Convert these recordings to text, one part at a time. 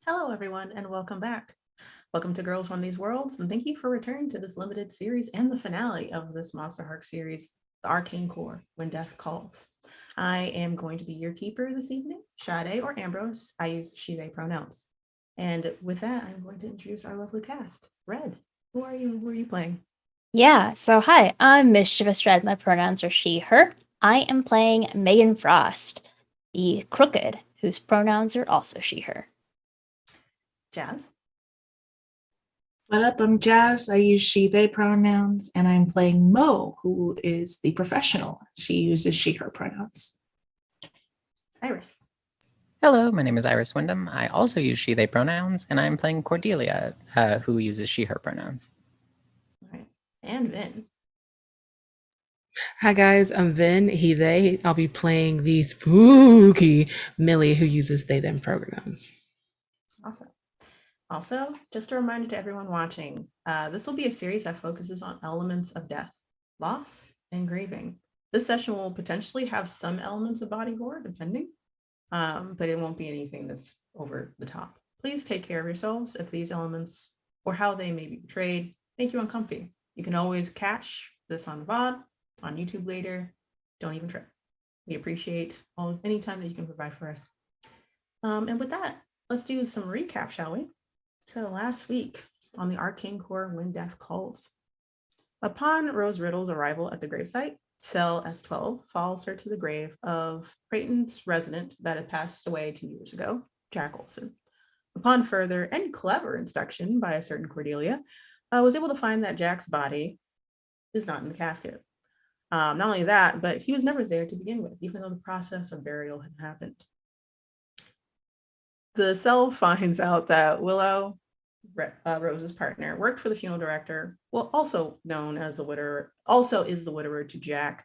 Hello, everyone, and welcome back. Welcome to Girls Run These Worlds, and thank you for returning to this limited series and the finale of this Monster Heart series, The Arcane Core, When Death Calls. I am going to be your keeper this evening, Sade or Ambrose. I use she, they pronouns. And with that, I'm going to introduce our lovely cast. Red, who are you and who are you playing? Hi, I'm Mischievous Red. My pronouns are she, her. I am playing Megan Frost, the Crooked, whose pronouns are also she, her. Jazz. What up? I'm Jazz. I use she, they pronouns, and I'm playing Mo, who is the professional. She uses she, her pronouns. Iris. Hello, my name is Iris Wyndham. I also use she, they pronouns, and I'm playing Cordelia, who uses she, her pronouns. All right. And Vin. Hi guys, I'm Vin, he, they. I'll be playing the spooky Millie who uses they, them pronouns. Awesome. Also, just a reminder to everyone watching, this will be a series that focuses on elements of death, loss, and grieving. This session will potentially have some elements of body horror, depending, but it won't be anything that's over the top. Please take care of yourselves if these elements or how they may be portrayed make you uncomfy. You can always catch this on VOD, on YouTube later. Don't even trip. We appreciate any time that you can provide for us. And with that, let's do some recap, shall we? So last week on the Arcane Core When Death Calls. Upon Rose Riddle's arrival at the gravesite, Cell S12 follows her to the grave of Creighton's resident that had passed away 2 years ago, Jack Olson. Upon further and clever inspection by a certain Cordelia, was able to find that Jack's body is not in the casket. Not only that, but he was never there to begin with, even though the process of burial had happened. The cell finds out that Willow, Rose's partner, worked for the funeral director, well, also known as the widower, also is the widower to Jack,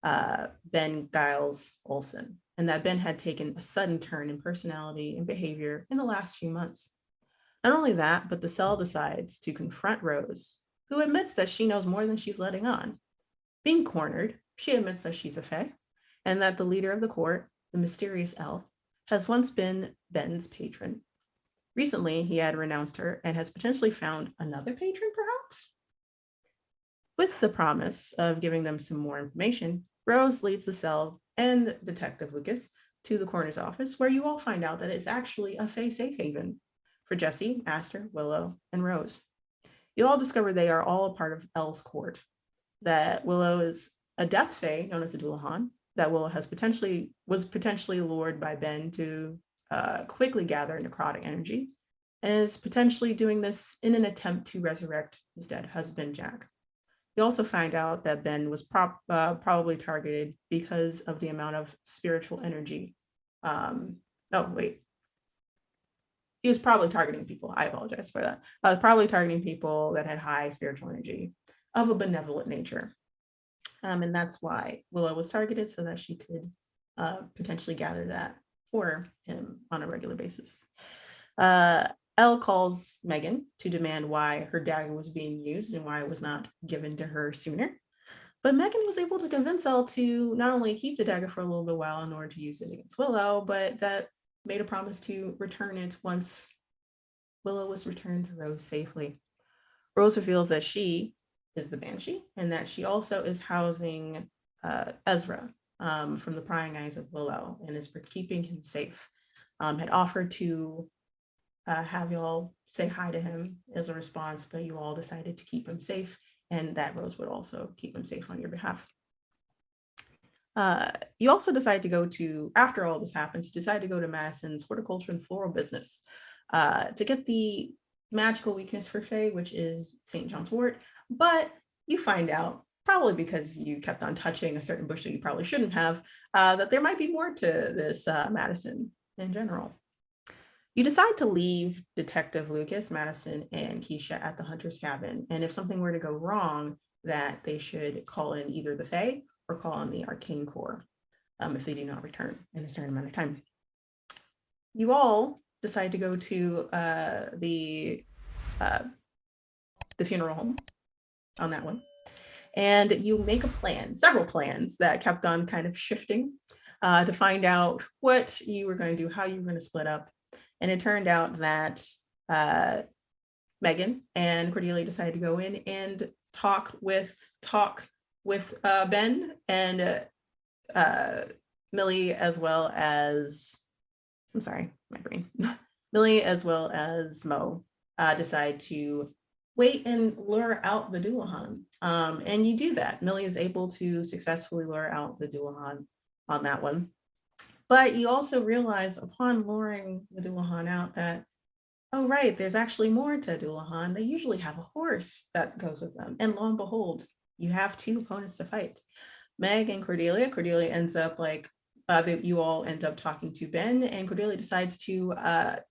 Ben Giles Olson, and that Ben had taken a sudden turn in personality and behavior in the last few months. Not only that, but the cell decides to confront Rose, who admits that she knows more than she's letting on. Being cornered, she admits that she's a fae, and that the leader of the court, the mysterious L, has once been Ben's patron. Recently, he had renounced her and has potentially found another patron, perhaps? With the promise of giving them some more information, Rose leads the cell and Detective Lucas to the coroner's office, where you all find out that it's actually a fae safe haven for Jesse, Aster, Willow, and Rose. You all discover they are all a part of L's court, that Willow is a death fae known as a Dullahan, that Willow was potentially lured by Ben to quickly gather necrotic energy, and is potentially doing this in an attempt to resurrect his dead husband, Jack. You also find out that Ben was probably targeted because of the amount of spiritual energy. He was probably targeting people. I apologize for that. Probably targeting people that had high spiritual energy of a benevolent nature. And that's why Willow was targeted, so that she could potentially gather that for him on a regular basis. Elle calls Megan to demand why her dagger was being used and why it was not given to her sooner. But Megan was able to convince Elle to not only keep the dagger for a little bit while in order to use it against Willow, but that made a promise to return it once Willow was returned to Rose safely. Rose reveals that she is the Banshee, and that she also is housing Ezra from the prying eyes of Willow and is keeping him safe. Had offered to have y'all say hi to him as a response, but you all decided to keep him safe, and that Rose would also keep him safe on your behalf. You also decide to go to, after all this happens, you decide to go to Madison's horticulture and floral business to get the magical weakness for Faye, which is St. John's wort. But you find out, probably because you kept on touching a certain bush that you probably shouldn't have, that there might be more to this Madison in general. You decide to leave Detective Lucas, Madison, and Keisha at the hunter's cabin. And if something were to go wrong, that they should call in either the Fae or call on the Arcane Core if they do not return in a certain amount of time. You all decide to go to the funeral home on that one. And you make a plan, several plans that kept on kind of shifting to find out what you were going to do, how you were going to split up. And it turned out that Megan and Cordelia decided to go in and talk with Ben and Millie, as well as, I'm sorry, my brain. Millie, as well as Mo, decide to wait and lure out the Dullahan. And you do that. Millie is able to successfully lure out the Dullahan on that one. But you also realize upon luring the Dullahan out that, oh, right, there's actually more to Dullahan. They usually have a horse that goes with them. And lo and behold, you have two opponents to fight. Meg and Cordelia. Cordelia ends up like, you all end up talking to Ben, and Cordelia decides to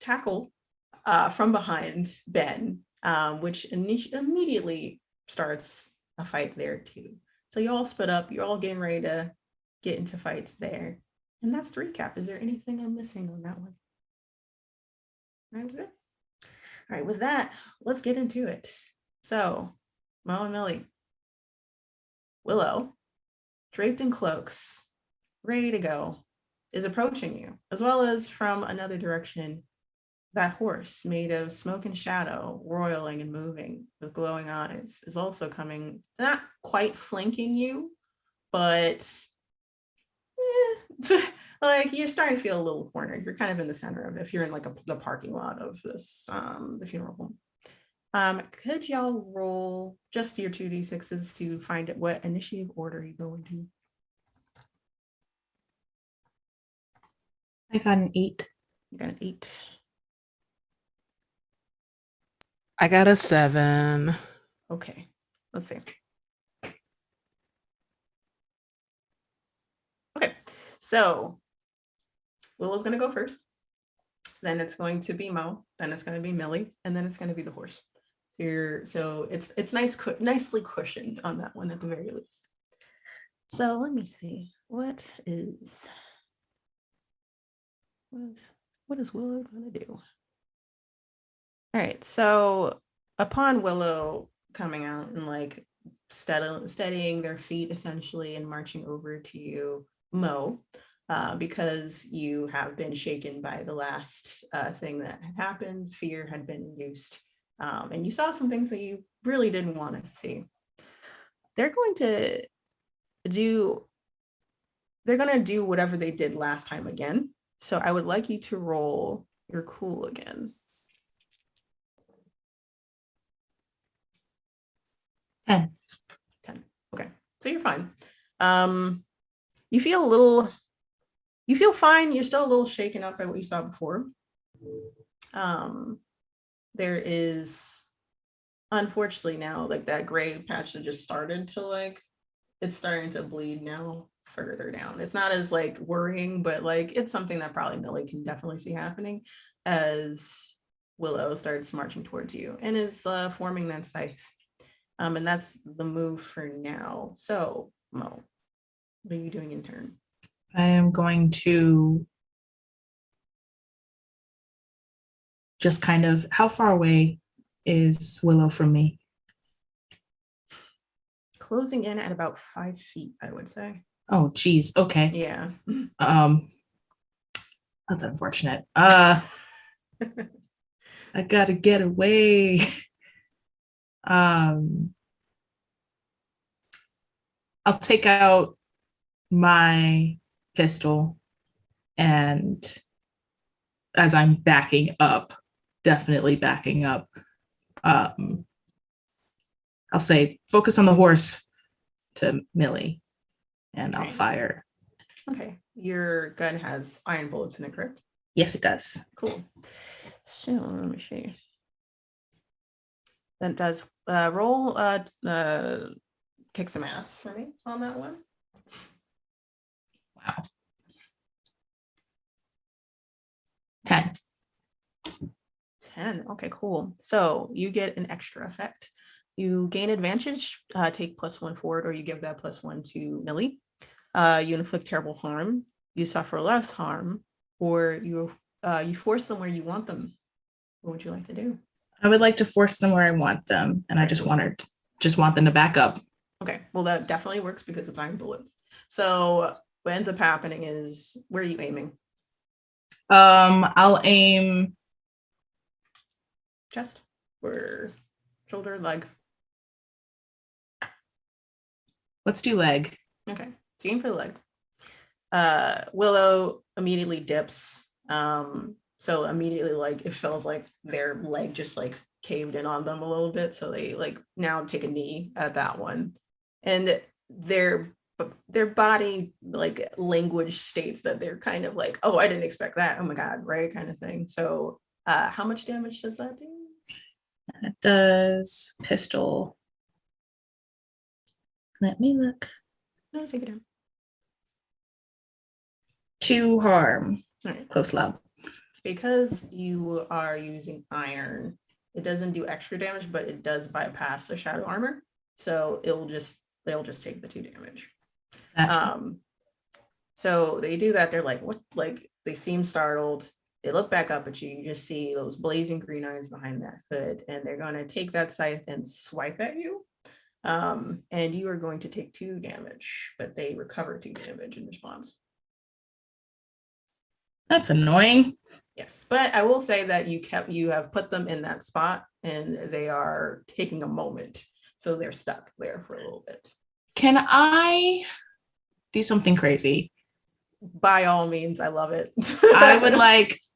tackle from behind Ben, which immediately starts a fight there too. So you all split up, you're all getting ready to get into fights there. And that's the recap. Is there anything I'm missing on that one? All right, good. All right, with that, let's get into it. So, Mo and Millie, Willow, draped in cloaks, ready to go, is approaching you, as well as from another direction, that horse made of smoke and shadow, roiling and moving with glowing eyes, is also coming, not quite flanking you, but like you're starting to feel a little cornered. You're kind of in the center of it if you're in like the parking lot of this, the funeral home. Could y'all roll just your 2d6s to find out what initiative order you go into? I got an 8. You got an 8. I got a 7. Okay, let's see. Okay, so Willow's going to go first. Then it's going to be Mo. Then it's going to be Millie, and then it's going to be the horse. So it's nicely cushioned on that one at the very least. So let me see. What is Willow going to do? All right. So upon Willow coming out and like steadying their feet essentially and marching over to you, Mo, because you have been shaken by the last thing that had happened, fear had been induced, and you saw some things that you really didn't want to see. They're going to do whatever they did last time again. So I would like you to roll your cool again. 10. Okay, so you're fine. You feel fine. You're still a little shaken up by what you saw before. There is, unfortunately now, like that gray patch that just started to like, it's starting to bleed now further down. It's not as like worrying, but like it's something that probably Millie can definitely see happening as Willow starts marching towards you and is forming that scythe. And that's the move for now. So, Mo, what are you doing in turn? I am going to just kind of, how far away is Willow from me? Closing in at about 5 feet, I would say. Oh, geez. Okay. Yeah. That's unfortunate. I gotta get away. I'll take out my pistol, and as I'm backing up, definitely backing up, I'll say, focus on the horse to Millie, and I'll Okay. fire. Okay. Your gun has iron bullets in it, correct? Yes, it does. Cool. So let me see. That does roll kick some ass for me on that one. Wow. 10. 10. Okay, cool. So you get an extra effect. You gain advantage, take +1 forward, or you give that +1 to Millie. You inflict terrible harm. You suffer less harm, or you force them where you want them. What would you like to do? I would like to force them where I want them, and I just want them to back up. Okay, well that definitely works because it's iron bullets. So what ends up happening is, where are you aiming? I'll aim chest or shoulder, leg? Let's do leg. Okay, so aim for the leg. Willow immediately dips. So immediately, like, it feels like their leg just like caved in on them a little bit. So they like now take a knee at that one, and their body like language states that they're kind of like, oh, I didn't expect that. Oh my god, right, kind of thing. So, how much damage does that do? That does pistol. Let me look. No, take it down. 2 harm. All right. Close low. Because you are using iron, it doesn't do extra damage, but it does bypass the shadow armor. So they'll just take the 2 damage. Gotcha. So they do that. They're like, what? Like, they seem startled. They look back up at you. You just see those blazing green eyes behind that hood, and they're going to take that scythe and swipe at you. And you are going to take 2 damage, but they recover 2 damage in response. That's annoying. Yes, but I will say that you have put them in that spot, and they are taking a moment, so they're stuck there for a little bit. Can I do something crazy? By all means, I love it.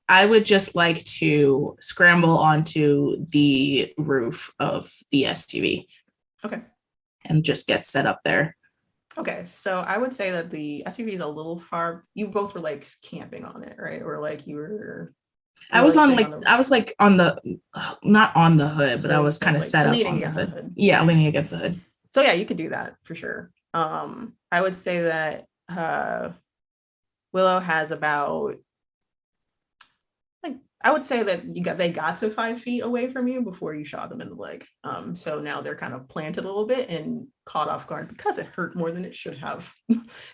I would just like to scramble onto the roof of the SUV. Okay. And just get set up there. Okay, so I would say that the SUV is a little far. You both were like camping on it, right? Or like you were. I was like on like I was like on the not on the hood, but I was kind of like set up leaning on the against hood. the hood. Yeah, leaning against the hood. So yeah, you could do that for sure. I would say that Willow has about, like, I would say that they got to 5 feet away from you before you shot them in the leg. So now they're kind of planted a little bit and caught off guard because it hurt more than it should have,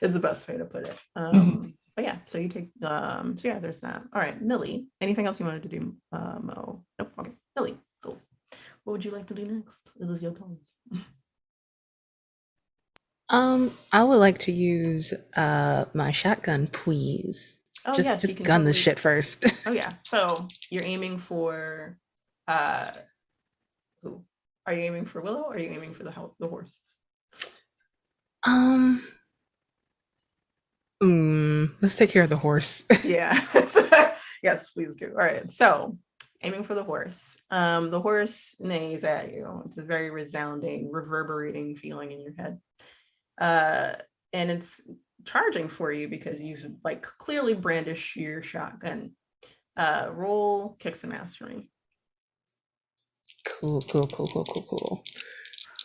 is the best way to put it. But yeah, so you take so yeah, there's that. All right, Millie, anything else you wanted to do? Mo? Nope. Okay, Millie, go. What would you like to do next? This is your turn. I would like to use my shotgun, please. Oh just yes, you just can gun this totally- shit first. Oh yeah, so you're aiming for who? Are you aiming for Willow or are you aiming for the horse? Let's take care of the horse. Yeah. Yes, please do. All right. So aiming for the horse. The horse neighs at you. It's a very resounding, reverberating feeling in your head. And it's charging for you because you've like clearly brandished your shotgun. Roll kicks and ass for me. Cool.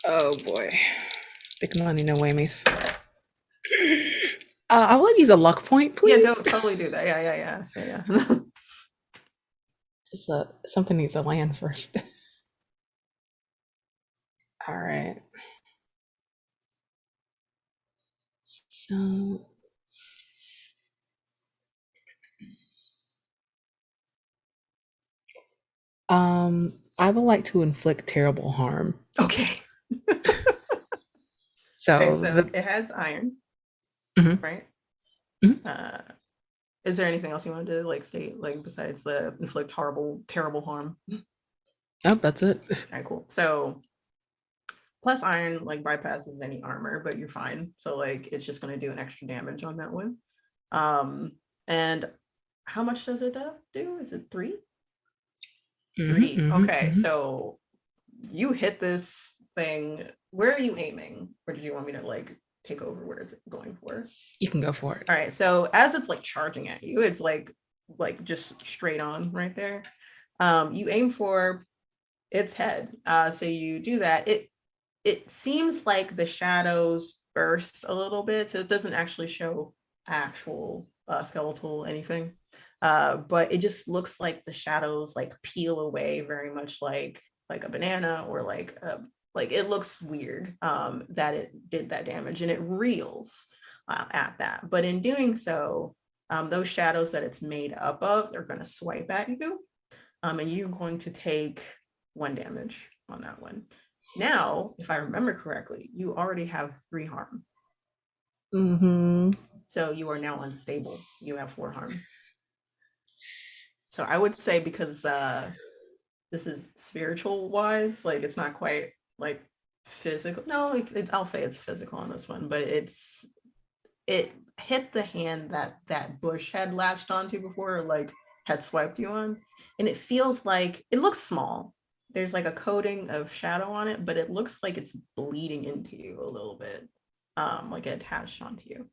Oh boy. Big money, no whammies. I would like to use a luck point, please. Yeah, don't totally do that. Yeah. Just something needs to land first. All right. So I would like to inflict terrible harm. Okay. So, Okay, it has iron, Mhm. right? Mhm. Is there anything else you wanted to like state, like besides the inflict terrible harm? oh, that's it. All right, cool. So plus iron like bypasses any armor, but you're fine. So like it's just going to do an extra damage on that one. And how much does it do? Is it 3? 3. Okay, so you hit this thing. Where are you aiming? Or did you want me to like take over where it's going for? You can go for it. All right, so as it's like charging at you, it's like just straight on right there. You aim for its head. So you do that. It seems like the shadows burst a little bit, so it doesn't actually show actual skeletal anything. But it just looks like the shadows like peel away, very much like a banana, or like it looks weird that it did that damage, and it reels at that. But in doing so, those shadows that it's made up of are going to swipe at you, and you're going to take 1 damage on that one. Now, if I remember correctly, you already have 3 harm. So you are now unstable. You have 4 harm. So I would say, because this is spiritual wise, like it's not quite like physical. No, I'll say it's physical on this one, but it hit the hand that Bush had latched onto before, or like had swiped you on, and it feels like it looks small. There's like a coating of shadow on it, but it looks like it's bleeding into you a little bit, like it attached onto you,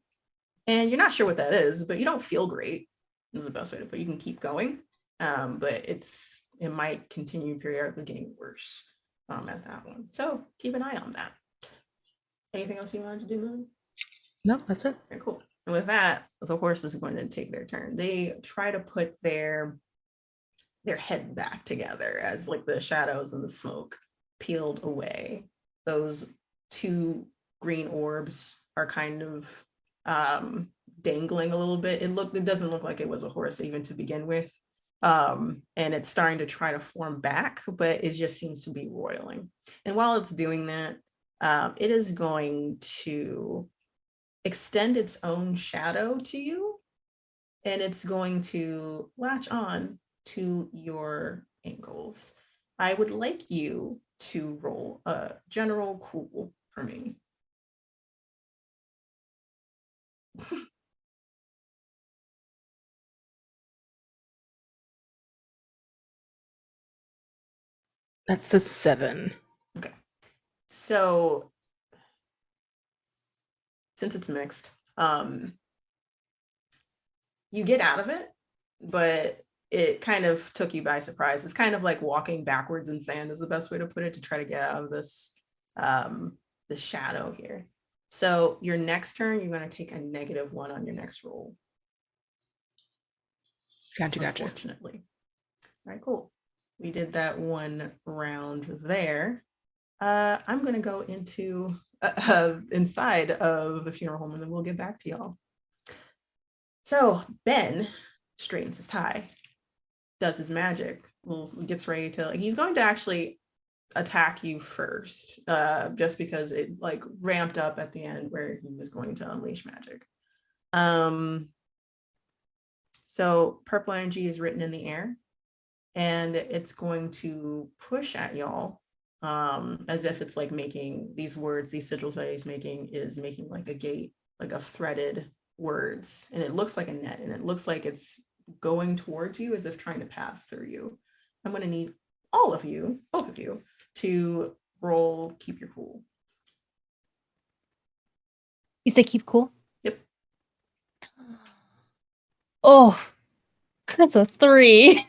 and you're not sure what that is, but you don't feel great. This is the best way to put it. You can keep going, but it might continue periodically getting worse at that one. So keep an eye on that. Anything else you wanted to do, Lily? No, that's it. Okay, cool. And with that, the horse is going to take their turn. They try to put their head back together as like the shadows and the smoke peeled away. Those two green orbs are kind of dangling a little bit. It doesn't look like it was a horse even to begin with. And it's starting to try to form back, but it just seems to be roiling. And while it's doing that, it is going to extend its own shadow to you, and it's going to latch on to your ankles. I would like you to roll a general cool for me. That's a 7. Okay. So since it's mixed, you get out of it, but it kind of took you by surprise. It's kind of like walking backwards in sand is the best way to put it, to try to get out of this the shadow here. So your next turn, you're going to take a -1 on your next roll. Gotcha. Unfortunately. All right, cool. We did that one round there. I'm going to go into inside of the funeral home, and then we'll get back to y'all. So Ben straightens his tie, does his magic, gets ready to, like, he's going to actually attack you first, just because it like ramped up at the end where he was going to unleash magic. So purple energy is written in the air, and it's going to push at y'all, as if it's like making these words, these sigils that he's making is making like a gate, like a threaded words, and it looks like a net, and it looks like it's going towards you as if trying to pass through you. I'm going to need all of you, both of you, to roll keep your cool. You say keep cool? Yep. Oh, that's a 3.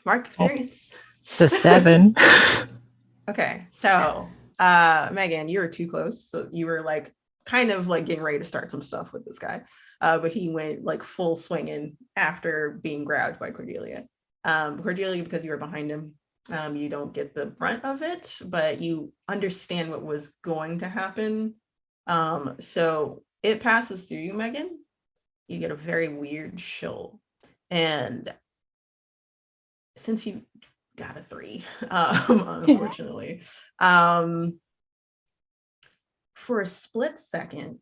Mark experience. It's a 7. Okay, so Megan, you were too close. So you were like kind of like getting ready to start some stuff with this guy, but he went like full swinging after being grabbed by Cordelia. Cordelia, because you were behind him, you don't get the brunt of it, but you understand what was going to happen. So it passes through you, Megan. You get a very weird chill, and since you got a 3, unfortunately, for a split second,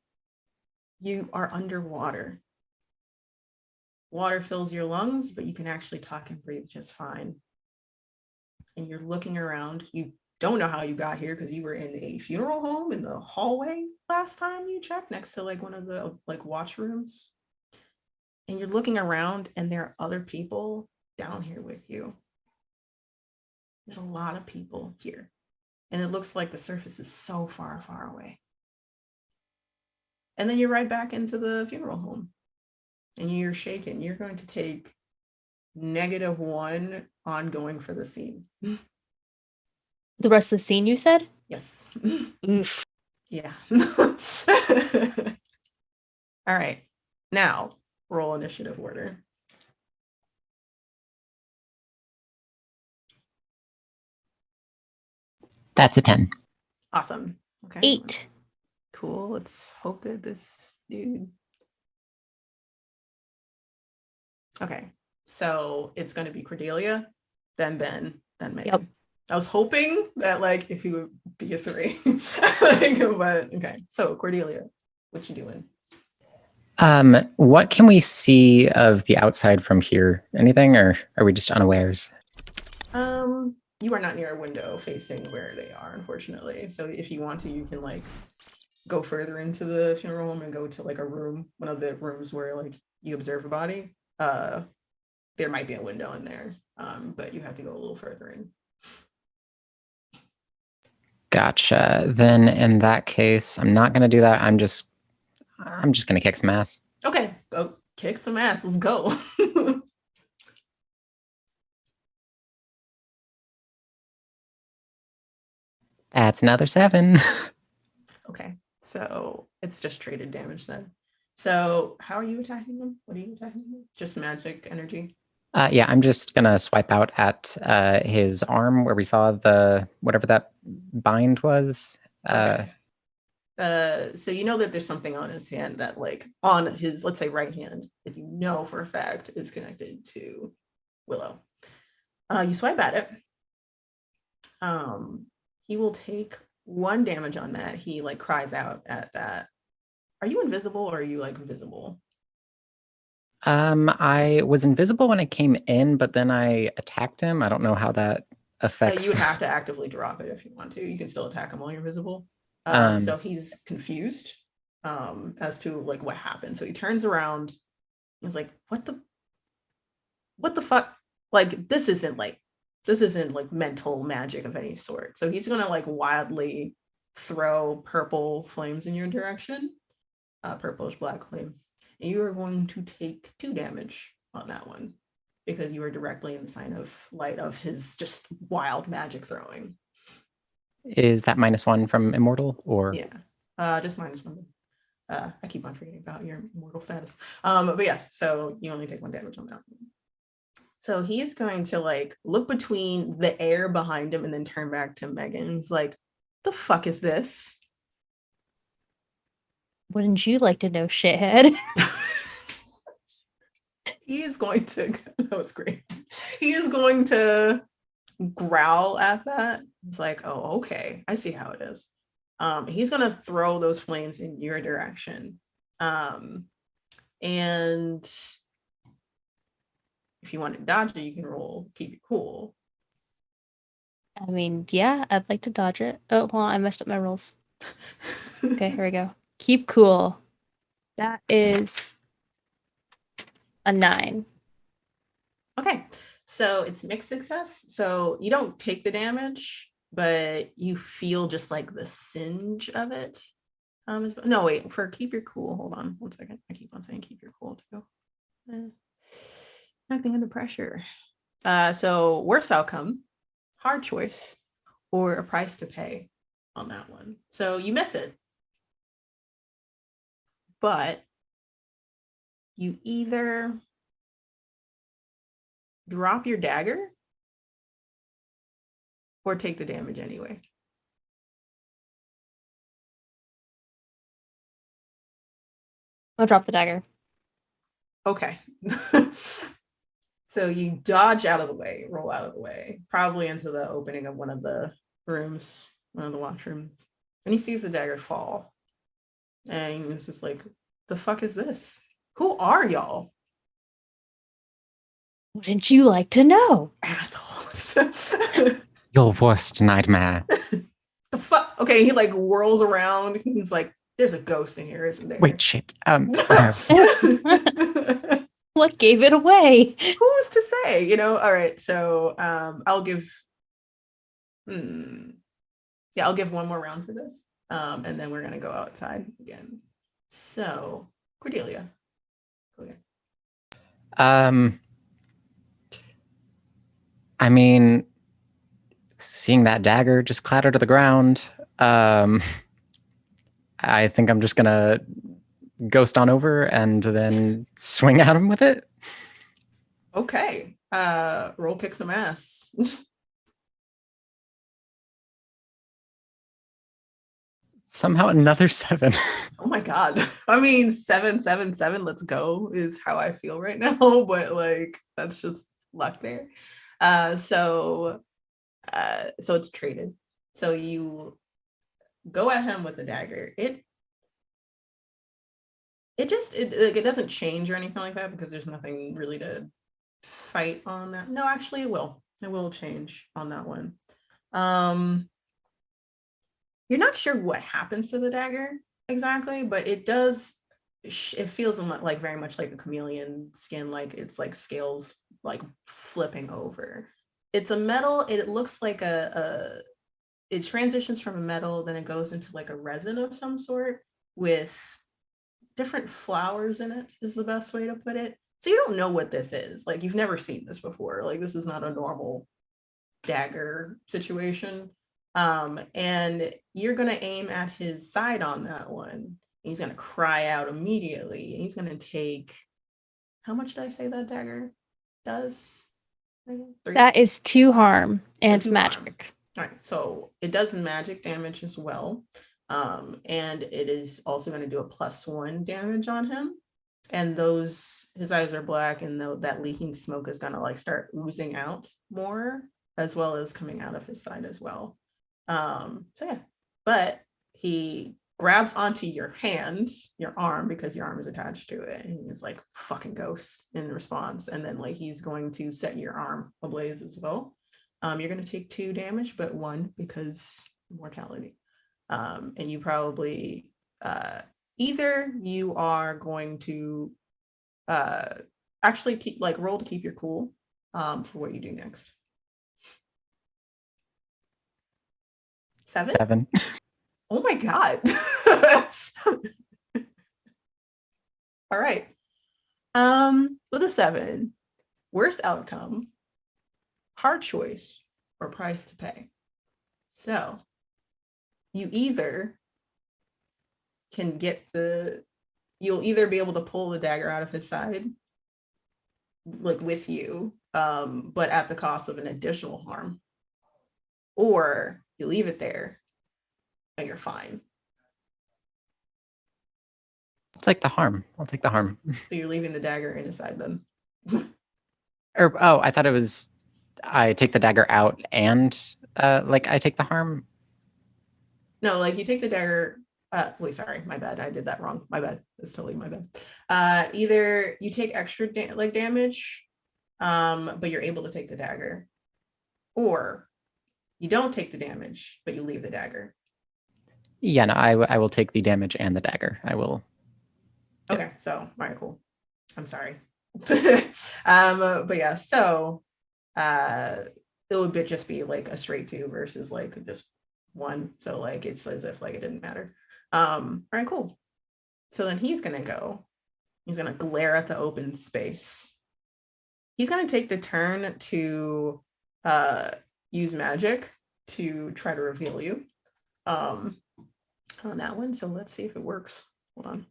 you are underwater. Water fills your lungs, but you can actually talk and breathe just fine. And you're looking around. You don't know how you got here because you were in a funeral home in the hallway last time you checked, next to like one of the like watch rooms. And you're looking around, and there are other people down here with you. There's a lot of people here, and it looks like the surface is so far, far away. And then you're right back into the funeral home, and you're shaken. You're going to take -1 ongoing for the scene. The rest of the scene, you said? Yes. Oof. Yeah. All right. Now, roll initiative order. That's a 10. Awesome. Okay. 8. Cool. Let's hope that this dude. Okay. So it's going to be Cordelia, then Ben, then Megan. Yep. I was hoping that like if he would be a 3. Like, but okay. So Cordelia, what you doing? What can we see of the outside from here? Anything, or are we just unawares? You are not near a window facing where they are, unfortunately. So if you want to, you can like go further into the funeral home and go to like a room, one of the rooms where like you observe a body. There might be a window in there, but you have to go a little further in. Gotcha. Then in that case, I'm not gonna do that. I'm just gonna kick some ass. Okay, go kick some ass. Let's go. That's another 7. Okay, so it's just traded damage then. So how are you attacking them? What are you attacking them? Just magic energy. Yeah, I'm just gonna swipe out at his arm where we saw the whatever that bind was. Okay. So you know that there's something on his hand that like on his, let's say, right hand that you know for a fact is connected to Willow. You swipe at it. He will take 1 damage on that. He like cries out at that. Are you invisible or are you like visible? I was invisible when I came in, but then I attacked him. I don't know how that affects. You would have to actively drop it if you want to. You can still attack him while you're visible. So he's confused as to like what happened. So he turns around. He's like, "What the fuck? Like this isn't like mental magic of any sort." So he's gonna like wildly throw purple flames in your direction, purplish black flames, and you are going to take 2 damage on that one because you are directly in the sign of light of his just wild magic throwing. Is that -1 from immortal or? Yeah, just -1. I keep on forgetting about your immortal status. But yes, so you only take 1 damage on that one. So he's going to like look between the air behind him and then turn back to Megan. He's like, "The fuck is this?" Wouldn't you like to know, shithead? He is going to. That was great. He is going to growl at that. It's like, "Oh, okay, I see how it is." He's gonna throw those flames in your direction, and if you want to dodge it, you can roll keep it cool. I mean, yeah, I'd like to dodge it. Oh, hold on, I messed up my rolls. Okay, here we go. Keep cool. That is a 9. Okay, so it's mixed success. So you don't take the damage, but you feel just like the singe of it. No, wait, for keep your cool. Hold on 1 second. I keep on saying keep your cool too. Acting under pressure. So worst outcome, hard choice, or a price to pay on that one. So you miss it, but you either drop your dagger or take the damage anyway. I'll drop the dagger. Okay. So you dodge out of the way, roll out of the way, probably into the opening of one of the rooms, one of the washrooms. And he sees the dagger fall. And he's just like, "The fuck is this? Who are y'all?" Wouldn't you like to know? Assholes. Your worst nightmare. The fuck? Okay, he like whirls around. He's like, "There's a ghost in here, isn't there?" Wait, shit. What gave it away? Who's to say? You know. All right. So I'll give. Yeah, I'll give 1 more round for this, and then we're gonna go outside again. So Cordelia. Okay. I mean, seeing that dagger just clatter to the ground, I think I'm just gonna ghost on over and then swing at him with it. Okay. Roll kick some ass. Somehow another 7. Oh my god. I mean, 777, let's go is how I feel right now, but like that's just luck there. So it's traded. So you go at him with a dagger. It it doesn't change or anything like that because there's nothing really to fight on that. No, actually it will change on that one. You're not sure what happens to the dagger exactly, but it does. It feels like very much like a chameleon skin, like it's like scales like flipping over. It's a metal. It looks like it transitions from a metal, then it goes into like a resin of some sort with different flowers in it, is the best way to put it. So you don't know what this is. Like you've never seen this before. Like this is not a normal dagger situation. And you're gonna aim at his side on that one. He's gonna cry out immediately. He's gonna take, how much did I say that dagger does? 3? That is 2 harm and it's 2 harm. magic. All right, so it does magic damage as well. And it is also going to do a +1 damage on him. And his eyes are black, and that leaking smoke is going to like start oozing out more, as well as coming out of his side as well. So yeah, but he grabs onto your hand, your arm, because your arm is attached to it, and he's like fucking ghost in response. And then like he's going to set your arm ablaze as well. You're going to take 2 damage, but 1 because mortality. And you probably either you are going to actually roll to keep your cool for what you do next. 7? 7. Oh my god. All right. With a 7, worst outcome, hard choice, or price to pay. So you either can you'll either be able to pull the dagger out of his side, like with you, but at the cost of an additional harm, or you leave it there and you're fine. It's like the harm. I'll take the harm. So you're leaving the dagger in his side then. I thought it was I take the dagger out and like I take the harm. No, like you take the dagger. Wait, sorry, my bad. I did that wrong. My bad. That's totally my bad. Either you take extra damage, but you're able to take the dagger, or you don't take the damage, but you leave the dagger. Yeah, no, I will take the damage and the dagger. I will. Okay, so all right, cool. I'm sorry. But yeah, so it would just be like a straight 2 versus like just 1. So like it's as if like it didn't matter. All right, cool. So then he's gonna glare at the open space. He's gonna take the turn to use magic to try to reveal you on that one. So let's see if it works. Hold on.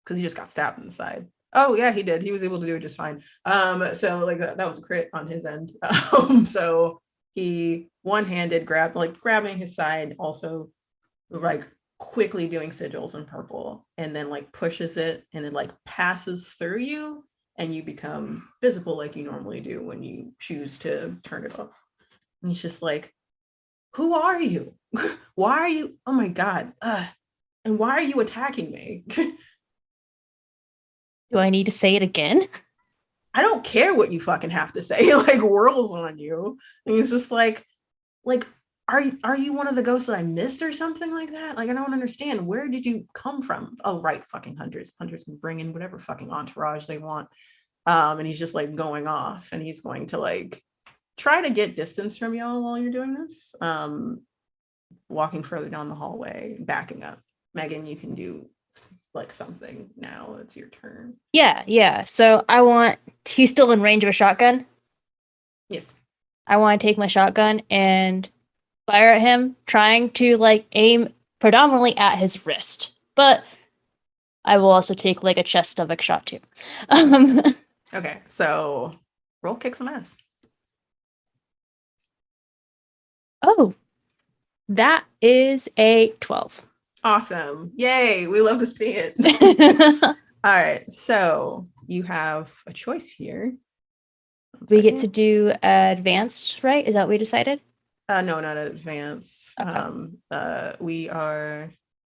Because he just got stabbed in the side. Oh yeah, he did. He was able to do it just fine. So like that was a crit on his end. So he one-handed grabbing his side, also like quickly doing sigils in purple, and then like pushes it, and it like passes through you, and you become visible like you normally do when you choose to turn it off. And he's just like, "Who are you? Why are you? Oh my god! And why are you attacking me?" Do I need to say it again? I don't care what you fucking have to say. Like whirls on you. And he's just like, are you one of the ghosts that I missed or something like that? Like I don't understand. Where did you come from? Oh right, fucking hunters. Hunters can bring in whatever fucking entourage they want. And he's just like going off, and he's going to like try to get distance from y'all while you're doing this. Walking further down the hallway, backing up. Megan, you can do like something now. It's your turn. Yeah. So he's still in range of a shotgun. Yes. I want to take my shotgun and fire at him, trying to like aim predominantly at his wrist. But I will also take like a chest stomach shot too. Okay, so roll kick some ass. Oh, that is a 12. Awesome. Yay. We love to see it. All right. So you have a choice here. We get to do advanced, right? Is that what we decided? No, not advanced. Okay. We are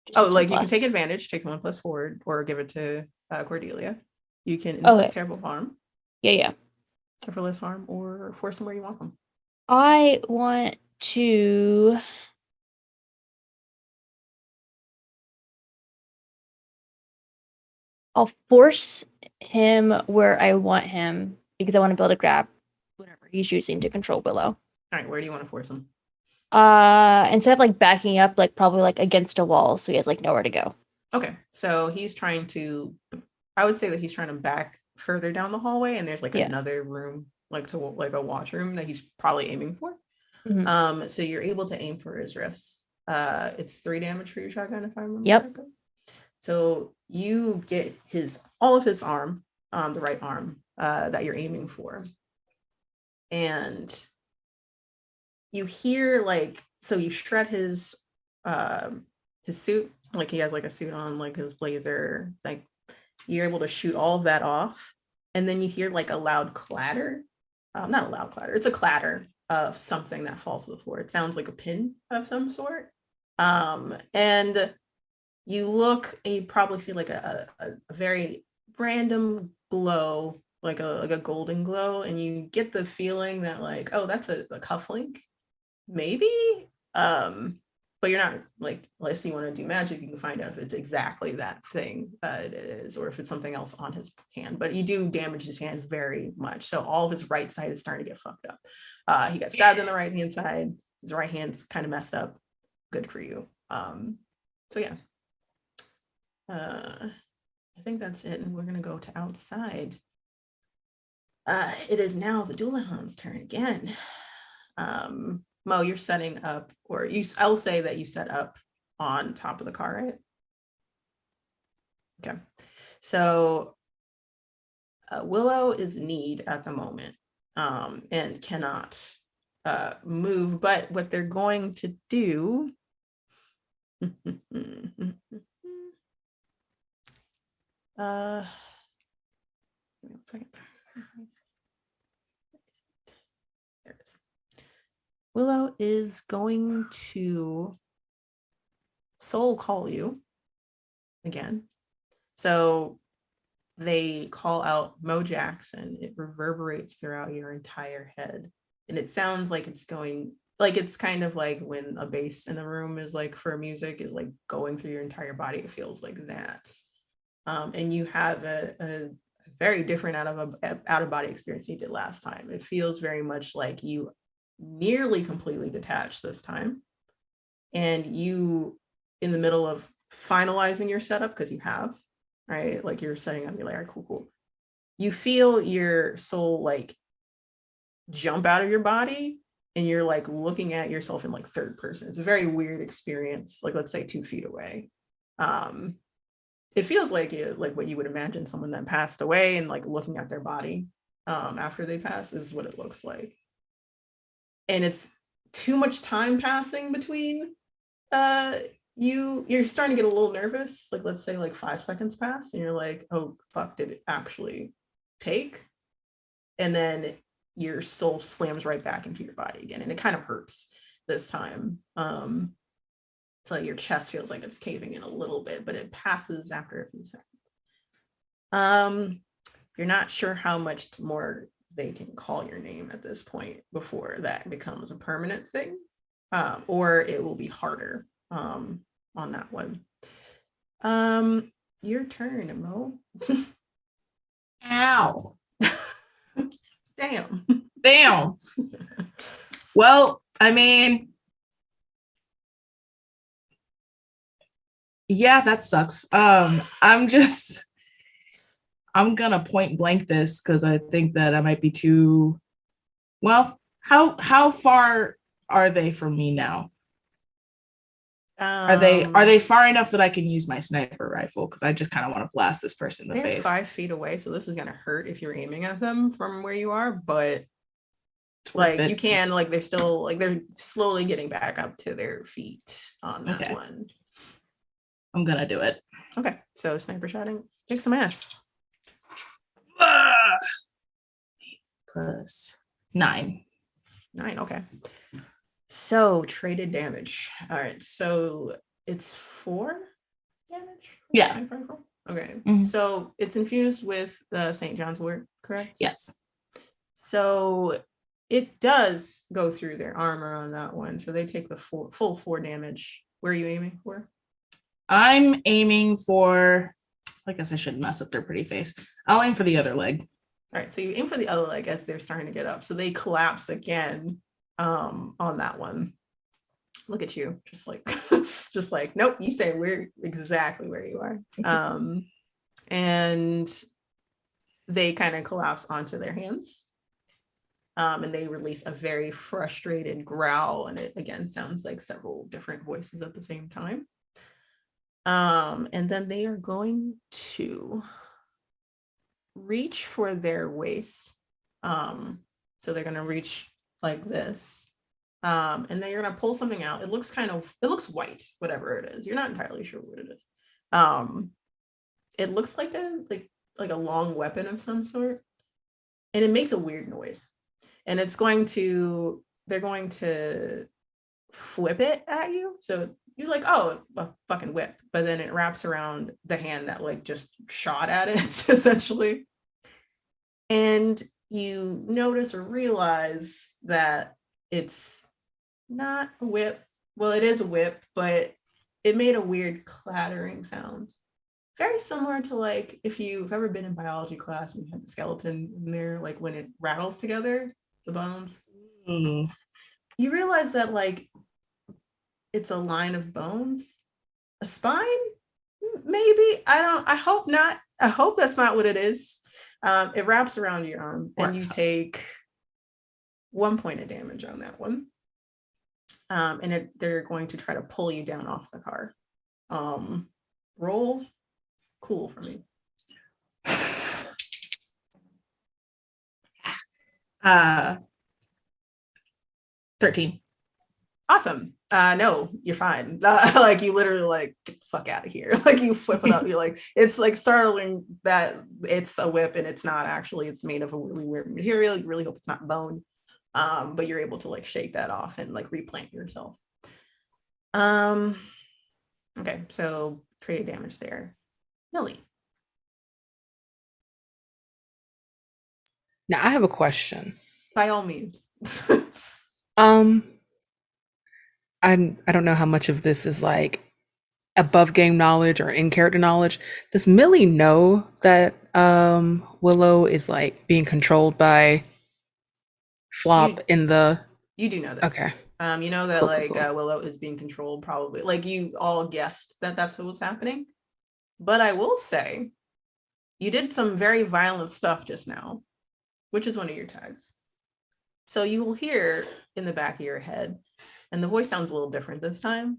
Just a Oh, 10 like you can plus. take advantage, take 1+4, or give it to Cordelia. You can Okay. inflict terrible harm, Yeah. suffer less harm, or force them where you want them. I want to. I'll force him where I want him because I want to be able to grab whatever he's using to control Willow. All right, where do you want to force them? Instead of like backing up, like probably like against a wall, so he has like nowhere to go. Okay, so he's trying to. I would say that he's trying to back further down the hallway, and there's like Yeah. another room, like a washroom that he's probably aiming for. Mhm. So you're able to aim for his wrists. It's 3 damage for your shotgun, if I remember Yep. correctly. So you get all of his arm, the right arm, that you're aiming for. And you hear so you shred his suit, like he has like a suit on, like his blazer, like you're able to shoot all of that off. And then you hear like a loud clatter. Not a loud clatter, it's a clatter of something that falls to the floor. It sounds like a pin of some sort. And you look and you probably see like a very random glow, like a golden glow, and you get the feeling that like, oh, that's a cufflink, maybe. But you're not like, unless you want to do magic, you can find out if it's exactly that thing it is, or if it's something else on his hand. But you do damage his hand very much, so all of his right side is starting to get fucked up. He got stabbed in the right hand side. His right hand's kind of messed up. Good for you. So yeah. I think that's it, and we're gonna go to outside. It is now the Doulahan's turn again. Mo, you're setting up, I'll say that you set up on top of the car, right? Okay. So Willow is kneed at the moment, and cannot move, but what they're going to do one second. There it is. Willow is going to soul call you again. So they call out Mo Jackson. It reverberates throughout your entire head. And it sounds like it's going, like it's kind of like when a bass in a room is like for music is like going through your entire body. It feels like that. And you have a very different out of body experience you did last time. It feels very much like you nearly completely detached this time. And you, in the middle of finalizing your setup, because you have, right? Like you're setting up, you're like, all right, cool. You feel your soul like jump out of your body, and you're like looking at yourself in like third person. It's a very weird experience, like let's say 2 feet away. It feels like what you would imagine someone that passed away, and like looking at their body after they pass is what it looks like. And it's too much time passing between you're starting to get a little nervous, like let's say like 5 seconds pass and you're like, oh fuck, did it actually take? And then your soul slams right back into your body again, and it kind of hurts this time. So your chest feels like it's caving in a little bit, but it passes after a few seconds. You're not sure how much more they can call your name at this point before that becomes a permanent thing, or it will be harder on that one. Your turn, Mo. Ow. Damn. Well, I mean, yeah, that sucks. I'm gonna point blank this because I think that I might be too. Well, how far are they from me now? Are they far enough that I can use my sniper rifle? Because I just kind of want to blast this person in the They're face. 5 feet away, so this is gonna hurt if you're aiming at them from where you are, but Like you can, like they're still like they're slowly getting back up to their feet on that one. I'm gonna do it. Okay, so sniper shotting, kick some ass. Plus 9. 9, okay. So traded damage. All right, so it's 4 damage? Yeah. Okay. Mhm. So it's infused with the St. John's wort, correct? Yes. So it does go through their armor on that one. So they take the full 4 damage. Where are you aiming for? I'm aiming for, I guess I shouldn't mess up their pretty face. I'll aim for the other leg. All right, so you aim for the other leg as they're starting to get up. So they collapse again on that one. Look at you, just like, nope, you stay exactly where you are. And they kind of collapse onto their hands. And they release a very frustrated growl, and it again sounds like several different voices at the same time. And then they are going to reach for their waist. So they're going to reach like this. And then you're going to pull something out. It looks white, whatever it is. You're not entirely sure what it is. It looks like a long weapon of some sort. And it makes a weird noise. And they're going to flip it at you. So you're like, oh, a fucking whip. But then it wraps around the hand that like just shot at it, essentially. And you notice or realize that it's not a whip. Well, it is a whip, but it made a weird clattering sound. Very similar to like if you've ever been in biology class and you have the skeleton in there, like when it rattles together, the bones. Mm. You realize that like it's a line of bones, a spine, maybe. I hope not. I hope that's not what it is. It wraps around your arm, and you take 1 point of damage on that one. And they're going to try to pull you down off the car. Roll cool for me. 13. Awesome. No, you're fine. Like you literally like get the fuck out of here. Like you flip it up. You're like, it's like startling that it's a whip and it's not actually. It's made of a really weird material. You really hope it's not bone. But you're able to like shake that off and like replant yourself. Okay, so trade damage there. Millie. Now I have a question. By all means. I don't know how much of this is like above game knowledge or in character knowledge. Does Millie know that Willow is like being controlled by Flop in the? You do know this. Okay. You know that Cool. Willow is being controlled probably. Like you all guessed that that's what was happening. But I will say, you did some very violent stuff just now, which is one of your tags. So you will hear in the back of your head, and the voice sounds a little different this time.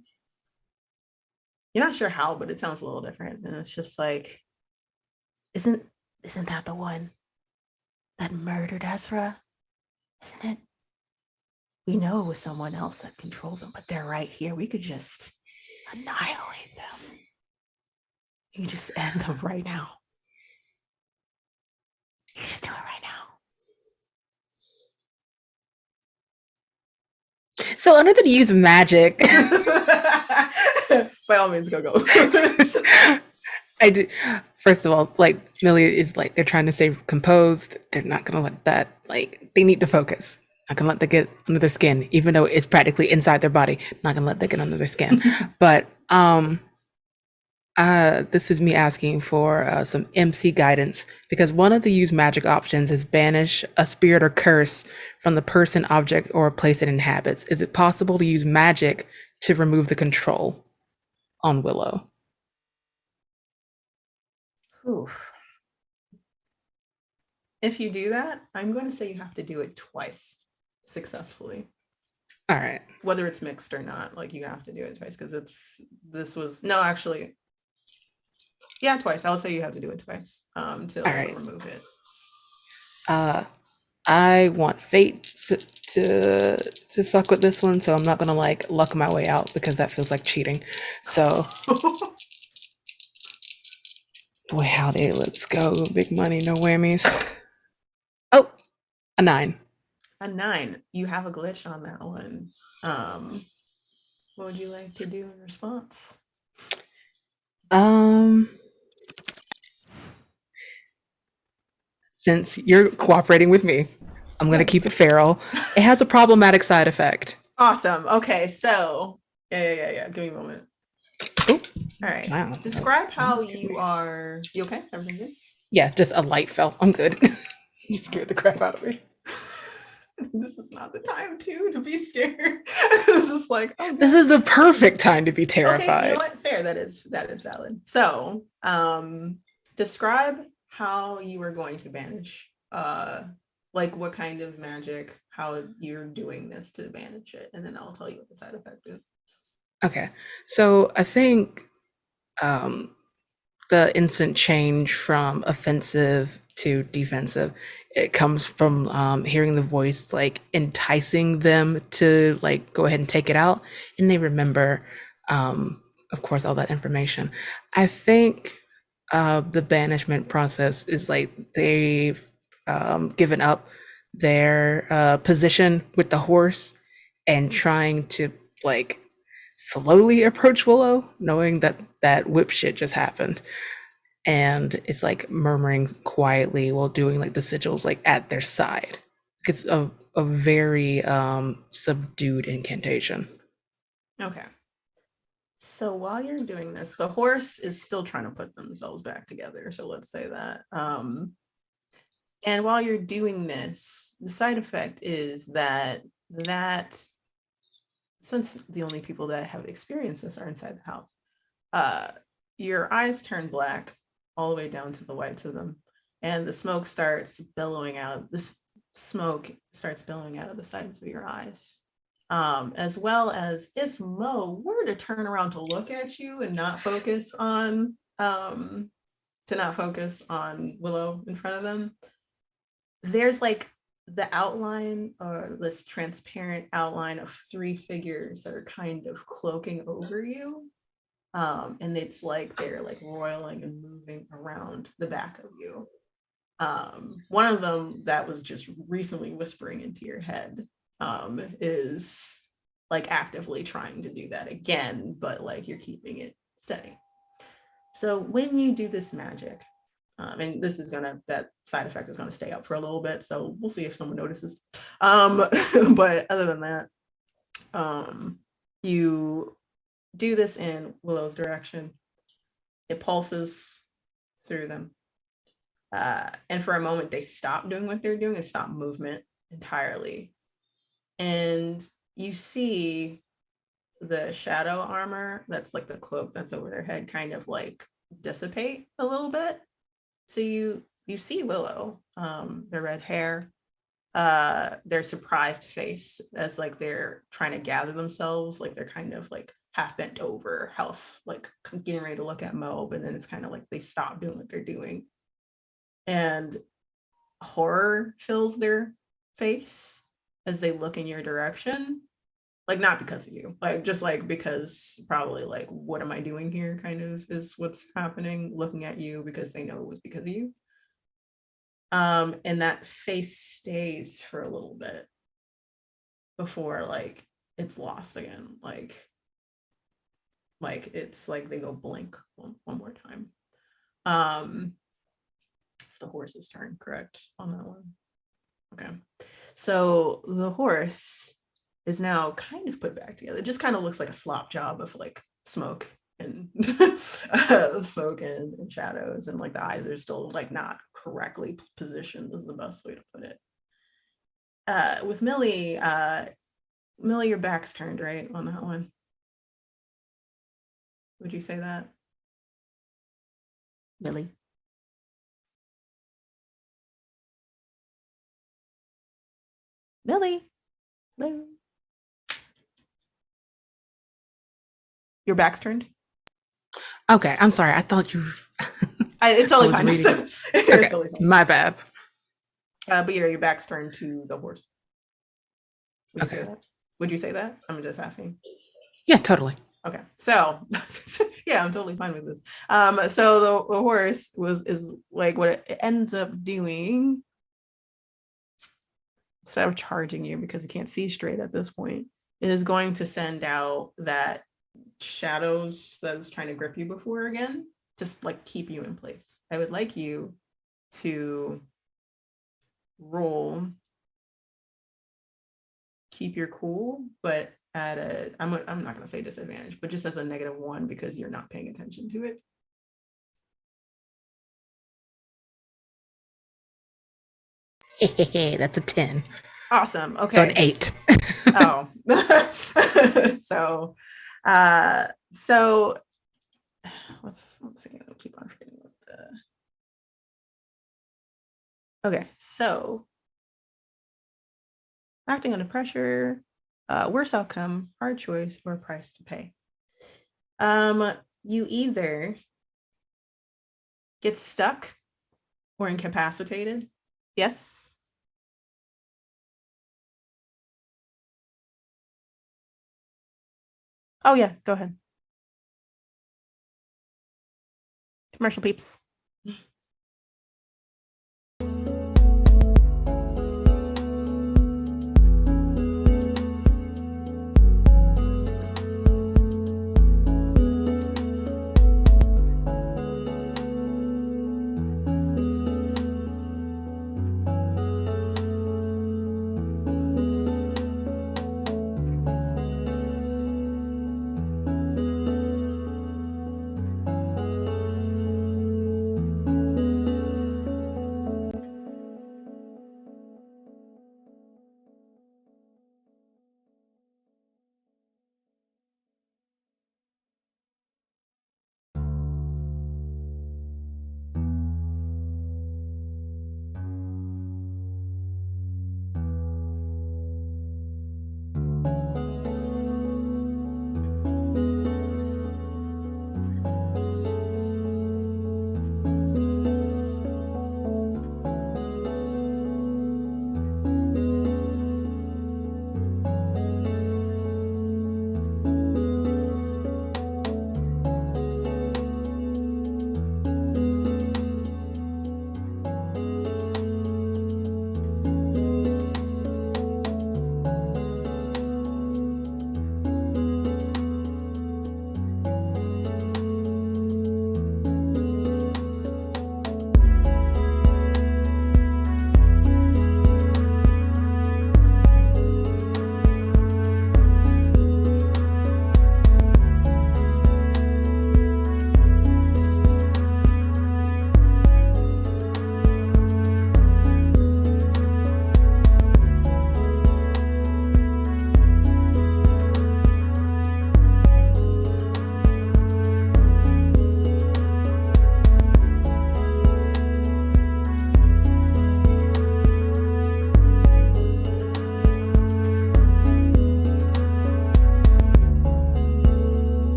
You're not sure how, but it sounds a little different. And it's just like, isn't that the one that murdered Ezra? Isn't it? We know it was someone else that controlled them, but they're right here. We could just annihilate them. You can just end them right now. You can just do it right now. So in order to use magic, by all means, go. I do. First of all, like Millie is like they're trying to stay composed. They're not gonna let that like they need to focus. Not gonna let that get under their skin, even though it's practically inside their body. Not gonna let that get under their skin. But this is me asking for some MC guidance because one of the use magic options is banish a spirit or curse from the person, object, or place it inhabits. Is it possible to use magic to remove the control on Willow? Oof. If you do that, I'm going to say you have to do it twice successfully. All right. Whether it's mixed or not, like you have to do it twice because twice. I'll say you have to do it twice to remove it. I want fate to fuck with this one, so I'm not gonna like luck my way out because that feels like cheating. So boy howdy, let's go. Big money, no whammies. Oh, a 9. A 9. You have a glitch on that one. What would you like to do in response? Since you're cooperating with me, I'm gonna Yeah. keep it feral. It has a problematic side effect. Awesome. Okay, so yeah. Give me a moment. Oh, All right. wow. Describe how Almost scared you me. are. You okay? Everything good? Yeah, just a light fell. I'm good. You scared the crap out of me. This is not the time to be scared. It was just like, oh, This God. is the perfect time to be Okay, you know terrified. what? Fair. That is valid. So, describe how you are going to banish. Like what kind of magic, how you're doing this to banish it, and then I'll tell you what the side effect is. Okay, so I think the instant change from offensive to defensive, it comes from hearing the voice like enticing them to like go ahead and take it out, and they remember, of course, all that information. I think the banishment process is like they've given up their position with the horse and trying to like slowly approach Willow, knowing that that whip shit just happened. And it's like murmuring quietly while doing like the sigils like at their side. It's a very subdued incantation. Okay. So while you're doing this, the horse is still trying to put themselves back together. So let's say that. And while you're doing this, the side effect is that since the only people that have experienced this are inside the house, your eyes turn black all the way down to the whites of them, and the smoke starts billowing out. This smoke starts billowing out of the sides of your eyes. As well as if Mo were to turn around to look at you and not focus on Willow in front of them, there's like the outline or this transparent outline of three figures that are kind of cloaking over you. And it's like they're like roiling and moving around the back of you. One of them that was just recently whispering into your head is like actively trying to do that again, but like you're keeping it steady. So when you do this magic, and this is that side effect is gonna stay up for a little bit, so we'll see if someone notices. But other than that, you do this in Willow's direction. It pulses through them. And for a moment, they stop doing what they're doing and stop movement entirely. And you see the shadow armor that's like the cloak that's over their head kind of like dissipate a little bit. So you see Willow, their red hair, their surprised face as like they're trying to gather themselves, like they're kind of like half bent over, half like getting ready to look at Mo, but then it's kind of like they stop doing what they're doing. And horror fills their face as they look in your direction. Like not because of you, like just like because probably like what am I doing here kind of is what's happening, looking at you because they know it was because of you. And that face stays for a little bit before like it's lost again. Like it's like they go blink one more time. It's the horse's turn, correct on that one? Okay. So the horse is now kind of put back together. It just kind of looks like a slop job of like smoke and smoke and shadows, and like the eyes are still like not correctly positioned is the best way to put it. With Millie, your back's turned, right, on that one? Would you say that? Millie? Millie? Hello? Your back's turned? Okay, I'm sorry. I thought you. It's totally was fine. reading. It's Okay, totally fine. my bad. But your back's turned to the horse. Would you say Okay. that? Would you say that? I'm just asking. Yeah, totally. Okay, so yeah, I'm totally fine with this. So the horse is like what it ends up doing. Instead of charging you because you can't see straight at this point, it is going to send out that shadows that was trying to grip you before again, just like keep you in place. I would like you to roll keep your cool, but at a I'm not gonna say disadvantage, but just as a -1 because you're not paying attention to it. That's a 10. Awesome. Okay. So an 8. Oh. so so let's see. I'll keep on forgetting what the okay, so acting under pressure, worst outcome, hard choice, or price to pay. You either get stuck or incapacitated. Yes. Oh yeah, go ahead. Commercial peeps.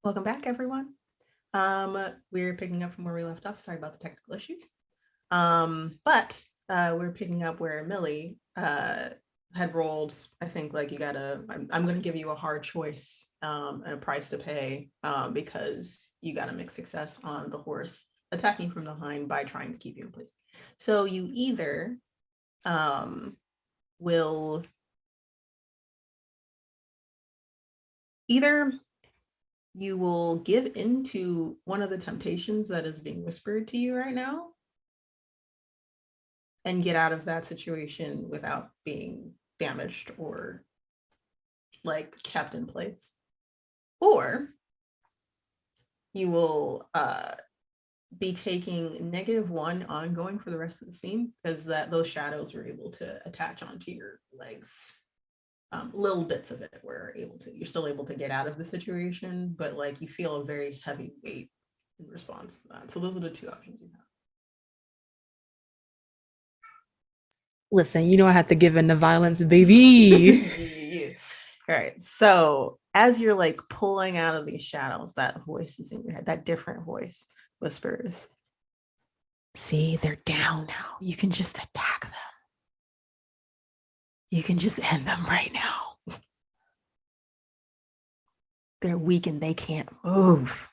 Welcome back, everyone. We're picking up from where we left off. Sorry about the technical issues. But we're picking up where Millie had rolled. I think like you gotta. I'm going to give you a hard choice and a price to pay because you got a mixed success on the horse attacking from behind by trying to keep you in place. So you either will either you will give into one of the temptations that is being whispered to you right now and get out of that situation without being damaged or like kept in place, or you will be taking -1 ongoing for the rest of the scene because those shadows were able to attach onto your legs. Little bits of it were able to, you're still able to get out of the situation, but like you feel a very heavy weight in response to that. So those are the two options you have. Listen, you know I have to give in the violence, baby. Yeah. All right. So as you're like pulling out of these shadows, that voice is in your head, that different voice whispers, see, they're down now. You can just attack them. You can just end them right now. They're weak and they can't move.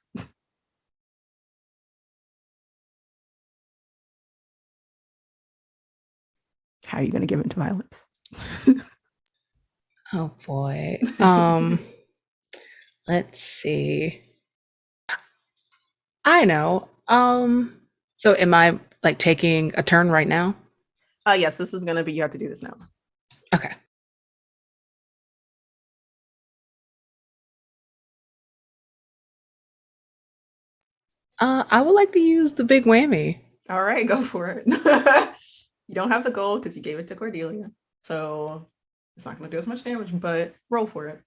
How are you going to give into violence? Oh boy. Let's see. I know. So am I like taking a turn right now? Yes, this is going to be, you have to do this now. Okay. I would like to use the big whammy. All right, go for it. You don't have the gold because you gave it to Cordelia. So it's not going to do as much damage, but roll for it.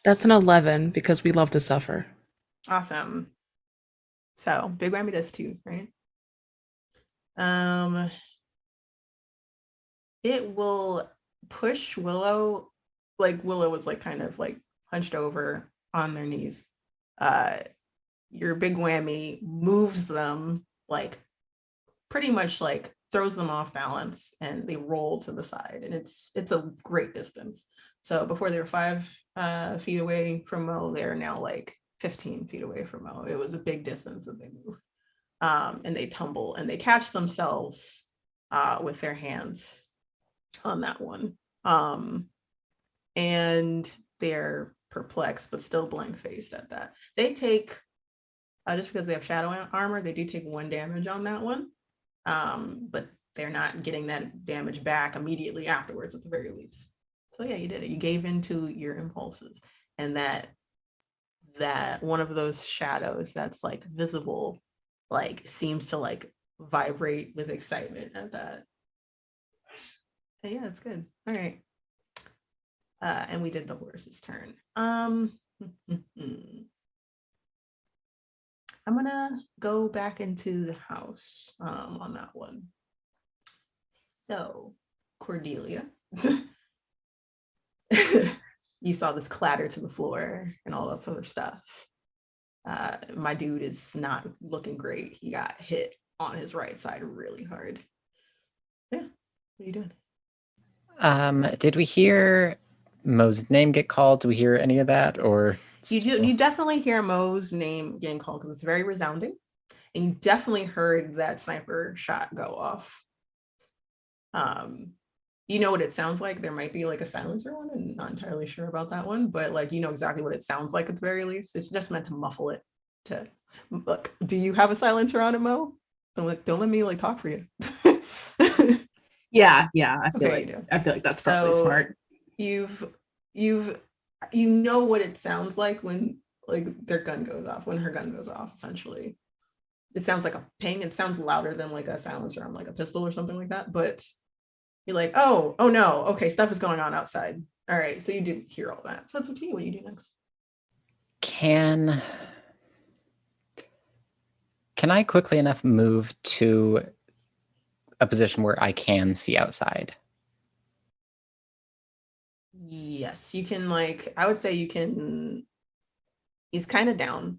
That's an 11 because we love to suffer. Awesome. So big whammy does 2, right? It will push Willow, like Willow was like kind of like hunched over on their knees. Your big whammy moves them like pretty much like throws them off balance and they roll to the side, and it's a great distance. So before they were 5 feet away from Mo, they're now like 15 feet away from Mo. It was a big distance that they move. And they tumble and they catch themselves with their hands on that one. And they're perplexed, but still blank faced at that. They take, just because they have shadow armor, they do take 1 damage on that one. But they're not getting that damage back immediately afterwards at the very least. So yeah, you did it. You gave into your impulses, and that one of those shadows that's like visible, like seems to like vibrate with excitement at that. But yeah, it's good. All right. And we did the horse's turn. I'm gonna go back into the house on that one. So, Cordelia, you saw this clatter to the floor and all that other stuff. My dude is not looking great. He got hit on his right side really hard. Yeah, what are you doing? Did we hear Mo's name get called? Do we hear any of that, or You definitely hear Mo's name getting called because it's very resounding, and you definitely heard that sniper shot go off. You know what it sounds like. There might be like a silencer on it. I'm not entirely sure about that one, but like you know exactly what it sounds like at the very least. It's just meant to muffle it. To look, do you have a silencer on it, Mo? Don't let me like talk for you. Yeah, I feel Okay, like that's probably smart. You know what it sounds like when like their gun goes off, when her gun goes off, essentially. It sounds like a ping. It sounds louder than like a silencer on like a pistol or something like that, but you're like, oh no, okay, stuff is going on outside. All right, so you didn't hear all that. So that's up to you. What do you do next? Can I quickly enough move to a position where I can see outside? Yes, you can like, I would say you can, he's kind of down.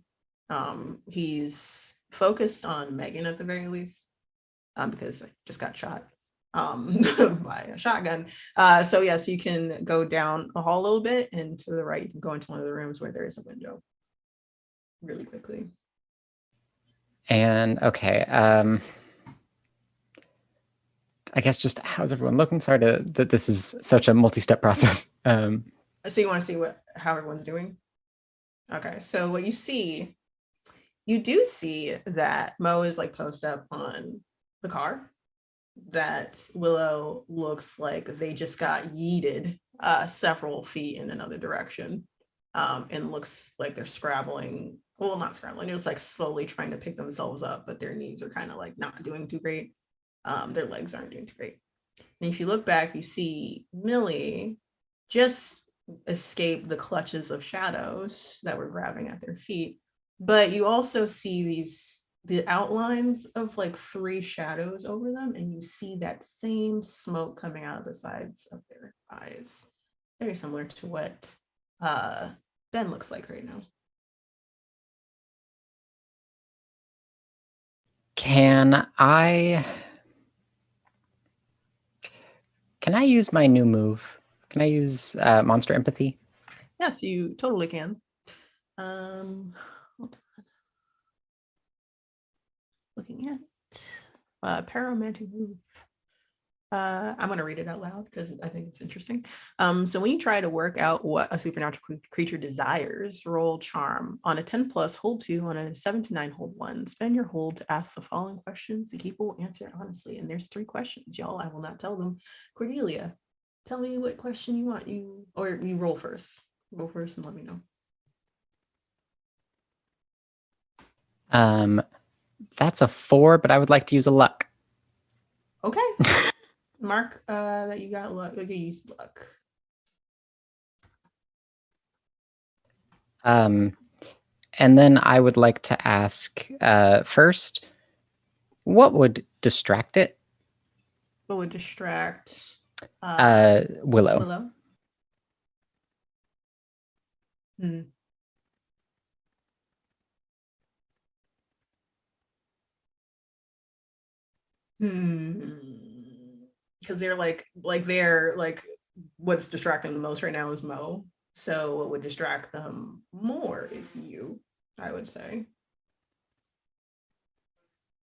He's focused on Megan at the very least, because I just got shot by a shotgun. So yes, you can go down a hall a little bit, and to the right, you can go into one of the rooms where there is a window really quickly. And okay, I guess just how's everyone looking? Sorry that this is such a multi-step process. So you want to see how everyone's doing? Okay, so what you do see that Mo is like posted up on the car, that Willow looks like they just got yeeted several feet in another direction, and looks like they're scrabbling. Well, not scrabbling. It was like slowly trying to pick themselves up, but their knees are kind of like not doing too great. Their legs aren't doing too great. And if you look back, you see Millie just escape the clutches of shadows that were grabbing at their feet. But you also see the outlines of like 3 shadows over them, and you see that same smoke coming out of the sides of their eyes. Very similar to what Ben looks like right now. Can I use my new move? Can I use monster empathy? Yes, you totally can. Hold on. Looking at pararomantic move. I'm going to read it out loud because I think it's interesting. So when you try to work out what a supernatural creature desires, roll charm. On a 10 plus, hold 2. On a 7 to 9, hold 1. Spend your hold to ask the following questions. The keeper will answer honestly. And there's 3 questions, y'all. I will not tell them. Cordelia, tell me what question you want. You roll first. Roll first and let me know. That's a 4, but I would like to use a luck. Okay. Mark that you got luck. Okay, use luck. And then I would like to ask first, what would distract it? What would distract Willow. Willow? Hmm. Because they're like what's distracting them the most right now is Mo. So what would distract them more is you, I would say.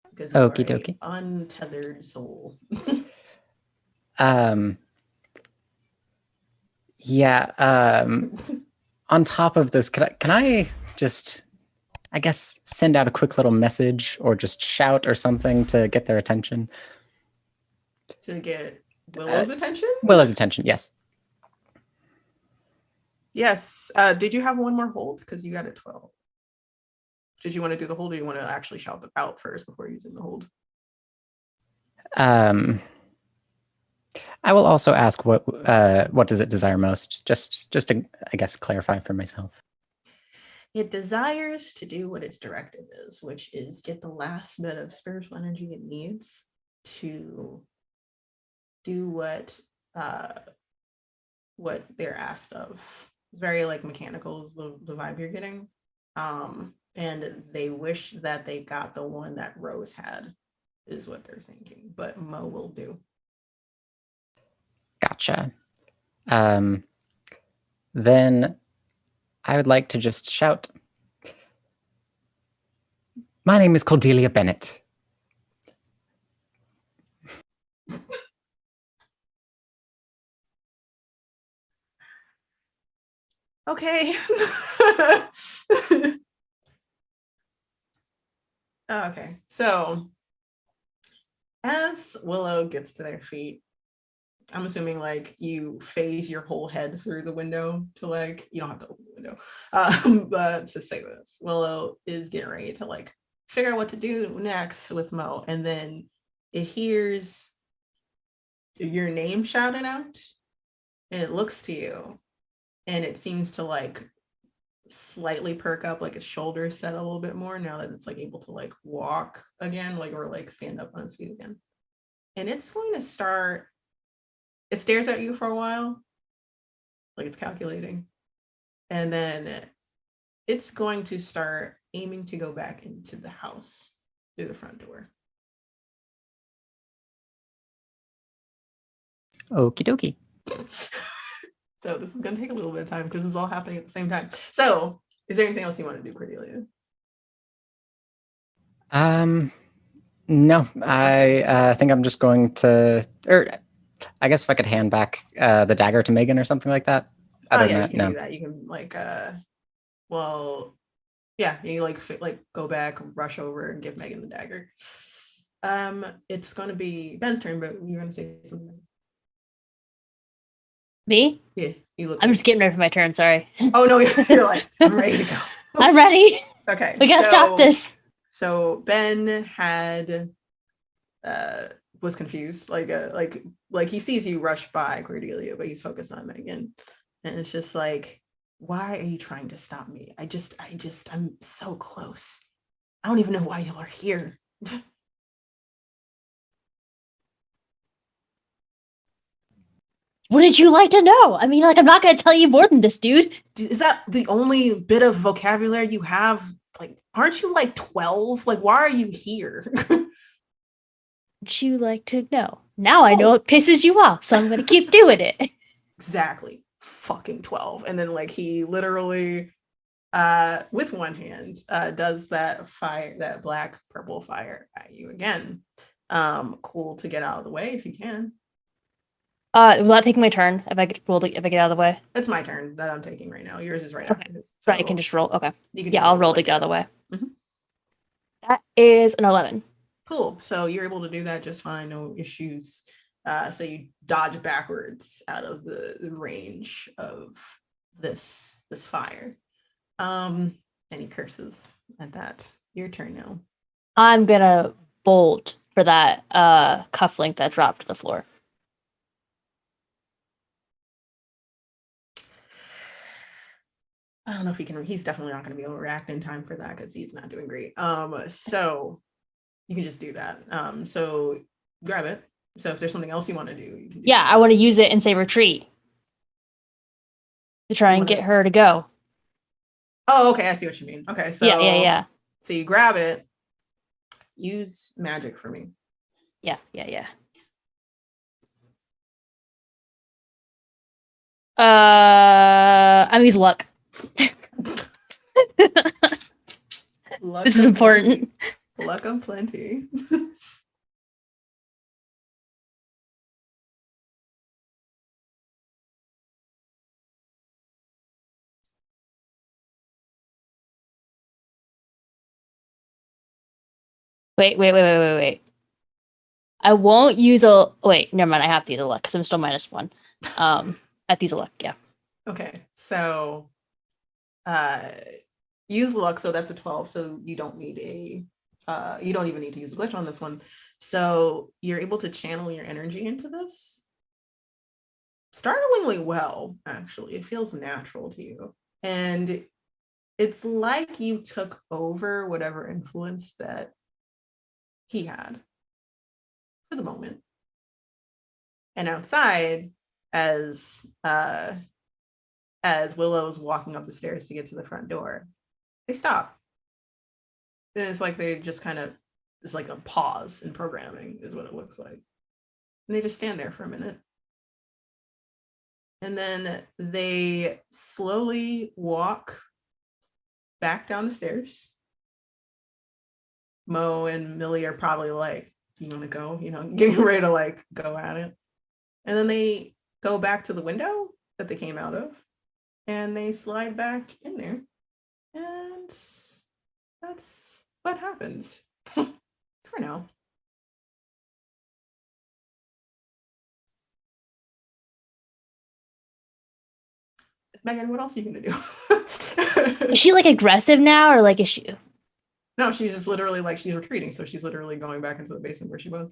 Because you Okie are dokie. an untethered soul. Yeah. On top of this, can I just, I guess, send out a quick little message or just shout or something to get their attention? To get Willow's attention? Willow's attention, yes. Yes. Did you have one more hold? Because you got a 12. Did you want to do the hold, or you want to actually shout them out first before using the hold? I will also ask what does it desire most? Just to, I guess, clarify for myself. It desires to do what its directive is, which is get the last bit of spiritual energy it needs to do what they're asked of. It's very like mechanical is the vibe you're getting. And they wish that they got the one that Rose had, is what they're thinking, but Mo will do. Gotcha. Then I would like to just shout, my name is Cordelia Bennett. Okay. Okay, so as Willow gets to their feet, I'm assuming like you phase your whole head through the window to like, you don't have to open the window, but to say this, Willow is getting ready to like figure out what to do next with Mo, and then it hears your name shouted out, and it looks to you, and it seems to like slightly perk up, like its shoulders set a little bit more now that it's like able to like walk again, like, or like stand up on its feet again. And it's going to start, it stares at you for a while, like it's calculating. And then it's going to start aiming to go back into the house through the front door. Okie dokie. So this is going to take a little bit of time because it's all happening at the same time. So is there anything else you want to do, Cordelia? No, I think I'm just going to, or I guess if I could hand back the dagger to Megan or something like that. Other Yeah, than you that, can no. do that. You can well, yeah, you like go back, rush over, and give Megan the dagger. It's going to be Ben's turn, but you're going to say something. Me? Yeah, you look. I'm just getting ready for my turn. Sorry. Oh no, you're like I'm ready to go. I'm ready. Okay, We gotta stop this. So Ben had was confused, like he sees you rush by Cordelia, but he's focused on Megan, and it's just like, why are you trying to stop me? I'm so close. I don't even know why y'all are here. Wouldn't you like to know? I mean, like, I'm not gonna tell you more than this, dude. Is that the only bit of vocabulary you have? Like, aren't you like 12? Like, why are you here? Would you like to know? Now I know Oh. it pisses you off, so I'm gonna keep doing it. Exactly. Fucking 12. And then like he literally with one hand does that fire, that black purple fire at you again. Cool to get out of the way if you can. Will that take my turn if I get roll if I get out of the way? It's my turn that I'm taking right now. Yours is right Okay. after this. So I can just roll. Okay. You can Yeah, just I'll roll to like get out of the way. Mhm. That is an 11. Cool. So you're able to do that just fine, no issues. So you dodge backwards out of the range of this fire. And he curses at that. Your turn now. I'm gonna bolt for that cufflink that dropped to the floor. I don't know if he can. He's definitely not going to be able to react in time for that because he's not doing great. So you can just do that. So grab it. So if there's something else you want to do, you can do Yeah, I want to use it and say retreat to try You and wanna- get her to go. Oh, okay. I see what you mean. Okay, so Yeah. So you grab it. Use magic for me. Yeah. I'm using luck. Luck This is of important. plenty. Luck of plenty. Wait. I won't use a. Wait, never mind. I have to use a luck because I'm still -1. I have to use a luck. Yeah. Okay, so use luck, so that's a 12, so you don't need you don't even need to use a glitch on this one. So you're able to channel your energy into this startlingly well, actually. It feels natural to you. And it's like you took over whatever influence that he had for the moment. And outside, as Willow's walking up the stairs to get to the front door, they stop. And it's like they just kind of, it's like a pause in programming is what it looks like. And they just stand there for a minute. And then they slowly walk back down the stairs. Mo and Millie are probably like, you want to go? You know, getting ready to like go at it. And then they go back to the window that they came out of and they slide back in there. And that's what happens for now. Megan, what else are you gonna do? Is she like aggressive now, or like is she? No, she's just literally like she's retreating, so she's literally going back into the basement where she was.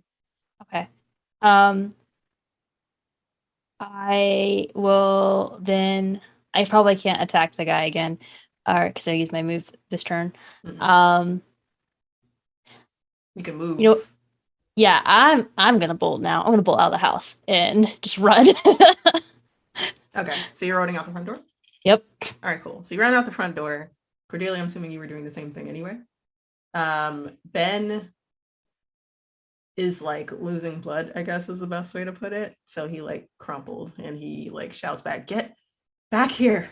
Okay. I will then. I probably can't attack the guy again, or because I used my move this turn. Mhm. You can move. You know, yeah, I'm gonna bolt now. I'm gonna bolt out of the house and just run. Okay, so you're running out the front door? Yep. All right, cool. So you ran out the front door. Cordelia, I'm assuming you were doing the same thing anyway. Ben is like losing blood, I guess is the best way to put it. So he like crumpled and he like shouts back, "Get back here."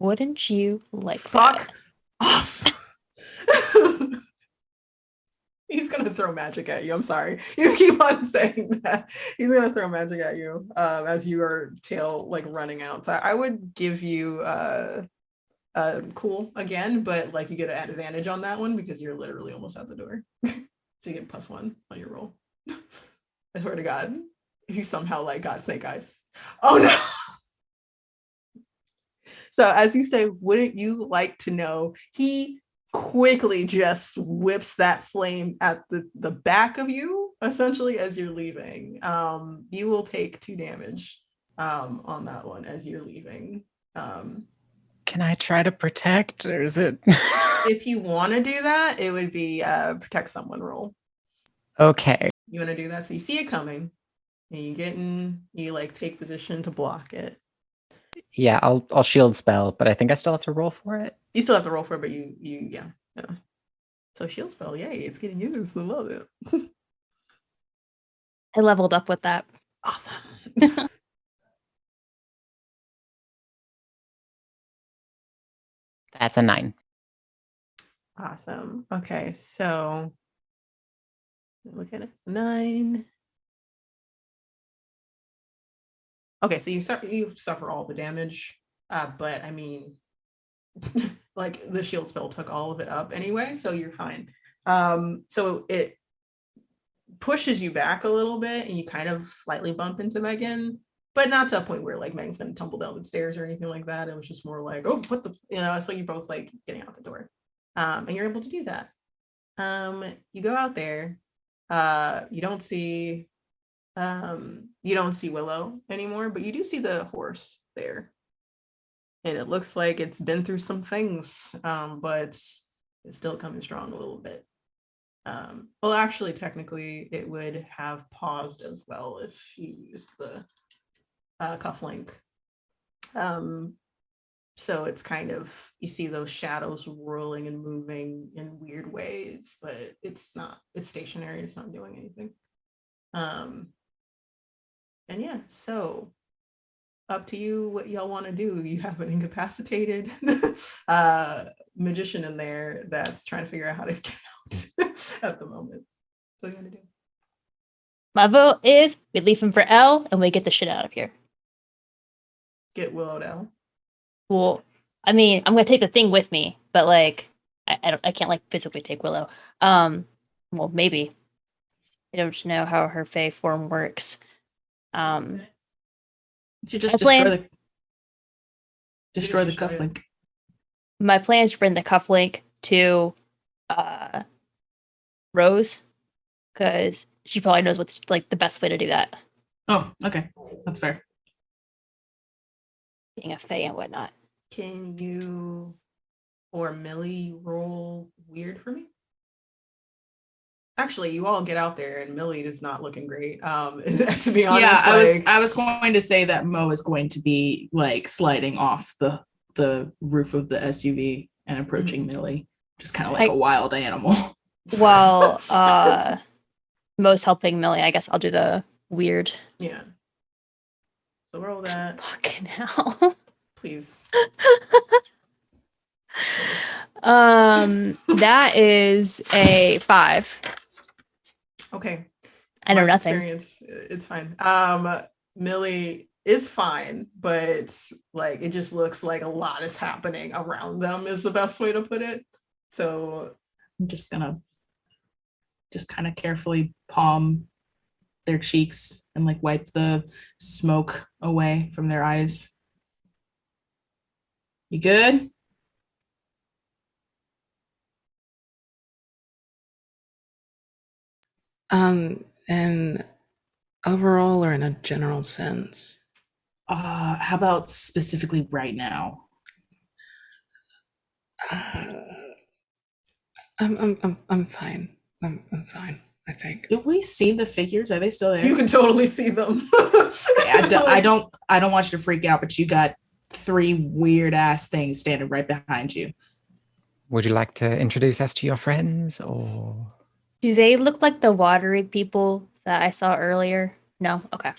Wouldn't you like Fuck that? off. He's gonna throw magic at you. I'm sorry. You keep on saying that. He's gonna throw magic at you as your tail like running out. So I would give you cool again, but like you get an advantage on that one because you're literally almost at the door. So you get +1 on your roll. I swear to God, if you somehow like got snake eyes. Oh no. So as you say, wouldn't you like to know, he quickly just whips that flame at the back of you, essentially, as you're leaving. You will take 2 damage on that one as you're leaving. Can I try to protect, or is it? If you want to do that, it would be protect someone roll. Okay. You want to do that, so you see it coming, and you like take position to block it. Yeah, I'll shield spell, but I think I still have to roll for it. You still have to roll for it, but yeah. So shield spell, yay, it's getting used. I love it. I leveled up with that. Awesome. That's a 9. Awesome. Okay, so look at it. 9. Okay, so you suffer all the damage, but I mean, like the shield spell took all of it up anyway, so you're fine. So it pushes you back a little bit, and you kind of slightly bump into Megan, but not to a point where like Megan's gonna tumble down the stairs or anything like that. It was just more like, oh, what the, so you both like getting out the door, and you're able to do that. You go out there. You don't see Willow anymore, but you do see the horse there, and it looks like it's been through some things, but it's still coming strong a little bit. Well, actually, technically, it would have paused as well if you used the cufflink. So it's kind of, you see those shadows whirling and moving in weird ways, but it's stationary. It's not doing anything. And yeah, so up to you what y'all want to do. You have an incapacitated magician in there that's trying to figure out how to get out at the moment. So what are you gonna do? My vote is we leave him for L and we get the shit out of here. Get Willow down. Well, I mean, I'm gonna take the thing with me, but like, I can't like physically take Willow. Well, maybe. I don't know how her Fae form works. You should I just plan- destroy the destroy it. cufflink. My plan is to bring the cufflink to Rose, because she probably knows what's like the best way to do that. Oh, okay. That's fair. Being a Fae and whatnot. Can you or Millie roll weird for me? Actually, you all get out there, and Millie is not looking great. To be honest, Yeah, I was going to say that Mo is going to be like sliding off the roof of the SUV and approaching Millie, just kind of like a wild animal. While Mo's helping Millie, I guess I'll do the weird. Yeah. So roll that, Fucking hell. please. That is a 5. Okay. I know Mark nothing. Experience, it's fine. Millie is fine, but like it just looks like a lot is happening around them is the best way to put it. So I'm just gonna kind of carefully palm their cheeks and like wipe the smoke away from their eyes. You good? And overall or in a general sense? How about specifically right now? I'm fine. I'm fine. I think. Do we see the figures? Are they still there? You can totally see them. I don't want you to freak out, but you got 3 weird ass things standing right behind you. Would you like to introduce us to your friends, or Do they look like the watery people that I saw earlier? No? Okay.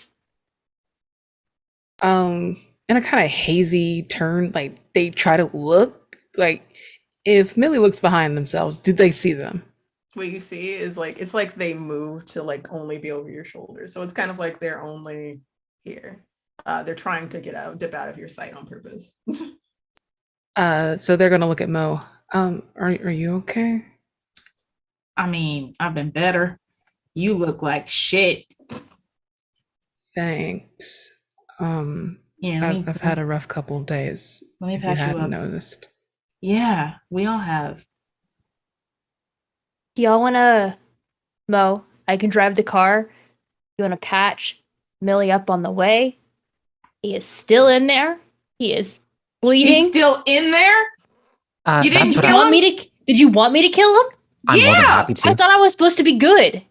In a kind of hazy turn, like they try to look like if Millie looks behind themselves, did they see them? What you see is like it's like they move to like only be over your shoulder. So it's kind of like they're only here. They're trying to dip out of your sight on purpose. So they're gonna look at Mo. Are you okay? I mean, I've been better. You look like shit. Thanks. Yeah, I've had a rough couple of days. let me If you patch you hadn't up. noticed. Yeah, we all have. Do y'all want to, Mo? I can drive the car. You want to patch Millie up on the way? He is still in there. He is bleeding. He's still in there? You didn't that's what kill him? Did you want me to kill him? I'm more than Yeah! happy to. I thought I was supposed to be good.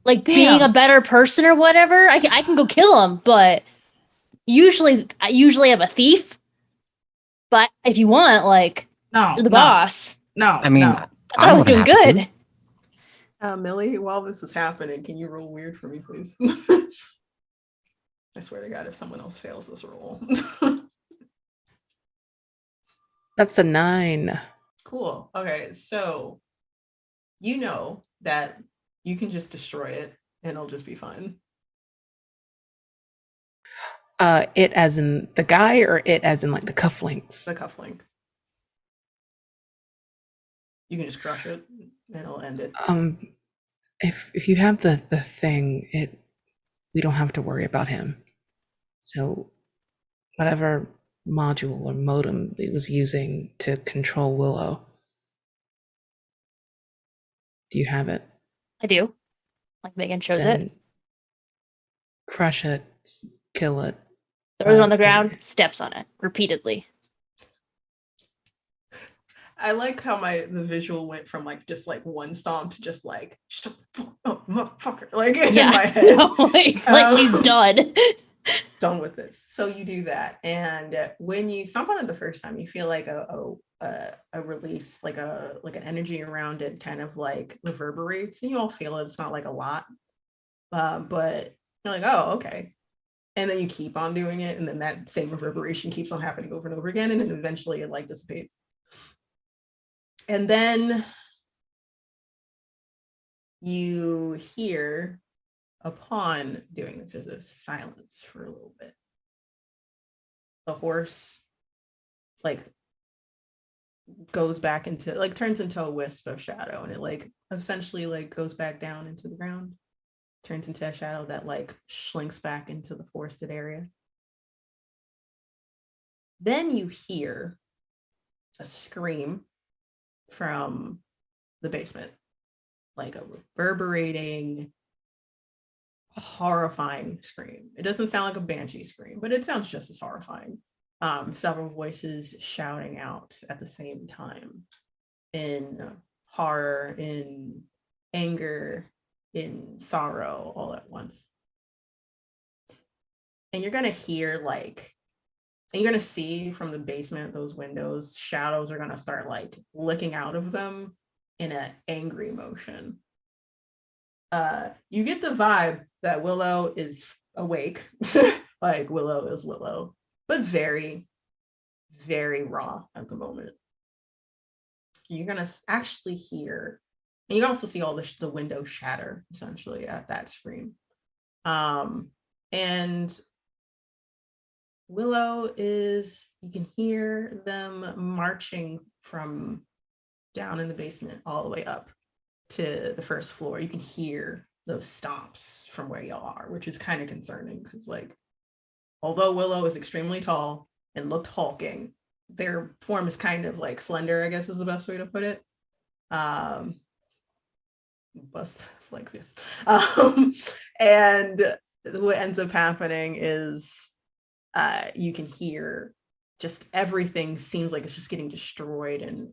Like being Damn. a better person or whatever. I can go kill him, but usually I'm a thief. But if you want, like, No, you're the no, boss. no. I mean, no. I thought I I'm was more than doing happy good. to. Millie, while this is happening, can you roll weird for me, please? I swear to God, if someone else fails this roll. That's a 9. Cool. Okay, so you know that you can just destroy it and it'll just be fine. It as in the guy, or it as in like the cufflinks? The cufflink. You can just crush it and it'll end it. If you have the thing, we don't have to worry about him. So whatever module or modem it was using to control Willow, do you have it? I do. Like Megan shows Then it. crush it, kill it. Throws it on the ground, steps on it repeatedly. I like how the visual went from like just like one stomp to just like shut the fuck up, motherfucker. Like in my head. It's like he's done. Done with this. So you do that, and when you stomp on it the first time, you feel like a release, like an energy around it, kind of like reverberates, and you all feel it. It's not like a lot, but you're like, oh, okay. And then you keep on doing it, and then that same reverberation keeps on happening over and over again, and then eventually it like dissipates. And then you hear, upon doing this, there's a silence for a little bit. The horse like goes back into like turns into a wisp of shadow, and it like essentially like goes back down into the ground, turns into a shadow that like slinks back into the forested area. Then you hear a scream from the basement, like a reverberating, horrifying scream. It doesn't sound like a banshee scream, but it sounds just as horrifying. Several voices shouting out at the same time in horror, in anger, in sorrow, all at once. And you're gonna hear and you're gonna see from the basement, those windows, shadows are gonna start like licking out of them in an angry motion. You get the vibe that Willow is awake, like Willow is Willow, but very, very raw at the moment. You're gonna actually hear, and you can also see all the windows shatter essentially at that scream. And Willow you can hear them marching from down in the basement all the way up to the first floor. You can hear those stomps from where y'all are, which is kind of concerning because like, although Willow is extremely tall and looked hulking, their form is kind of like slender, I guess is the best way to put it. Bust like this. And what ends up happening is you can hear just everything seems like it's just getting destroyed in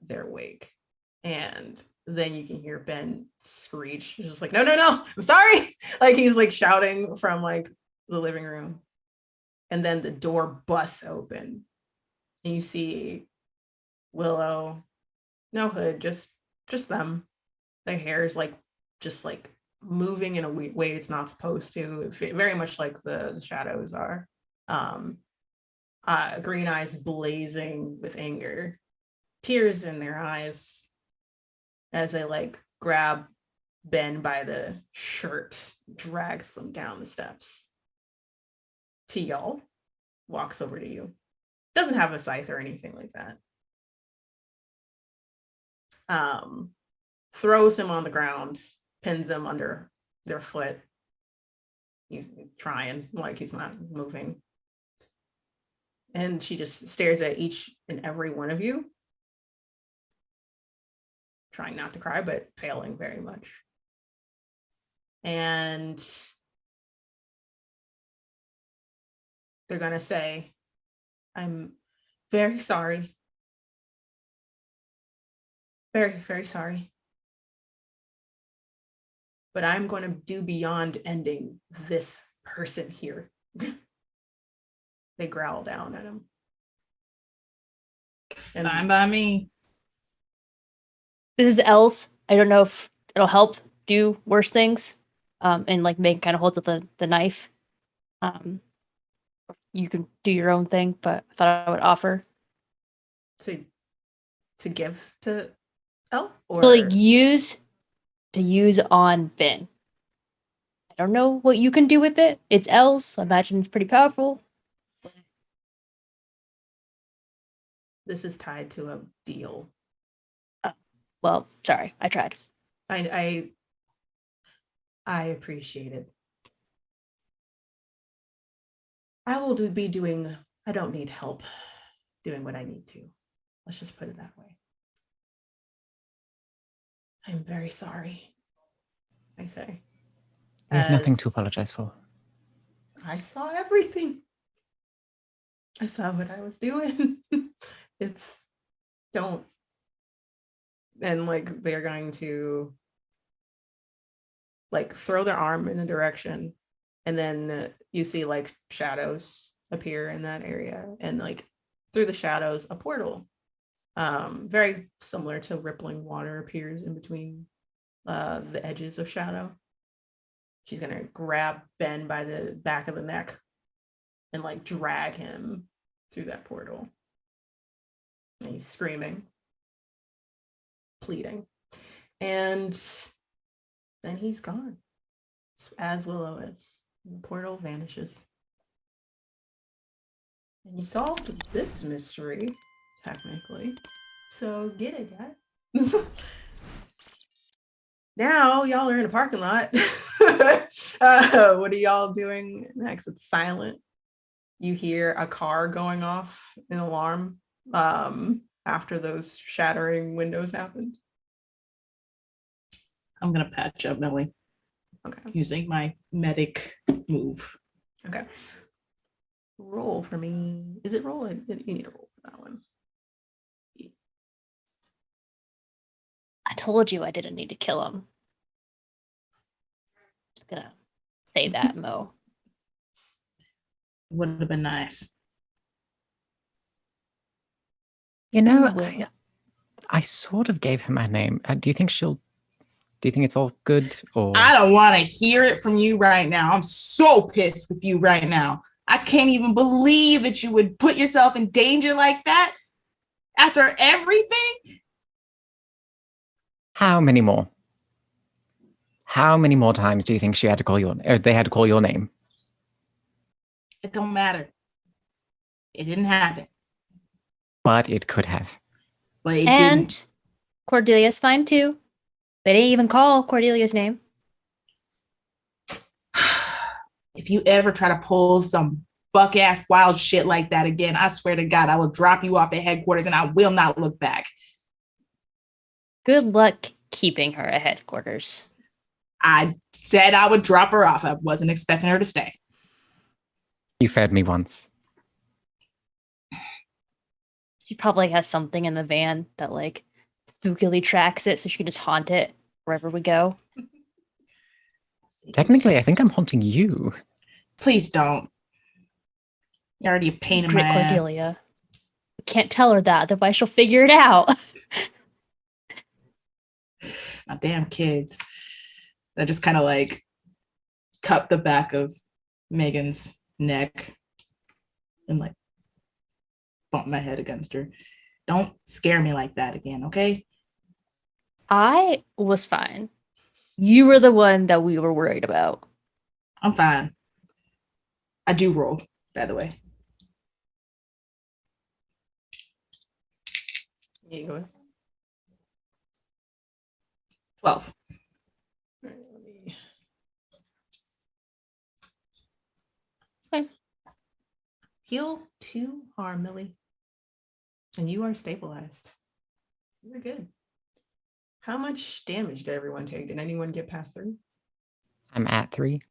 their wake. And then you can hear Ben screech. He's just like, no, no, no, I'm sorry. Like he's like shouting from like the living room. And then the door busts open and you see Willow, no hood, just them. Their hair is like just like moving in a way it's not supposed to, very much like the shadows are. Green eyes blazing with anger, tears in their eyes as they like grab Ben by the shirt, drags them down the steps. To y'all, walks over to you. Doesn't have a scythe or anything like that. Throws him on the ground, pins him under their foot. He's trying, like he's not moving. And she just stares at each and every one of you, trying not to cry, but failing very much. And they're going to say, I'm very sorry. Very, very sorry. But I'm going to do beyond ending this person here. They growl down at him. And Fine by me. This is Els. I don't know if it'll help do worse things. And like Meg kind of holds up the knife. You can do your own thing, but I thought I would offer. to give to Elle? Or So like use on Ben. I don't know what you can do with it. It's Els. I imagine it's pretty powerful. this is tied to a deal. Well, sorry, I tried. I appreciate it. I will be doing, I don't need help doing what I need to. Let's just put it that way. I'm very sorry, I say. You have nothing As to apologize for. I saw everything. I saw what I was doing. It's don't. And like they're going to like throw their arm in a direction, and then you see like shadows appear in that area, and like through the shadows a portal, very similar to rippling water, appears in between the edges of shadow. She's gonna grab Ben by the back of the neck and like drag him through that portal. And he's screaming, pleading, and then he's gone, as Willow is. And the portal vanishes. And you solved this mystery, technically. So get it, guys. Now y'all are in a parking lot. What are y'all doing next? It's silent. You hear a car going off, an alarm, after those shattering windows happened. I'm gonna patch up Millie Okay. using my medic move. Okay. Roll for me. Is it roll? You need to roll for that one. I told you I didn't need to kill him. Just gonna say that, Mo. Would have been nice. You know, Will. I sort of gave him a name. Do you think it's all good? Or I don't want to hear it from you right now. I'm so pissed with you right now. I can't even believe that you would put yourself in danger like that after everything. how many more? How many more times do you think she had to call your, or they had to call your name? It don't matter. It didn't happen, But it could have. but it And didn't. Cordelia's fine too. They didn't even call Cordelia's name. If you ever try to pull some buck ass wild shit like that again, I swear to God, I will drop you off at headquarters and I will not look back. Good luck keeping her at headquarters. I said I would drop her off. I wasn't expecting her to stay. You fed me once. She probably has something in the van that like spookily tracks it so she can just haunt it wherever we go. Technically, I think I'm haunting you. Please don't. You're already a pain in my Grit ass. Cordelia. We can't tell her that, otherwise she'll figure it out. My damn kids. I just kind of like cup the back of Megan's neck and like bump my head against her. Don't scare me like that again, okay? I was fine. You were the one that we were worried about. I'm fine. I do roll, by the way. Yeah, you go ahead. 12. All right, let me. Okay. Heal 2 harm, Millie. And you are stabilized. You're good. How much damage did everyone take? Did anyone get past 3? I'm at 3.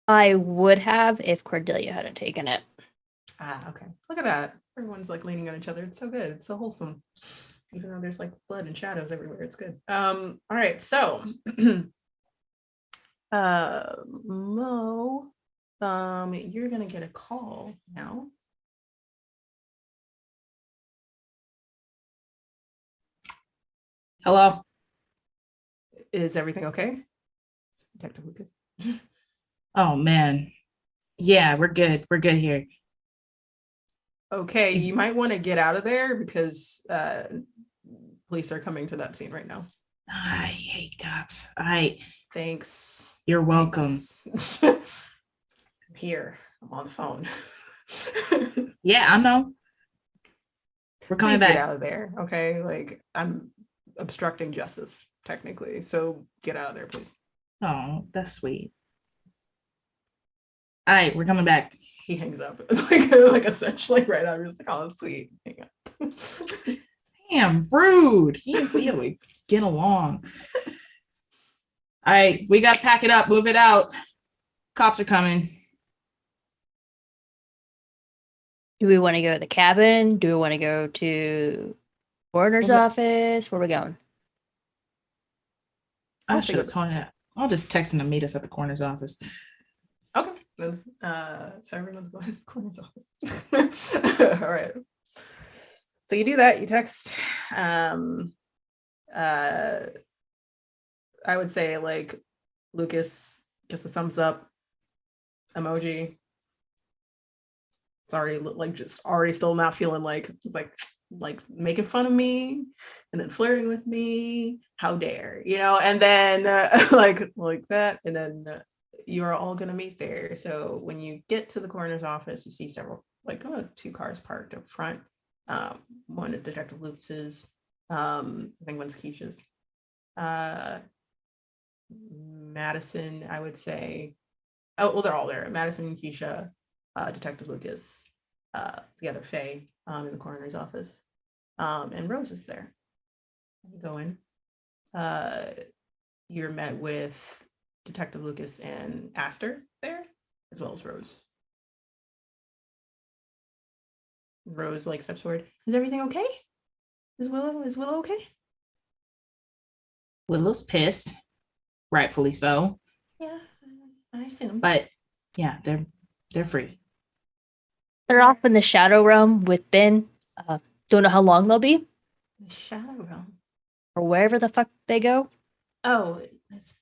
I would have if Cordelia hadn't taken it. Ah, okay. Look at that. Everyone's like leaning on each other. It's so good. It's so wholesome. Even though there's like blood and shadows everywhere. It's good. All right. So Mo, you're gonna get a call now. Hello? Is everything okay? Detective Lucas. Oh, man. Yeah, we're good. We're good here. Okay, you might want to get out of there because police are coming to that scene right now. I hate cops. Thanks. You're welcome. Thanks. I'm here. I'm on the phone. Yeah, I know. We're coming Please get back. out of there. Okay, like I'm obstructing justice technically, so get out of there, please. Oh, that's sweet. All right, we're coming back. He hangs up. like essentially right now. I'm just like, oh, that's sweet. Hang up. Damn, rude. We get along. All right, we got to pack it up, move it out. Cops are coming. Do we want to go to the cabin? Do we want to go to coroner's office? Where are we going? I I'll should have figure- told him. I'll just text him to meet us at the coroner's office. Okay. So everyone's going to the coroner's office. All right. So you do that, you text. I would say like Lucas gives a thumbs up emoji. It's already like just already still not feeling like it's like making fun of me and then flirting with me. How dare, and then like that, and then you are all gonna meet there. So when you get to the coroner's office, you see several 2 cars parked up front. One is Detective Lucas's. I think one's Keisha's. Madison, I would say. Oh, well, they're all there. Madison and Keisha, Detective Lucas, the other Faye in the coroner's office, and Rose is there. You go in. You're met with Detective Lucas and Aster there, as well as Rose. Rose like steps forward. Is everything okay? Is Willow okay? Willow's pissed, rightfully so. Yeah, I assume. But yeah, they're free. They're off in the Shadow Realm with Ben. Don't know how long they'll be, The Shadow Realm. or wherever the fuck they go. Oh, it's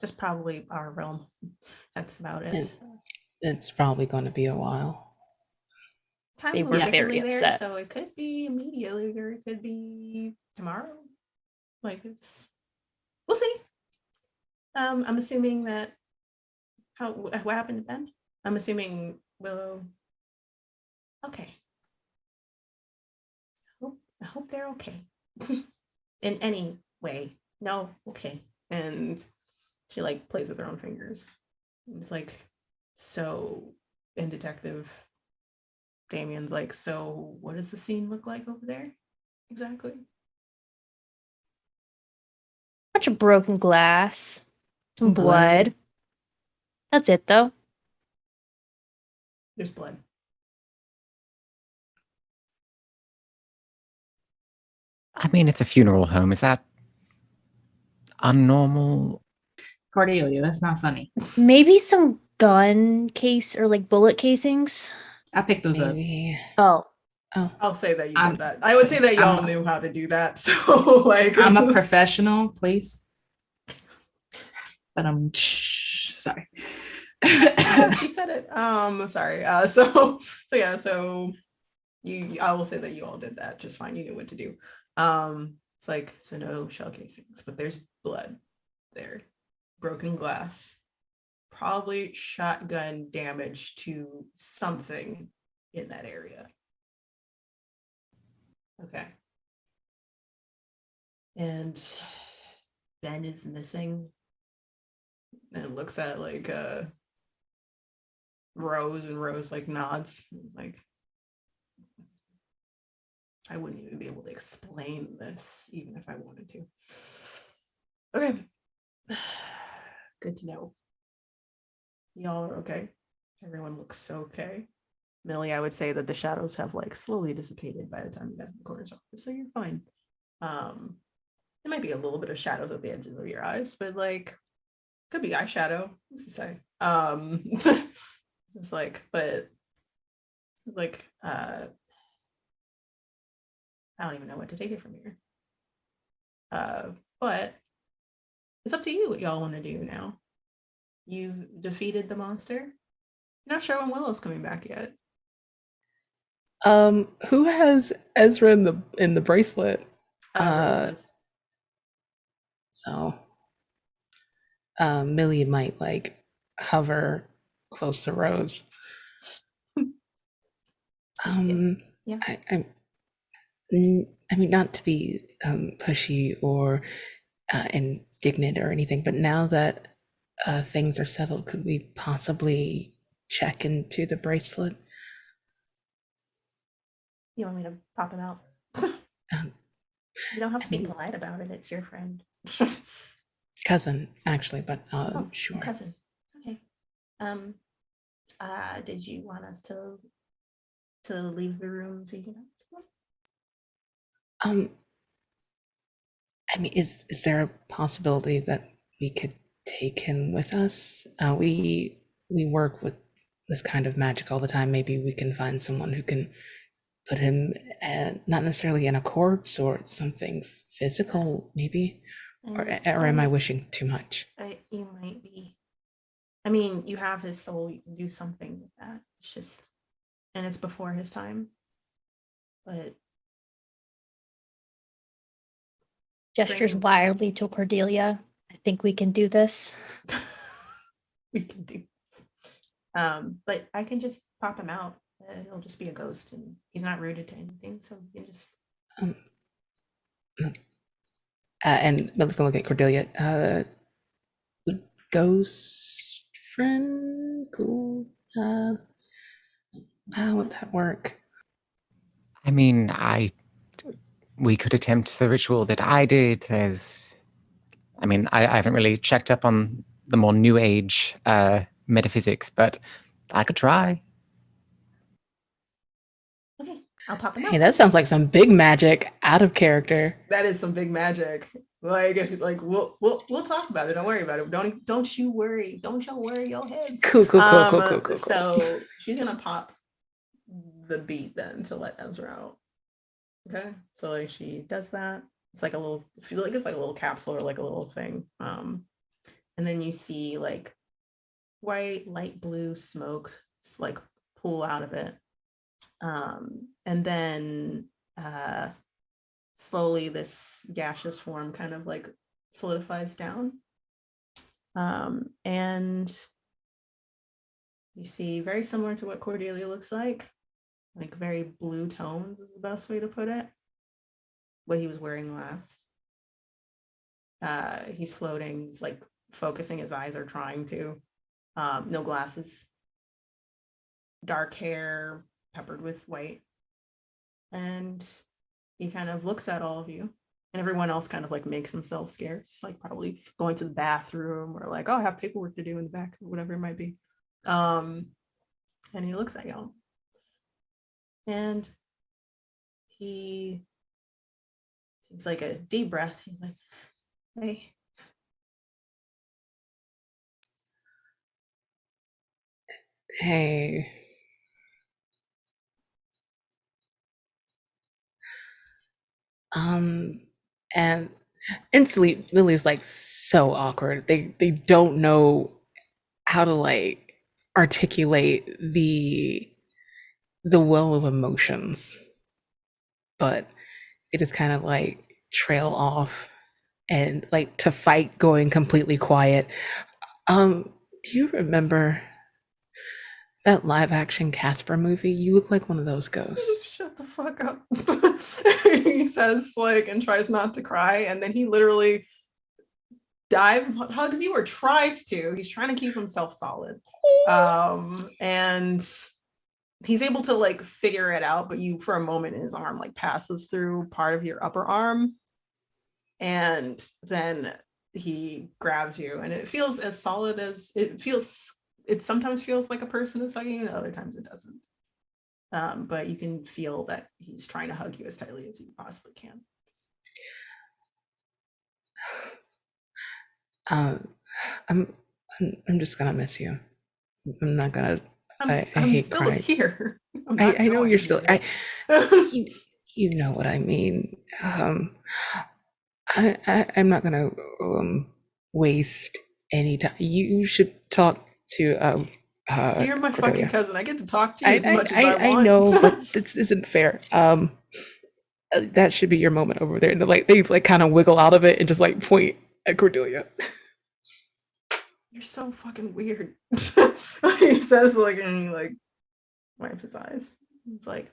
just probably our realm. That's about it. It's probably going to be a while. Time They moves were differently very there, upset. so it could be immediately or it could be tomorrow. We'll see. I'm assuming that what happened to Ben? I'm assuming Willow. Okay. I hope they're okay. In any way. No, okay. And she plays with her own fingers. It's so in Detective Damien's so what does the scene look like over there? Exactly. Bunch of broken glass, some Some blood. blood. That's it, though. There's blood. I mean, it's a funeral home. Is that unnormal? Cordelia, that's not funny. Maybe some gun case or like bullet casings. I picked those up. Maybe. Oh, Oh, I'll say that you I'm- did that. I would say that y'all I'm- knew how to do that. So like I'm a professional, please. But I'm sorry. she said it. Sorry. So yeah, so I will say that you all did that just fine. You knew what to do. It's like, so no shell casings, but there's blood there, broken glass, probably shotgun damage to something in that area. Okay. And Ben is missing and looks at like Rose, and Rose like nods. Like, I wouldn't even be able to explain this even if I wanted to. Okay. Good to know. Y'all are okay. Everyone looks okay. Millie, I would say that the shadows have like slowly dissipated by the time you got to the coroner's office, so you're fine. There might be a little bit of shadows at the edges of your eyes, but like could be eyeshadow. What's to say? Just like, but it's like I don't even know what to take it from here. But it's up to you what y'all want to do now. You've defeated the monster. You're not sure when Willow's coming back yet. who has Ezra in the bracelet? Roses. So, Millie might like hover close to Rose. Yeah. I mean, not to be pushy or indignant or anything, but now that things are settled, could we possibly check into the bracelet? You want me to pop him out? You don't have to be polite about it. It's your friend. Cousin, actually, but Oh, sure. cousin. Okay. Did you want us to leave the room so you can? I mean, is there a possibility that we could take him with us? We work with this kind of magic all the time. Maybe we can find someone who can put him not necessarily in a corpse or something physical, maybe. Or am I wishing too much? You might be. I mean, you have his soul. You can do something with that. It's just, and it's before his time. But gestures Bring him. wildly to Cordelia. I think we can do this. We can do. But I can just pop him out. He'll just be a ghost, and he's not rooted to anything, so we can just. And Millie's gonna look at Cordelia. Would ghost friend cool? How would that work? I mean, we could attempt the ritual that I did. I haven't really checked up on the more new age metaphysics, but I could try. Okay, I'll pop him out. Hey, that sounds like some big magic out of character. That is some big magic. Like we'll talk about it. Don't worry about it. Don't you worry. Don't y'all worry your heads. Cool. So she's gonna pop the beat then to let Ezra out. Okay. So like she does that. It's like a little, I feel like it's like a little capsule or like a little thing. And then you see like white, light blue smoke like pull out of it. And then slowly this gaseous form kind of like solidifies down. And you see very similar to what Cordelia looks like very blue tones is the best way to put it. What he was wearing last. He's floating, he's like focusing, his eyes are trying to. No glasses. Dark hair peppered with white. And he kind of looks at all of you, and everyone else kind of like makes themselves scarce, like probably going to the bathroom or like, oh, I have paperwork to do in the back or whatever it might be. And he looks at y'all, and he It's like a deep breath. He's like, hey. Hey. And instantly Lily's like so awkward. They don't know how to like articulate the well of emotions, but it just kind of like trail off and like to fight going completely quiet. Do you remember that live action Casper movie? You look like one of those ghosts. Shut the fuck up. He says, like, and tries not to cry, and then he literally hugs you or tries to. He's trying to keep himself solid. And he's able to like figure it out, but you for a moment his arm like passes through part of your upper arm, and then he grabs you, and it feels as solid as it feels. It sometimes feels like a person is hugging you, and other times it doesn't. But you can feel that he's trying to hug you as tightly as you possibly can. I'm just gonna miss you. I'm not gonna. I I'm hate still crying. here. I know you're still. You You know what I mean. I'm not gonna waste any time. You should talk to You're my Cordelia. fucking cousin. I get to talk to you as much as I I want. know, but this isn't fair. That should be your moment over there. And they like kind of wiggle out of it and just like point at Cordelia. You're so fucking weird. He says, like, and he like wipes his eyes. It's like,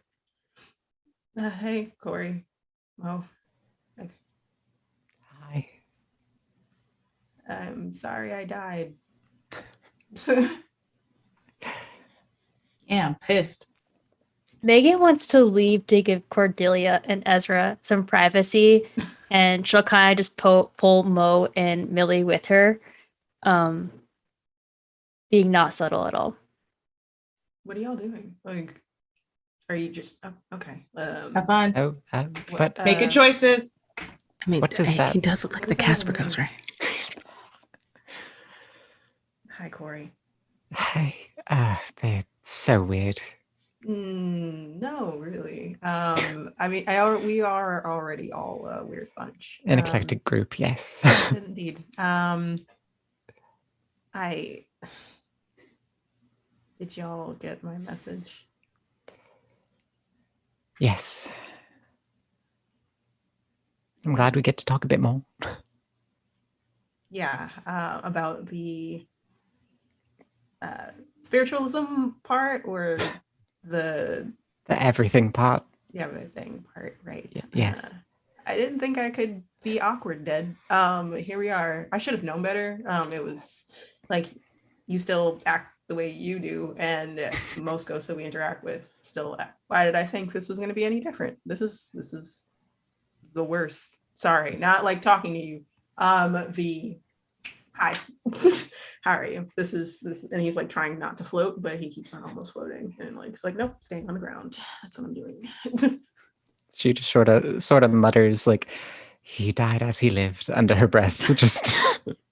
hey, Corey. Oh, Hi. I'm sorry I died. Yeah, I'm pissed. Megan wants to leave to give Cordelia and Ezra some privacy, and she'll kind of just pull Mo and Millie with her, being not subtle at all. What are y'all doing? Like, are you just okay? Have fun. Oh, What, but Make good choices. I mean, What does that- he does look like what the does that Casper even ghost, mean? right? Hi, Corey. hey, they're so weird. No, really. I mean, we are already all a weird bunch. An eclectic group, yes. Indeed. I did y'all get my message? Yes. I'm glad we get to talk a bit more. Yeah, about the spiritualism part or the everything part. everything part, right? Yes. I didn't think I could be awkward dead. Here we are. I should have known better. It was like you still act the way you do, and most ghosts that we interact with still act. Why did I think this was going to be any different? This is the worst. Sorry, not like talking to you. The hi, how are you? This is, and he's like trying not to float, but he keeps on almost floating, and like it's like nope, staying on the ground. That's what I'm doing. She just sort of mutters like, "He died as he lived," under her breath. Just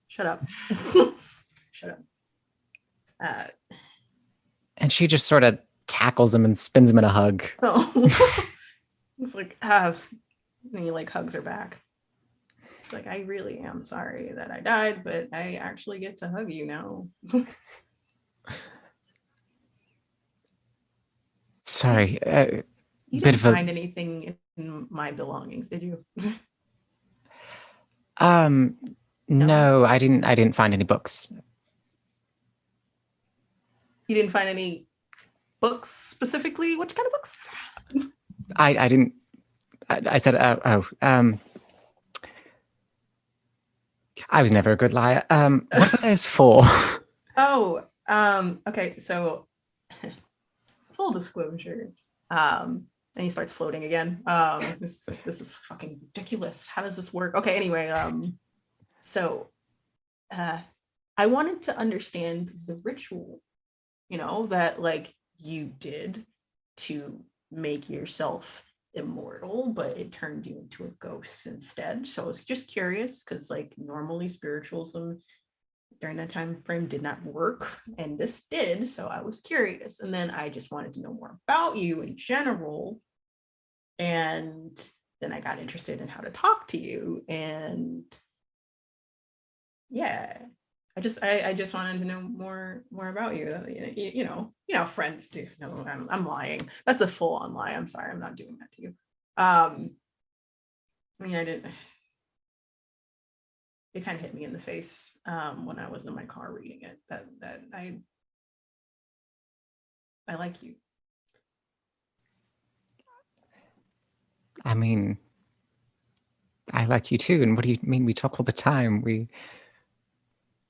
Shut up. Shut up. and she just sort of tackles him and spins him in a hug. Oh. It's like and he like hugs her back. It's like, I really am sorry that I died, but I actually get to hug you now. Sorry, You bit didn't of a find anything in my belongings, did you? no, I didn't find any books. You didn't find any books specifically? What kind of books? I didn't. I said, I was never a good liar. What are those for? Oh, okay, so full disclosure. And he starts floating again. This is fucking ridiculous. How does this work? Okay, anyway, so I wanted to understand the ritual, that like you did to make yourself immortal, but it turned you into a ghost instead. So I was just curious because like normally spiritualism during that time frame did not work, and this did. So I was curious, and then I just wanted to know more about you in general, and then I got interested in how to talk to you, and yeah, I just wanted to know more about you. Friends do. No, I'm lying. That's a full on lie. I'm sorry. I'm not doing that to you. I mean, I didn't. It kind of hit me in the face when I was in my car reading it. That I like you. I mean, I like you too. And what do you mean? We talk all the time.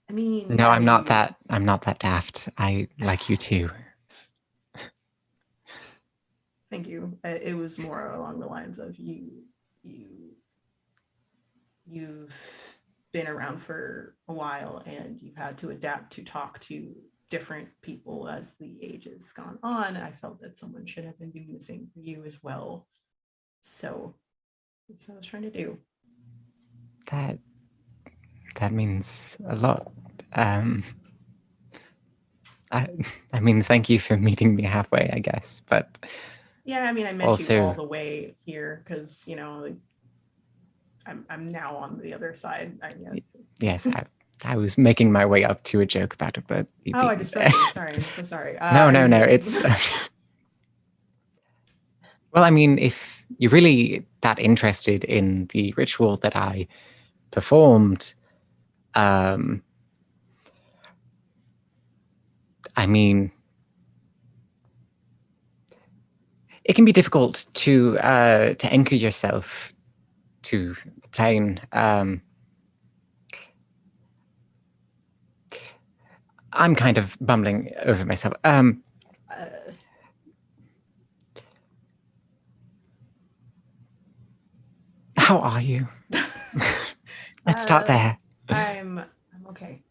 I mean, No, yeah, I'm not that. I'm not that daft. I like you too. Thank you. It was more along the lines of you've been around for a while and you've had to adapt to talk to different people as the age has gone on. I felt that someone should have been doing the same for you as well. So that's what I was trying to do. That means a lot. I mean, thank you for meeting me halfway, I guess. But yeah, I mean, I met also, you all the way here because like, I'm now on the other side, I guess. Yes, I was making my way up to a joke about it, but you I beat me distracted there. you. Sorry, I'm so sorry. No, it's well, I mean, if you're really that interested in the ritual that I performed, I mean, it can be difficult to anchor yourself to the plane. I'm kind of bumbling over myself. How are you? Let's start there. I'm okay.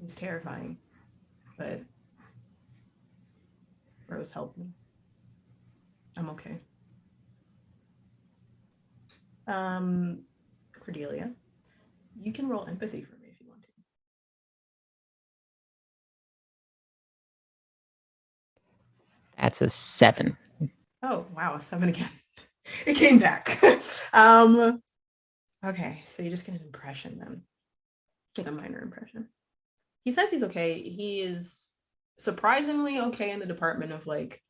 It's terrifying, but Rose helped me. I'm okay. Cordelia, you can roll empathy for me if you want to. That's a 7. Oh wow, a 7 again. It came back. Okay, so you just get an impression then. Like a minor impression. He says he's okay. He is surprisingly okay in the department of like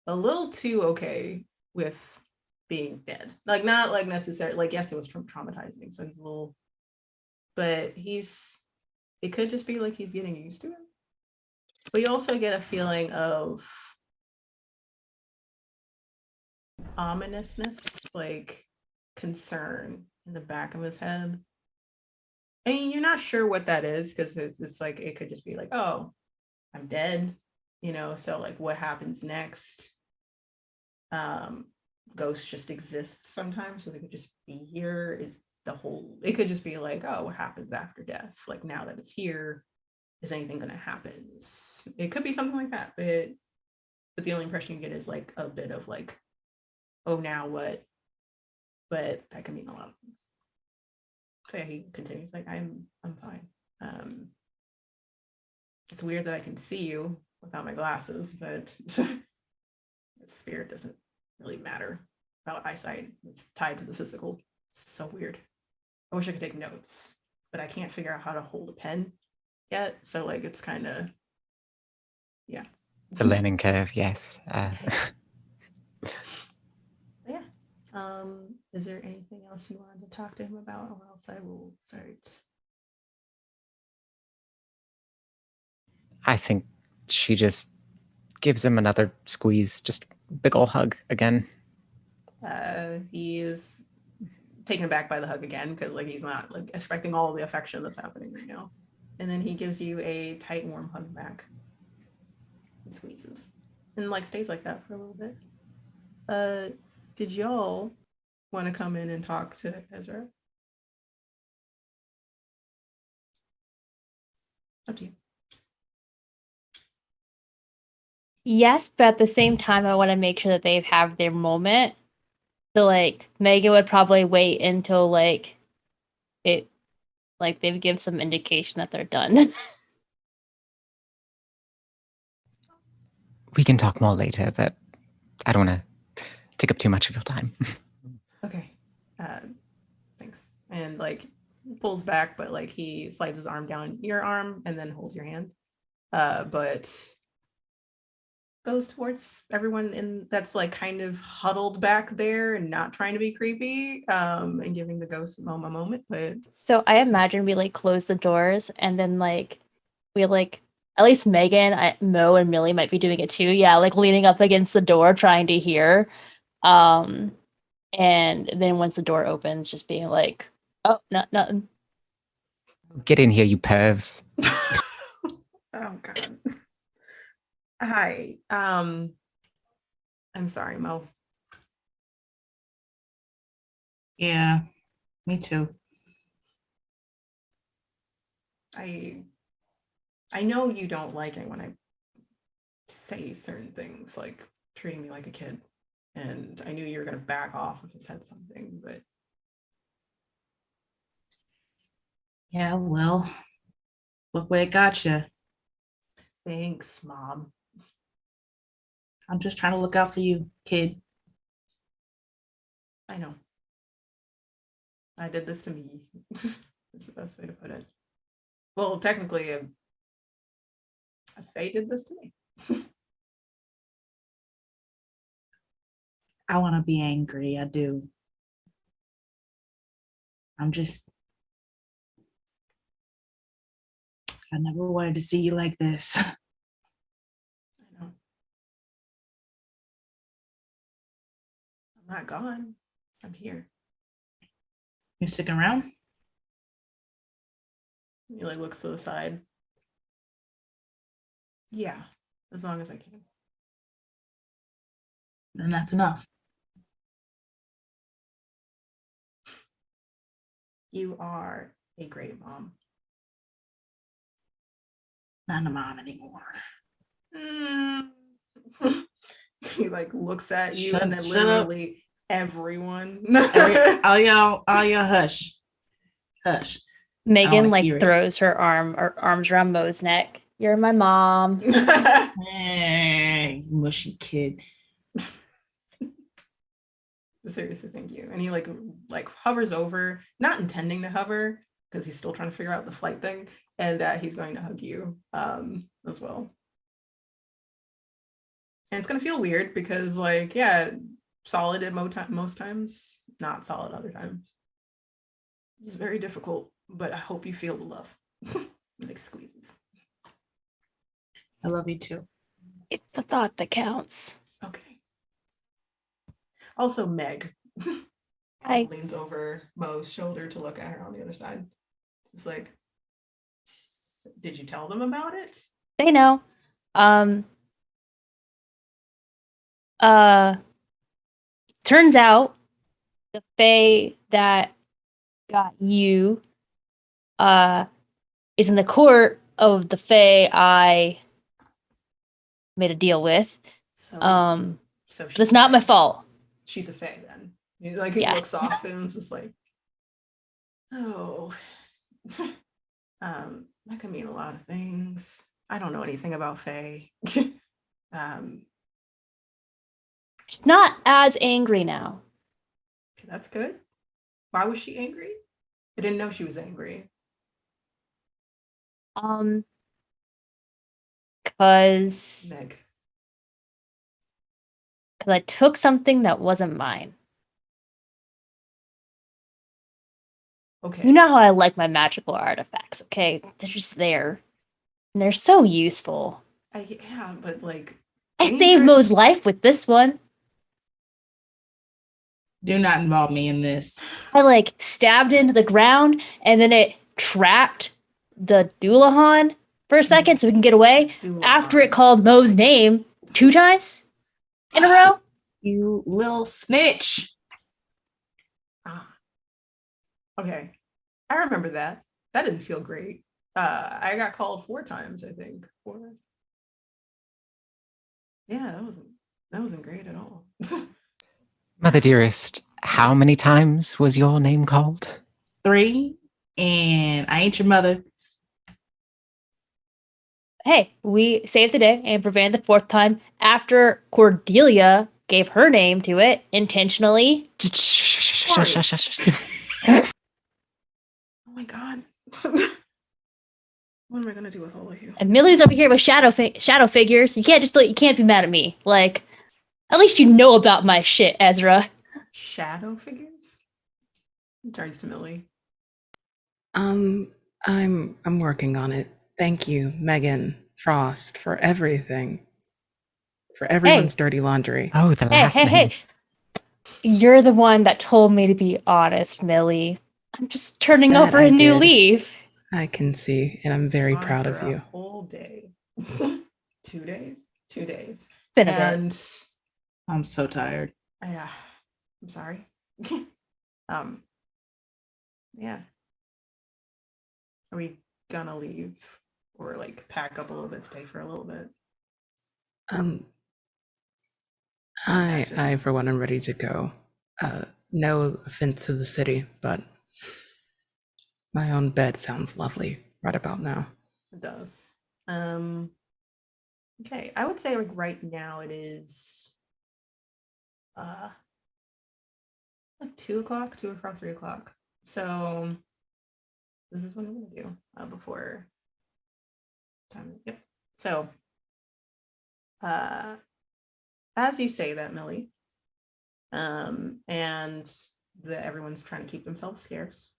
a little too okay with being dead. Like not like necessarily like yes, it was traumatizing. So he's a little, but it could just be like he's getting used to it. But you also get a feeling of ominousness, like concern in the back of his head. I mean, you're not sure what that is because it's like it could just be like, oh, I'm dead, so like what happens next? Ghosts just exist sometimes, so they could just be here. It could just be like, oh, what happens after death? Like now that it's here, is anything gonna happen? It could be something like that, but the only impression you get is like a bit of like, oh, now what? But that can mean a lot of things. So yeah, he continues like, I'm fine. It's weird that I can see you without my glasses, but spirit doesn't really matter about eyesight. It's tied to the physical. It's so weird. I wish I could take notes, but I can't figure out how to hold a pen yet. So like it's kind of yeah. It's a learning curve, yes. Yeah. Is there anything else you wanted to talk to him about, or else I will start? I think she just gives him another squeeze, just big ol' hug again. He is taken aback by the hug again because like he's not like expecting all the affection that's happening right now. And then he gives you a tight, warm hug back. And squeezes. And like stays like that for a little bit. Did y'all want to come in and talk to Ezra? Up to you. Yes, but at the same time, I want to make sure that they have their moment. So like Megan would probably wait until like it like they give some indication that they're done. We can talk more later, but I don't want to take up too much of your time. Okay. Thanks. And like pulls back, but like he slides his arm down your arm and then holds your hand. But goes towards everyone in that's like kind of huddled back there and not trying to be creepy, and giving the ghost a moment. But So I imagine we like close the doors and then like we like at least Megan, Mo and Millie might be doing it too. Yeah, like leaning up against the door trying to hear. Um and then once the door opens, just being like, oh, nothing. Get in here, you pervs. oh god. Hi. I'm sorry, Mo. Yeah, me too. I know you don't like it when I say certain things, like treating me like a kid. And I knew you were gonna back off if I said something, but Yeah, well, look where it got you. thanks, Mom. I'm just trying to look out for you, kid. I know. I did this to me. That's the best way to put it. Well, technically, a Faye did this to me. I want to be angry. I do. I'm just, I never wanted to see you like this. I know. I'm not gone. I'm here. You sticking around? He like looks to the side. Yeah, as long as I can. And that's enough. You are a great mom. Not a mom anymore. Mm. He like looks at you and then Shut up. literally everyone. All y'all hush. Hush. Megan like hear it. throws her arms around Mo's neck. You're my mom. Hey, mushy kid. Seriously, thank you. And he like hovers over, not intending to hover because he's still trying to figure out the flight thing, and he's going to hug you as well. And it's gonna feel weird because like yeah, solid at most times, not solid other times. It's very difficult, but I hope you feel the love. Like squeezes. I love you too. It's the thought that counts. Okay. Also, Meg I leans over Mo's shoulder to look at her on the other side. It's like, did you tell them about it? they know. Uh turns out the Fae that got you is in the court of the Fae I made a deal with. So, But it's not my fault. She's a Fae then. Like he Yeah. looks off and it's just like, oh, that could mean a lot of things. I don't know anything about Fae. She's not as angry now. Okay, that's good. Why was she angry? I didn't know she was angry. Cause Meg. I took something that wasn't mine. Okay. You know how I like my magical artifacts, okay? They're just there. And they're so useful. Yeah, but like I danger- saved Mo's life with this one. Do not involve me in this. I like stabbed into the ground and then it trapped the Doulahan for a second so we can get away. Doulahan. After it called Mo's name 2 times in a row. You little snitch. Ah. Okay. I remember that. That didn't feel great. I got called 4 times, I think. Yeah, that wasn't great at all. Mother dearest, how many times was your name called? 3, and I ain't your mother. Hey, we saved the day and prevented the fourth time after Cordelia gave her name to it intentionally. Oh my god. What am I gonna do with all of you? And Millie's over here with shadow figures. You can't be mad at me. Like, at least you know about my shit, Ezra. Shadow figures? He turns to Millie. I'm working on it. Thank you, Megan Frost, for everything. For everyone's dirty laundry. Oh, the Hey, last hey, name. hey! You're the one that told me to be honest, Millie. I'm just turning That over I a new did. leaf. I can see, and I'm very Gone proud for of a you. whole day. 2 days? 2 days. Been a bit. And I'm so tired. yeah, I'm sorry. Yeah. Are we gonna leave or like pack up a little bit, stay for a little bit? I for one am ready to go. No offense to the city, but my own bed sounds lovely right about now. It does. Okay, I would say like right now it is like 2 o'clock, 2 o'clock, 3 o'clock. So this is what I'm gonna do before time. Yep. So as you say that, Millie, and that everyone's trying to keep themselves scarce,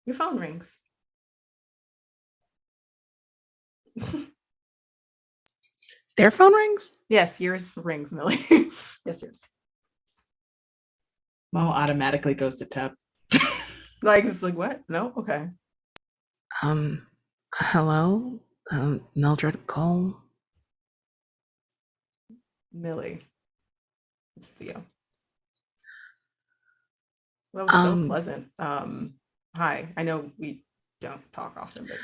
your phone rings. Their phone rings? Yes, yours rings, Millie. Yes, yours. Mo automatically goes to tap. Like it's like what? No, okay. Hello? Mildred Cole? Millie, it's Theo. That was so pleasant. Hi. I know we don't talk often, but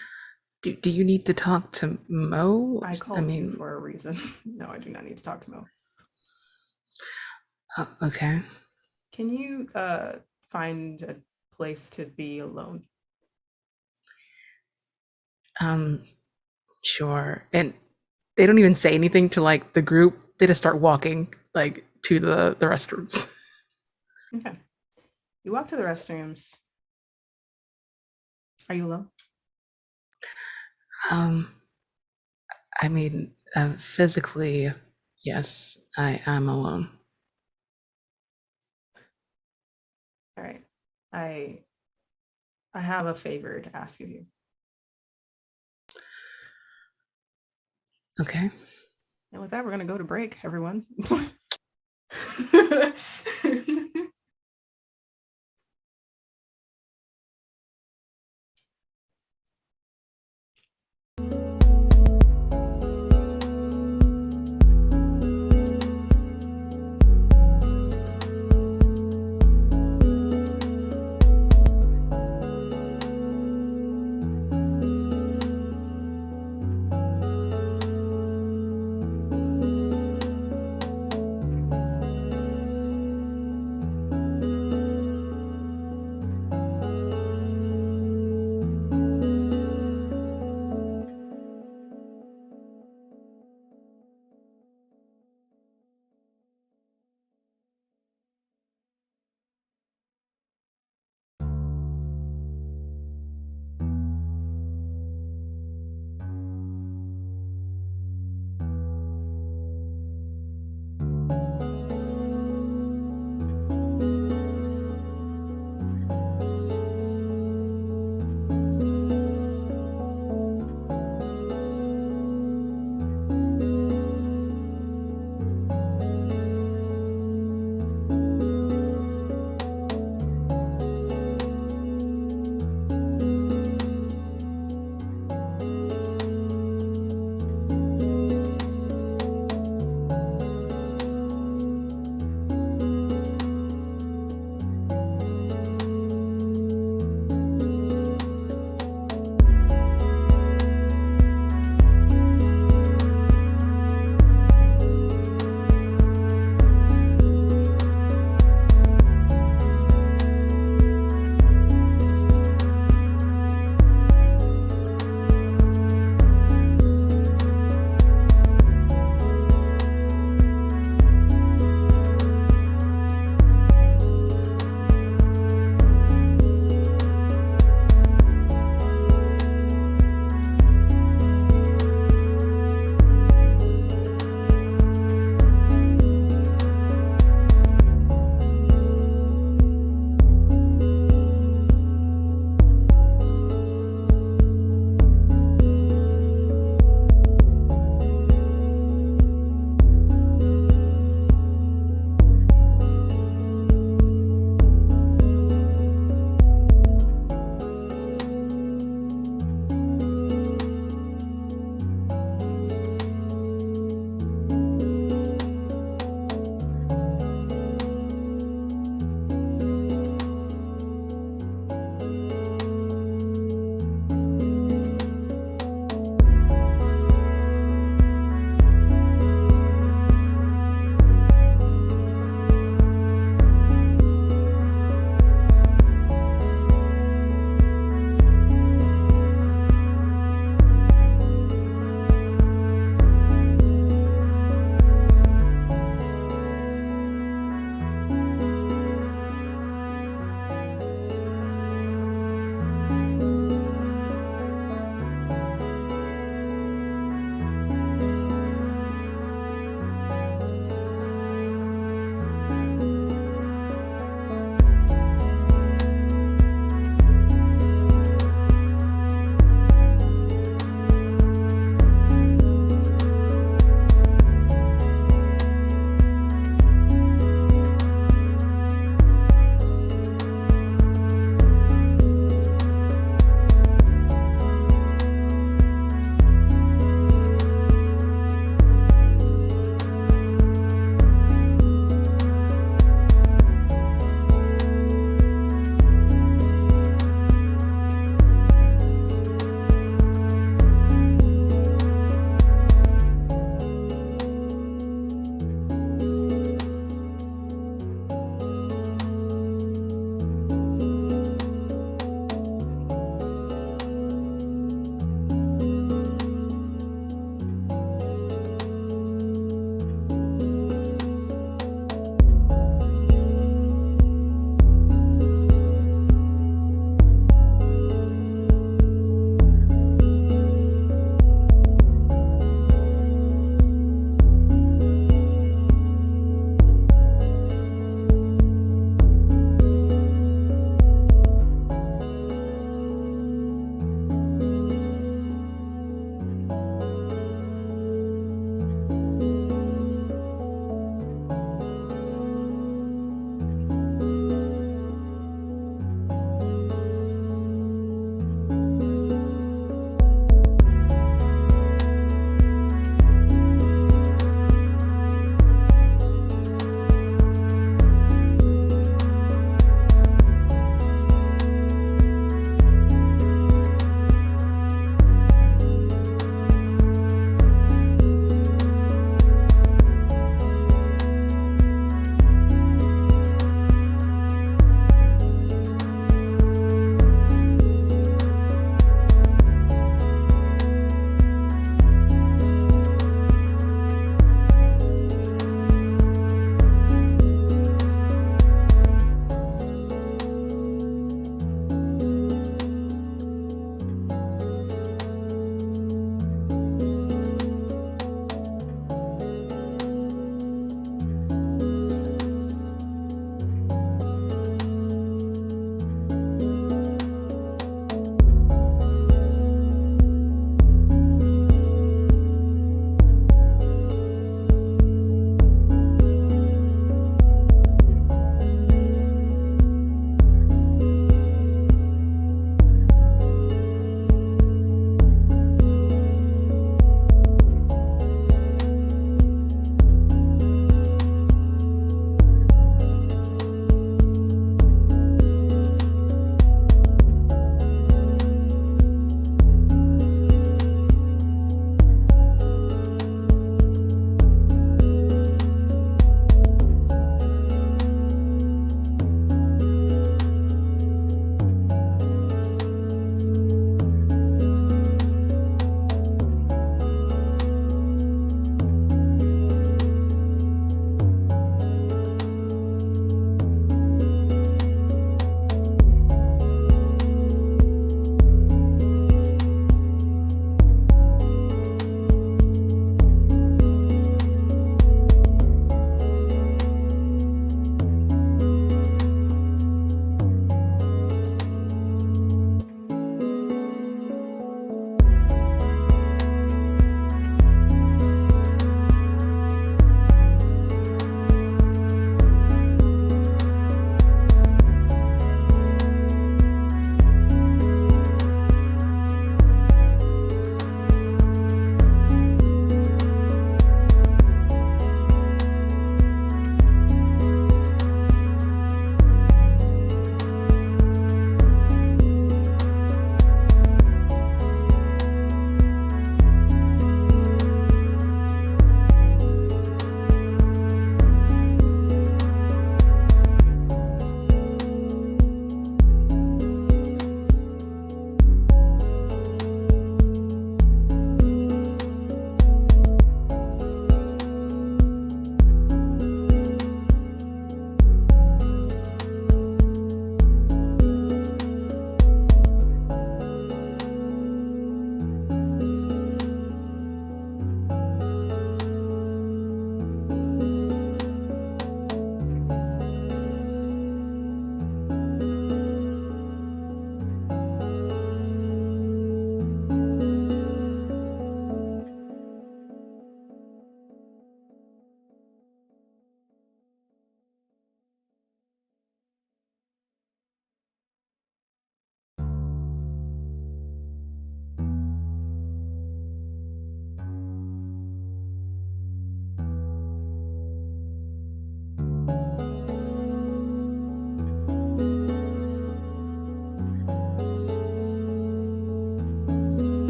Do you need to talk to Mo? I called you for a reason. No, I do not need to talk to Mo. Okay. Can you find a place to be alone? Sure. And they don't even say anything to like the group. They just start walking like to the restrooms. Okay. You walk to the restrooms. Are you alone? I mean, physically, yes, I am alone. All right. I have a favor to ask of you. Okay. And with that, we're gonna go to break, everyone.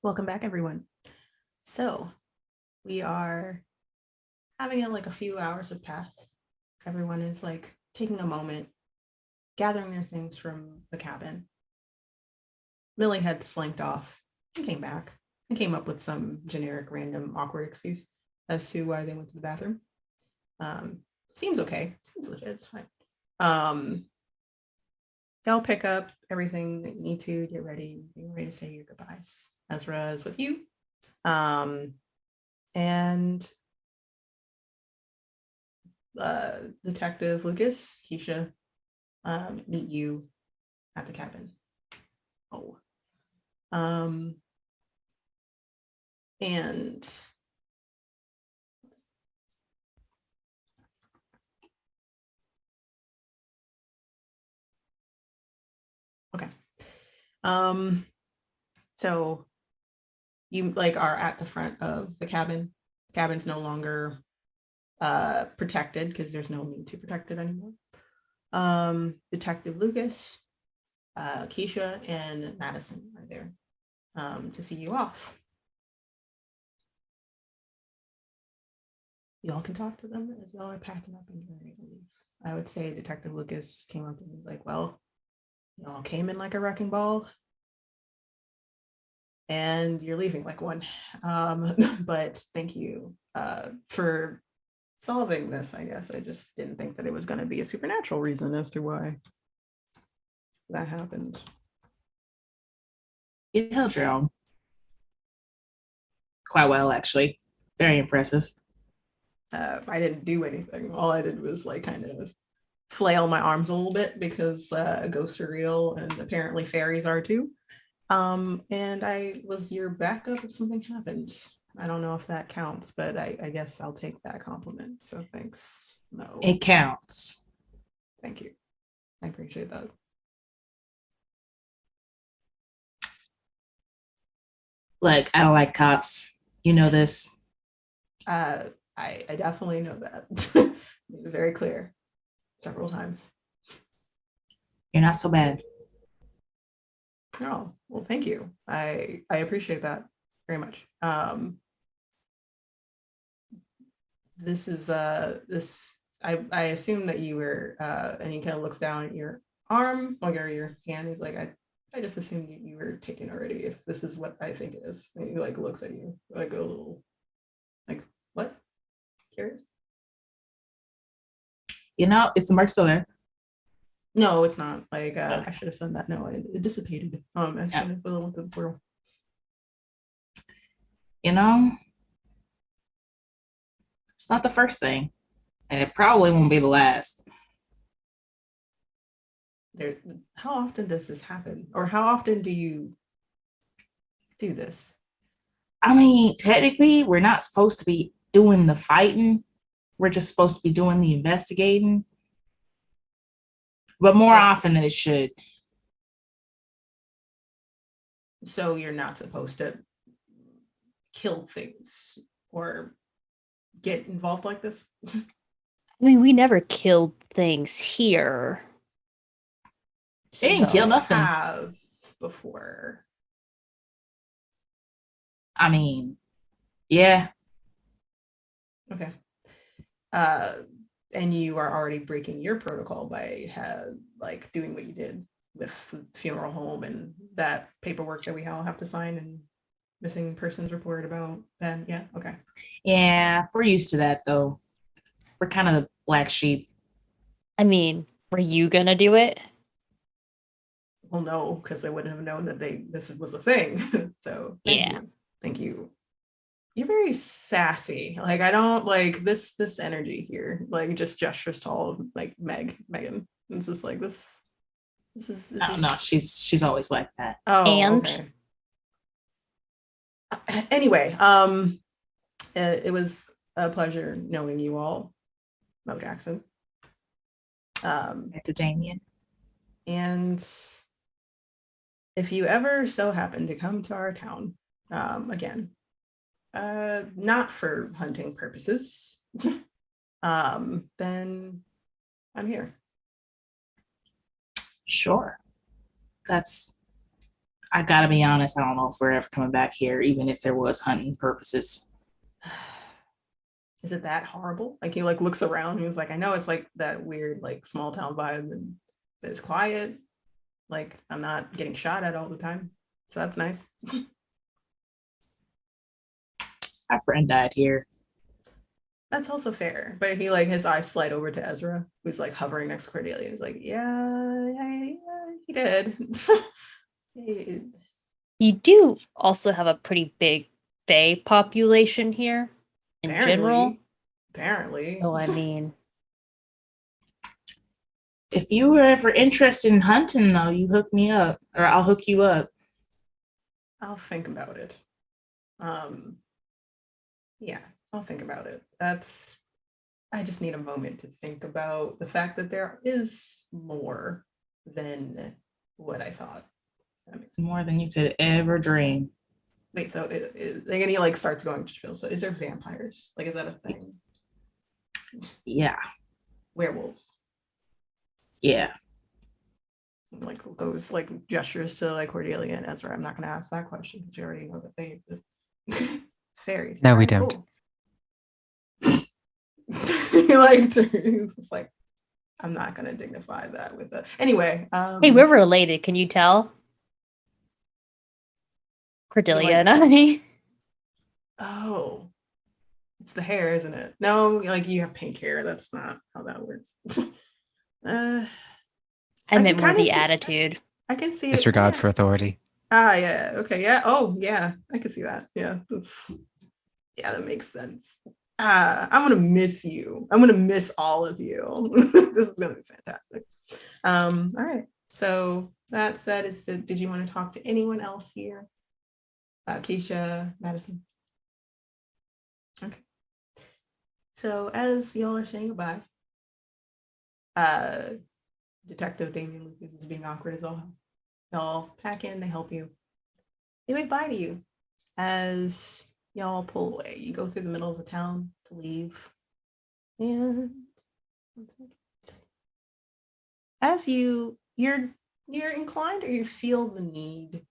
Welcome back, everyone. So we are having it like a few hours have passed. Everyone is like taking a moment, gathering their things from the cabin. Millie had slinked off and came back and came up with some generic, random, awkward excuse as to why they went to the bathroom. Seems okay. Seems legit. It's fine. Y'all pick up everything that you need to get ready to say your goodbyes. Ezra is with you. And Detective Lucas, Keisha, meet you at the cabin. Oh. And okay. So you like are at the front of the cabin. Cabin's no longer protected because there's no need to protect it anymore. Detective Lucas, Keisha, and Madison are there to see you off. Y'all can talk to them as y'all are packing up and getting ready to leave. I would say Detective Lucas came up and was like, well, y'all came in like a wrecking ball and you're leaving like one. But thank you for solving this, I guess. I just didn't think that it was going to be a supernatural reason as to why that happened. You held your own quite well, actually. Very impressive. I didn't do anything. All I did was like kind of flail my arms a little bit because ghosts are real and apparently fairies are too. And I was your backup if something happened. I don't know if that counts, but I guess I'll take that compliment. So thanks. No. It counts. Thank you. I appreciate that. Look, I don't like cops. You know this. I definitely know that. Made it very clear several times. You're not so bad. Oh, well, thank you. I appreciate that very much. This is this I assume that you were and he kind of looks down at your arm, like or your hand. He's like, I just assumed you were taken already if this is what I think it is. And he like looks at you like a little like what? Curious? You know, is the mark still there? No, it's not. Like Okay. I should have said that. No, it dissipated. As soon as Willow went through the portal. You know, it's not the first thing, and it probably won't be the last. There, how often does this happen? Or how often do you do this? I mean, technically, we're not supposed to be doing the fighting. We're just supposed to be doing the investigating. But more often than it should. So you're not supposed to kill things or get involved like this? I mean, we never killed things here. They didn't kill nothing. Have before. I mean, yeah. Okay. And you are already breaking your protocol by like doing what you did with the funeral home and that paperwork that we all have to sign and missing persons report about then. Yeah. Okay. Yeah, we're used to that though. We're kind of the black sheep. I mean, were you gonna do it? Well, no, because I wouldn't have known that this was a thing. So thank you. Thank you. You're very sassy. Like I don't like this energy here. Like just gestures to all of like Megan. It's just like this is No, she's always like that. oh And? okay. Anyway, it was a pleasure knowing you all, Mo Jackson. To Damien. And if you ever so happen to come to our town again, not for hunting purposes, then I'm here. Sure. I gotta be honest, I don't know if we're ever coming back here, even if there was hunting purposes. Is it that horrible? Like he like looks around and he's like, I know it's like that weird like small town vibe, and but it's quiet. Like I'm not getting shot at all the time, so that's nice. My friend died here. That's also fair. But he like his eyes slide over to Ezra, who's like hovering next to Cordelia. He's like, yeah, he did. He- You do also have a pretty big Fae population here in general. Apparently. So I mean, If you were ever interested in hunting, though, you hook me up, or I'll hook you up. I'll think about it. Yeah, I'll think about it. I just need a moment to think about the fact that there is more than what I thought. That makes sense. More than you could ever dream. Wait, so and he like starts going to spill. So is there vampires? Like, is that a thing? Yeah, Werewolves? yeah. Like goes like gestures to like Cordelia and Ezra. I'm not going to ask that question because you already know that they exist. Fairies. No, we Alright, don't. cool. He like he's just like, I'm not going to dignify that with a anyway. hey, we're related. Can you tell? Cordelia like- and I. Oh, it's the hair, isn't it? No, like you have pink hair. That's not how that works. I can meant more kinda the see- attitude. I can see it. Disregard Yeah. for authority. Ah, yeah. Okay. Yeah. Oh, yeah. I can see that. Yeah. That makes sense. I'm gonna miss you. I'm gonna miss all of you. This is gonna be fantastic. All right. So that said, did you want to talk to anyone else here? Keisha, Madison. Okay. So as y'all are saying goodbye, Detective Damien Lucas is being awkward as all hell. Y'all pack in, they help you. They wave bye to you as y'all pull away. You go through the middle of the town to leave. And as you're inclined or you feel the need,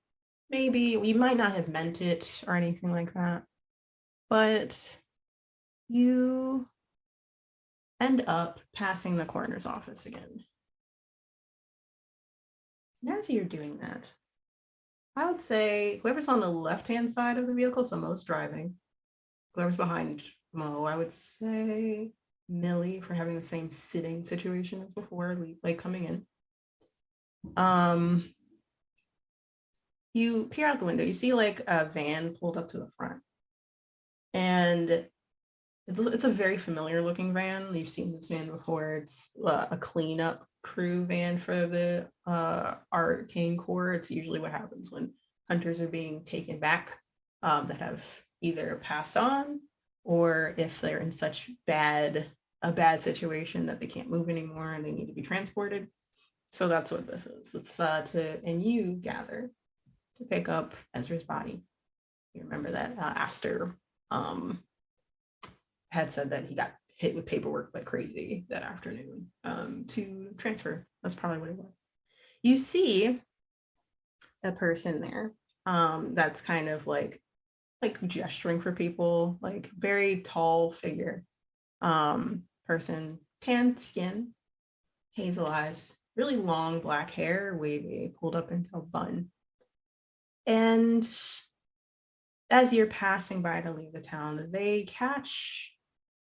maybe you might not have meant it or anything like that, but you end up passing the coroner's office again. And as you're doing that, I would say whoever's on the left-hand side of the vehicle, so Mo's driving, whoever's behind Mo, I would say Millie for having the same sitting situation as before, like coming in. You peer out the window, you see like a van pulled up to the front. And it's a very familiar looking van. You've seen this van before. It's a cleanup crew van for the arcane core. It's usually what happens when hunters are being taken back that have either passed on or if they're in such a bad situation that they can't move anymore and they need to be transported. So that's what this is. It's and you gather to pick up Ezra's body. You remember that Aster had said that he got hit with paperwork like crazy that afternoon to transfer. That's probably what it was. You see a person there that's kind of like gesturing for people, like very tall figure person, tan skin, hazel eyes, really long black hair, wavy, pulled up into a bun. And as you're passing by to leave the town, they catch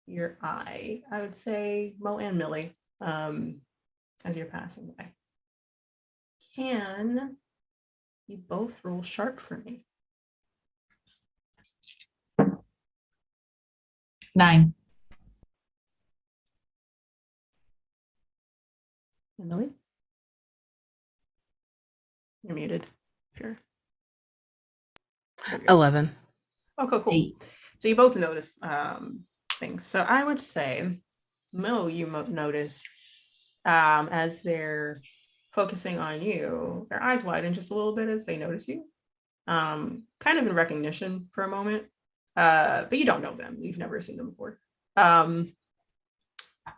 your eye. I would say Mo and Millie, as you're passing by. Can you both roll sharp for me? 9. And Millie? You're muted. Sure. There we go. 11. Oh, cool. 8. So you both notice things. So I would say, Mo, you notice as they're focusing on you, their eyes widen just a little bit as they notice you, kind of in recognition for a moment. But you don't know them. You've never seen them before.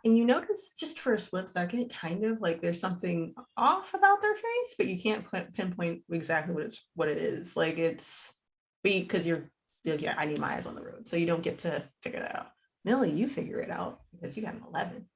And you notice just for a split second, kind of like there's something off about their face, but you can't pinpoint exactly what it is. Like it's because you're like, yeah, I need my eyes on the road, so you don't get to figure that out. Millie, you figure it out because you got an 11.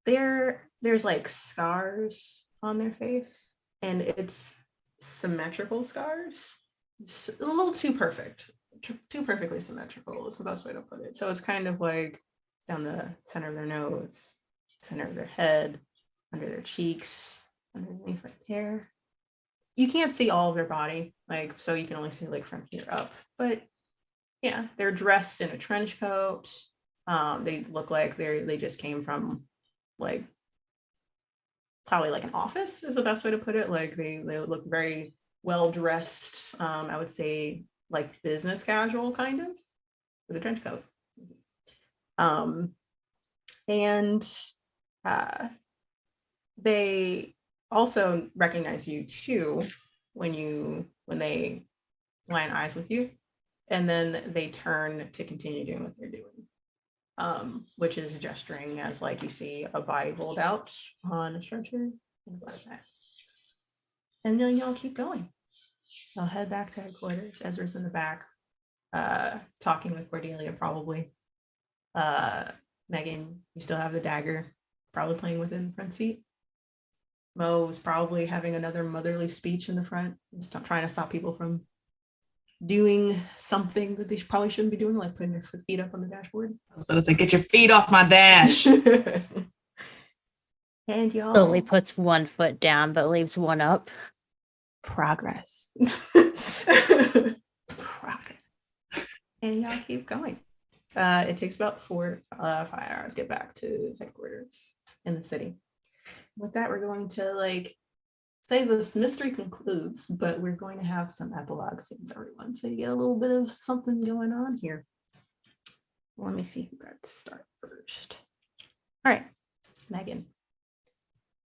There's like scars on their face, and it's symmetrical scars. It's a little too perfect, too perfectly symmetrical is the best way to put it. So it's kind of like down the center of their nose, center of their head, under their cheeks, underneath right there. You can't see all of their body, like, so you can only see like from here up. But yeah, they're dressed in a trench coat. They look like they just came from like probably like an office is the best way to put it. Like they look very well dressed. I would say like business casual kind of with a trench coat. And they also recognize you too when they line eyes with you, and then they turn to continue doing what they're doing, which is gesturing as like you see a body rolled out on a stretcher, things like that. And then y'all keep going. They'll head back to headquarters. Ezra's in the back, talking with Cordelia probably. Megan, you still have the dagger, probably playing within the front seat. Mo is probably having another motherly speech in the front, trying to stop people from doing something that they probably shouldn't be doing, like putting their feet up on the dashboard. I was about to say, get your feet off my dash. And y'all Slowly puts one foot down but leaves one up. progress. Progress. And y'all keep going. It takes about 5 hours to get back to headquarters in the city. With that, we're going to like say this mystery concludes, but we're going to have some epilogue scenes, everyone. So you get a little bit of something going on here. Let me see who got to start first. All right, Megan.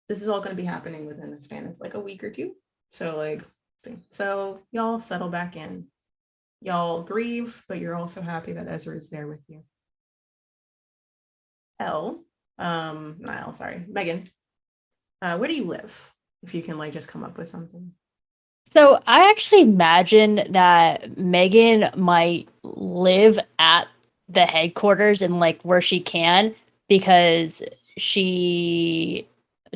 This is all going to be happening within the span of like a week or two. So y'all settle back in. Y'all grieve, but you're also happy that Ezra is there with you. Megan, where do you live? If you can like just come up with something. So I actually imagine that Megan might live at the headquarters and like where she can, because she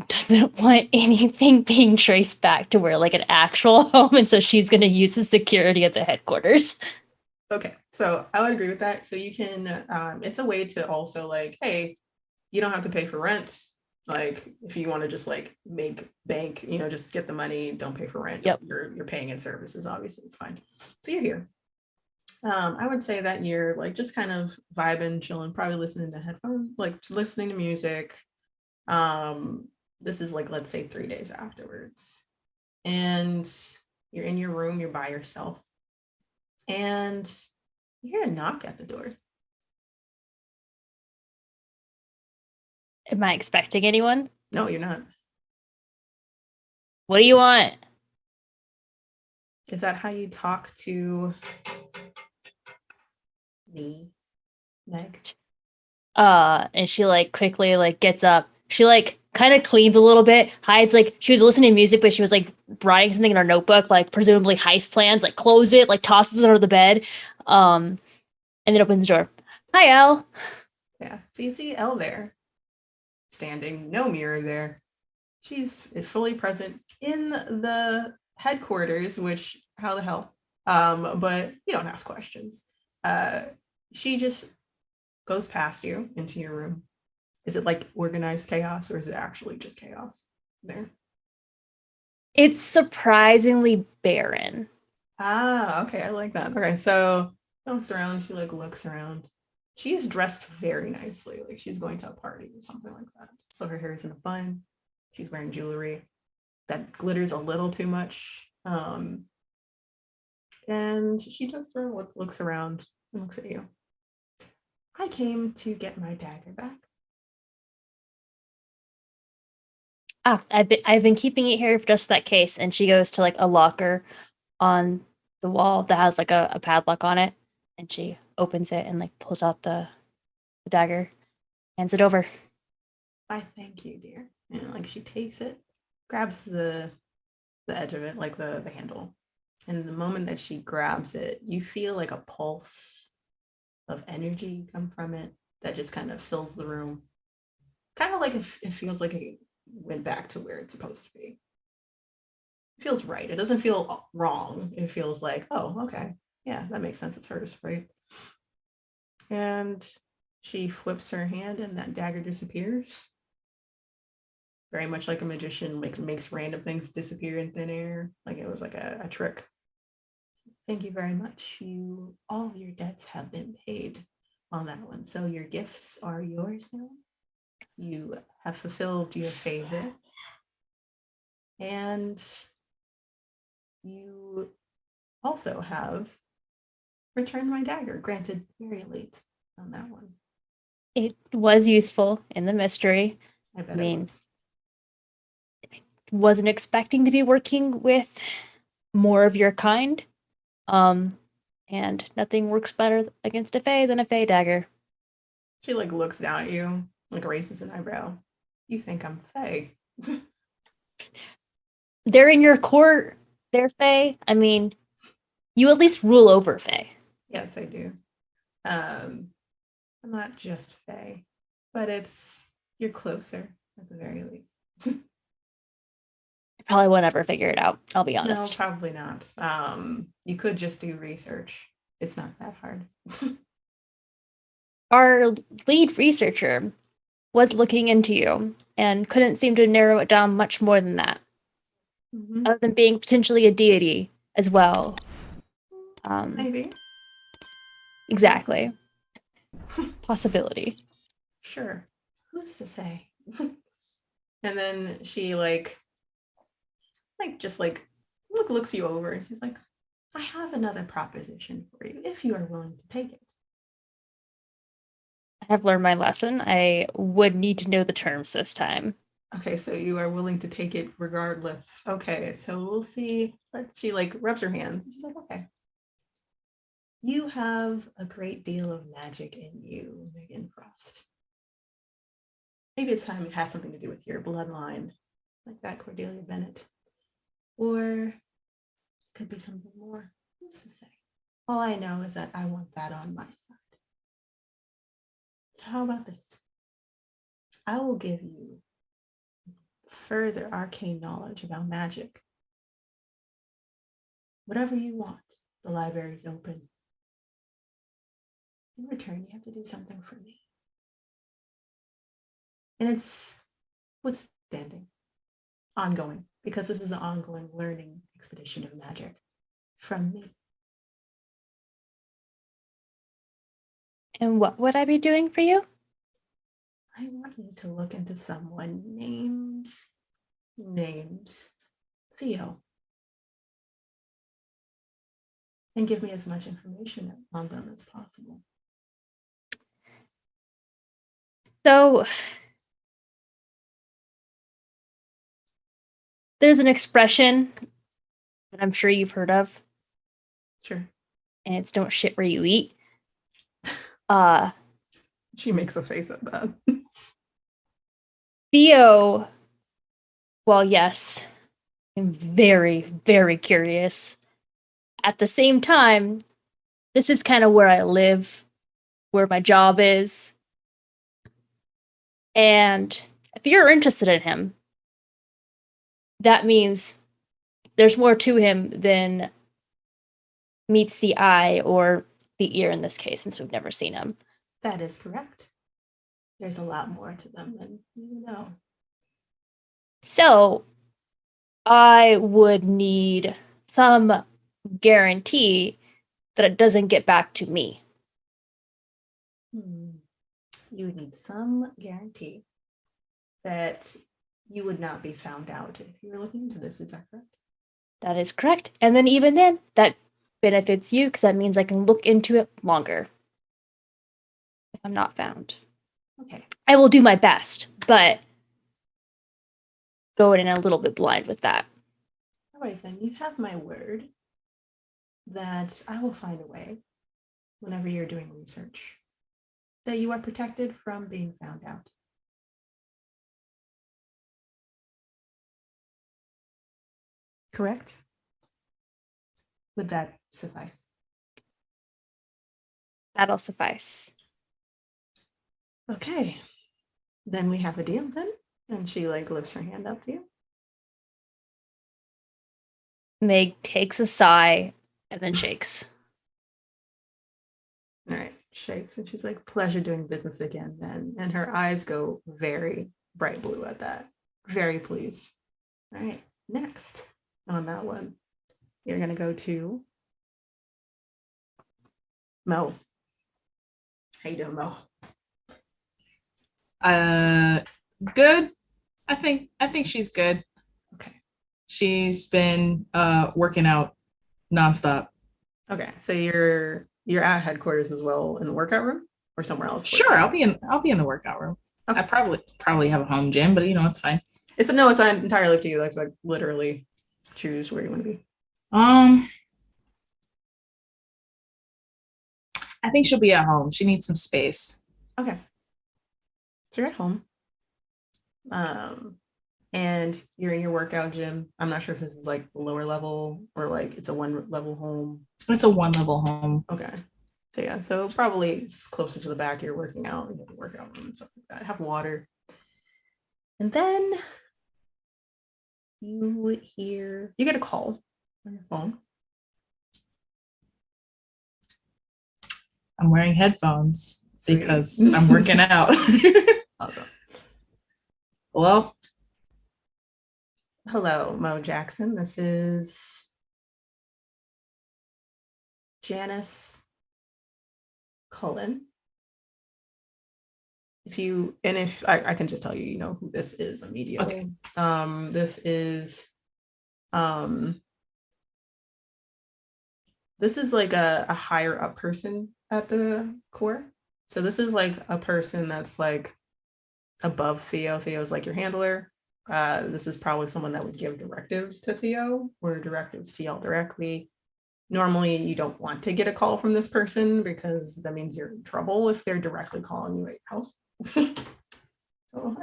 doesn't want anything being traced back to where like an actual home, and so she's going to use the security at the headquarters. Okay, so I would agree with that. So you can, it's a way to also like, hey, you don't have to pay for rent. Like if you want to just like make bank, just get the money, don't pay for rent. Yep. You're paying in services, obviously it's fine. So you're here. I would say that you're like just kind of vibing, chilling, probably listening to headphones, like listening to music. This is like, let's say 3 days afterwards. And you're in your room, you're by yourself. And you hear a knock at the door. Am I expecting anyone? No, you're not. What do you want? Is that how you talk to me, Meg? And she like quickly like gets up. She like kind of cleans a little bit, hides, like she was listening to music, but she was like writing something in her notebook, like presumably heist plans, like close it, like tosses it under the bed. And then opens the door. Hi, Elle. Yeah. So you see Elle there, standing, no mirror there. She's fully present in the headquarters, which how the hell? But you don't ask questions. She just goes past you into your room. Is it like organized chaos or is it actually just chaos there? It's surprisingly barren. Ah, okay, I like that. Okay, so looks around, she like looks around. She's dressed very nicely, like she's going to a party or something like that. So her hair is in a bun. She's wearing jewelry that glitters a little too much. And she just sort of looks around and looks at you. I came to get my dagger back. I've been keeping it here for just that case. And she goes to like a locker on the wall that has like a padlock on it, and she opens it and like pulls out the dagger Hands it over. I thank you, dear. And like she takes it, grabs the edge of it, like the handle. And the moment that she grabs it, you feel like a pulse of energy come from it that just kind of fills the room. Kind of like it feels like it went back to where it's supposed to be. It feels right. It doesn't feel wrong. It feels like, oh, okay. Yeah, that makes sense. It's hers, right? And she flips her hand and that dagger disappears. Very much like a magician makes random things disappear in thin air, like it was like a trick. Thank you very much. All of your debts have been paid on that one. So your gifts are yours now. You have fulfilled your favor. And you also have returned my dagger, granted very late on that one. It was useful in the mystery. I bet I mean, it was. Wasn't expecting to be working with more of your kind. And nothing works better against a fae than a fae dagger. She like looks down at you, like raises an eyebrow. You think I'm fae? They're in your court. They're fae. I mean, you at least rule over fae. Yes, I do. I'm not just fae, but you're closer at the very least. I probably won't ever figure it out. I'll be No, honest. probably not. You could just do research. It's not that hard. Our lead researcher was looking into you and couldn't seem to narrow it down much more than that, Mhm. other than being potentially a deity as well. Maybe. Exactly. Possibility. Sure. Who's to say? And then she like just like looks you over and she's like, I have another proposition for you if you are willing to take it. I have learned my lesson. I would need to know the terms this time. Okay, so you are willing to take it regardless. Okay, so we'll see. She like rubs her hands. She's like, okay. You have a great deal of magic in you, Megan Frost. Maybe it's time it has something to do with your bloodline, like that Cordelia Bennett. Or it could be something more. Who's to say? All I know is that I want that on my side. So how about this? I will give you further arcane knowledge about magic. Whatever you want, the library's open. In return, you have to do something for me. And it's withstanding, ongoing, because this is an ongoing learning expedition of magic from me. And what would I be doing for you? I want you to look into someone named Theo and give me as much information on them as possible. So, there's an expression that I'm sure you've heard of, Sure. and it's don't shit where you eat. She makes a face at that. Theo, well, yes, I'm very, very curious. At the same time, this is kind of where I live, where my job is. And if you're interested in him, that means there's more to him than meets the eye or the ear in this case, since we've never seen him. That is correct. There's a lot more to them than you know. So I would need some guarantee that it doesn't get back to me. You would need some guarantee that you would not be found out if you were looking into this. Is that correct? That is correct. And then even then, that benefits you because that means I can look into it longer if I'm not found. Okay. I will do my best, but go in a little bit blind with that. All right, then. You have my word that I will find a way whenever you're doing research that you are protected from being found out. Correct? Would that suffice? That'll suffice. Okay. Then we have a deal then. And she like lifts her hand up to you. Meg takes a sigh and then shakes. All right, shakes, and she's like, pleasure doing business again then. And her eyes go very bright blue at that. Very pleased. All right, next on that one, you're going to go to Mo. How you doing, Mo? Good. I think she's good. Okay. She's been working out nonstop. Okay, so you're at headquarters as well in the workout room or somewhere else? Sure, I'll be in the workout room. Okay. I probably have a home gym, but it's fine. It's entirely up to you. Like, so literally choose where you want to be. I think she'll be at home. She needs some space. Okay. So you're at home. And you're in your workout gym. I'm not sure if this is like the lower level or like it's a one level home. It's a 1-level home. Okay. So yeah, so probably it's closer to the back. You're working out, you have the workout room and stuff like that. Have water. And then you get a call on your phone. I'm wearing headphones Sweet. because I'm working out. Awesome. Hello? Hello, Mo Jackson. This is Janice Cullen. If I can just tell you, you know who this is immediately. Okay. This is like a higher up person at the core. So this is like a person that's like above Theo. Theo's like your handler. This is probably someone that would give directives to Theo or directives to y'all directly. Normally, you don't want to get a call from this person because that means you're in trouble if they're directly calling you at your house. So,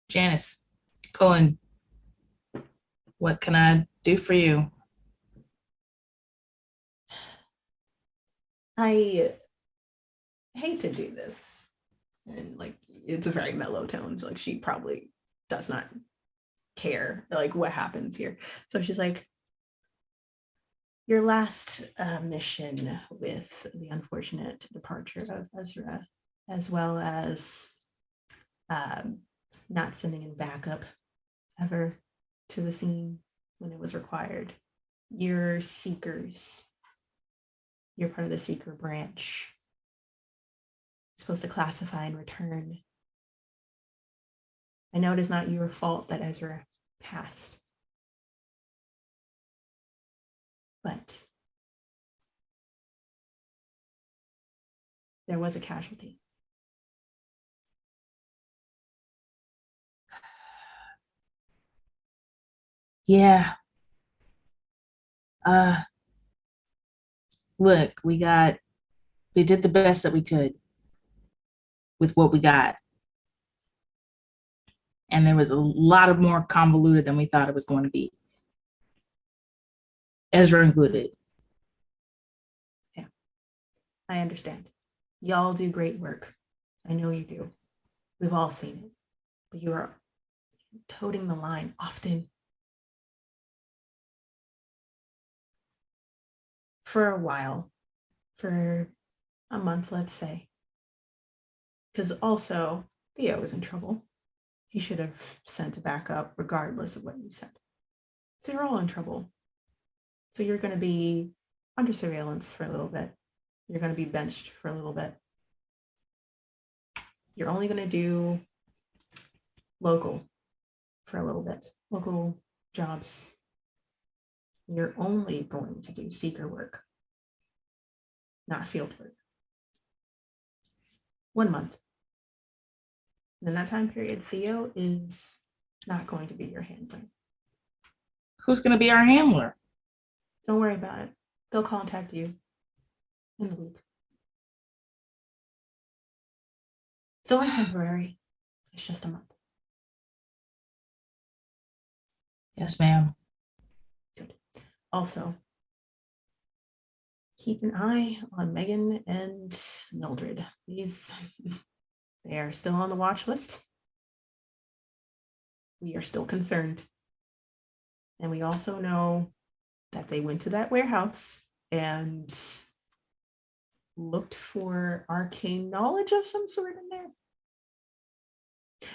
Janice, Cullen, what can I do for you? I hate to do this. And like, it's a very mellow tone. So, like, she probably does not care like what happens here. So she's like, your last mission with the unfortunate departure of Ezra, as well as not sending in backup ever to the scene when it was required. You're seekers. You're part of the seeker branch. You're supposed to classify and return. I know it is not your fault that Ezra passed. But there was a casualty. Yeah. Look, we did the best that we could with what we got. And there was a lot of more convoluted than we thought it was going to be. Ezra included. Yeah, I understand. Y'all do great work. I know you do. We've all seen it. But you are toting the line often. For a while. For a month, let's say. Because also, Theo is in trouble. He should have sent a backup regardless of what you said. So you're all in trouble. So you're going to be under surveillance for a little bit. You're going to be benched for a little bit. You're only going to do local for a little bit, local jobs. You're only going to do seeker work, not field work. 1 month. And in that time period, Theo is not going to be your handler. Who's going to be our handler? Don't worry about it. They'll contact you in the week. It's only temporary. It's just a month. Yes, ma'am. Good. Also, keep an eye on Megan and Mildred. They are still on the watch list. We are still concerned. And we also know that they went to that warehouse and looked for arcane knowledge of some sort in there.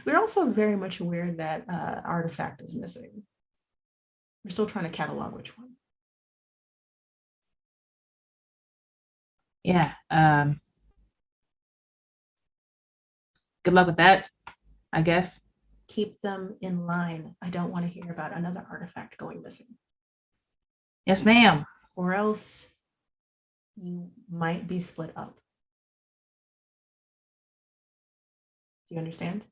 We're also very much aware that artifact is missing. We're still trying to catalog which one. Yeah. Good luck with that, I guess. Keep them in line. I don't want to hear about another artifact going missing. Yes, ma'am. Or else you might be split up. Do you understand?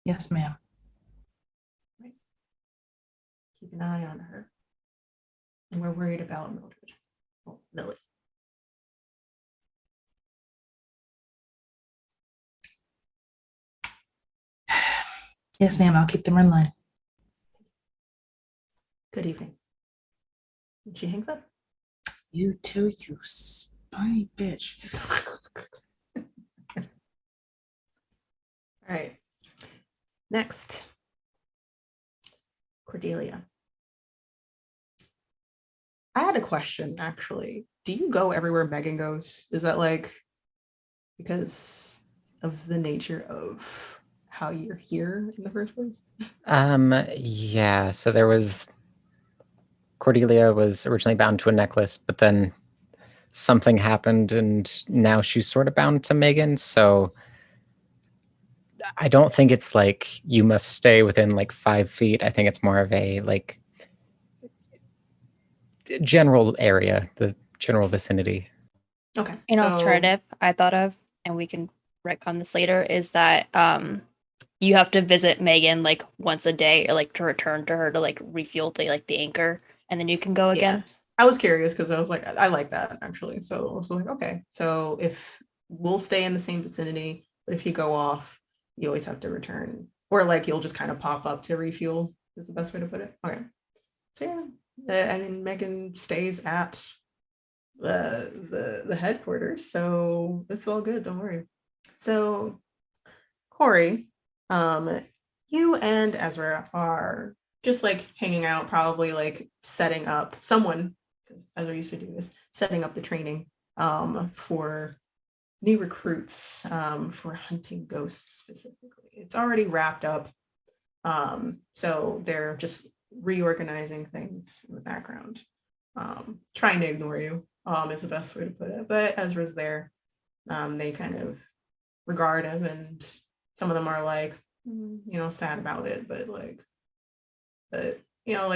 Yes, ma'am. Right. Keep an eye on her. And we're worried about Mildred. Well, Lily. Yes, ma'am. I'll keep them in line. Good evening. And she hangs up. You too, you spy bitch. All right. Next, Cordelia. I had a question actually. Do you go everywhere Megan goes? Is that like because of the nature of how you're here in the first place? Yeah, so there was Cordelia was originally bound to a necklace, but then something happened and now she's sort of bound to Megan, so I don't think it's like you must stay within like 5 feet. I think it's more of a like general area, the general vicinity. Okay. An so- alternative I thought of, and we can retcon this later, is that you have to visit Megan like once a day, or like to return to her to like refuel the anchor, and then you can go again. I was curious because I was like, I like that actually. So I was like, okay, so if we'll stay in the same vicinity, but if you go off, you always have to return, or like you'll just kind of pop up to refuel is the best way to put it. Okay. So yeah, I mean, Megan stays at the headquarters, so it's all good. Don't worry. So Corey, you and Ezra are just like hanging out, probably like setting up someone, because Ezra used to do this, setting up the training for new recruits for hunting ghosts specifically. It's already wrapped up. So they're just reorganizing things in the background. Trying to ignore you is the best way to put it. But Ezra's there. They kind of regard him, and some of them are like, sad about it, but like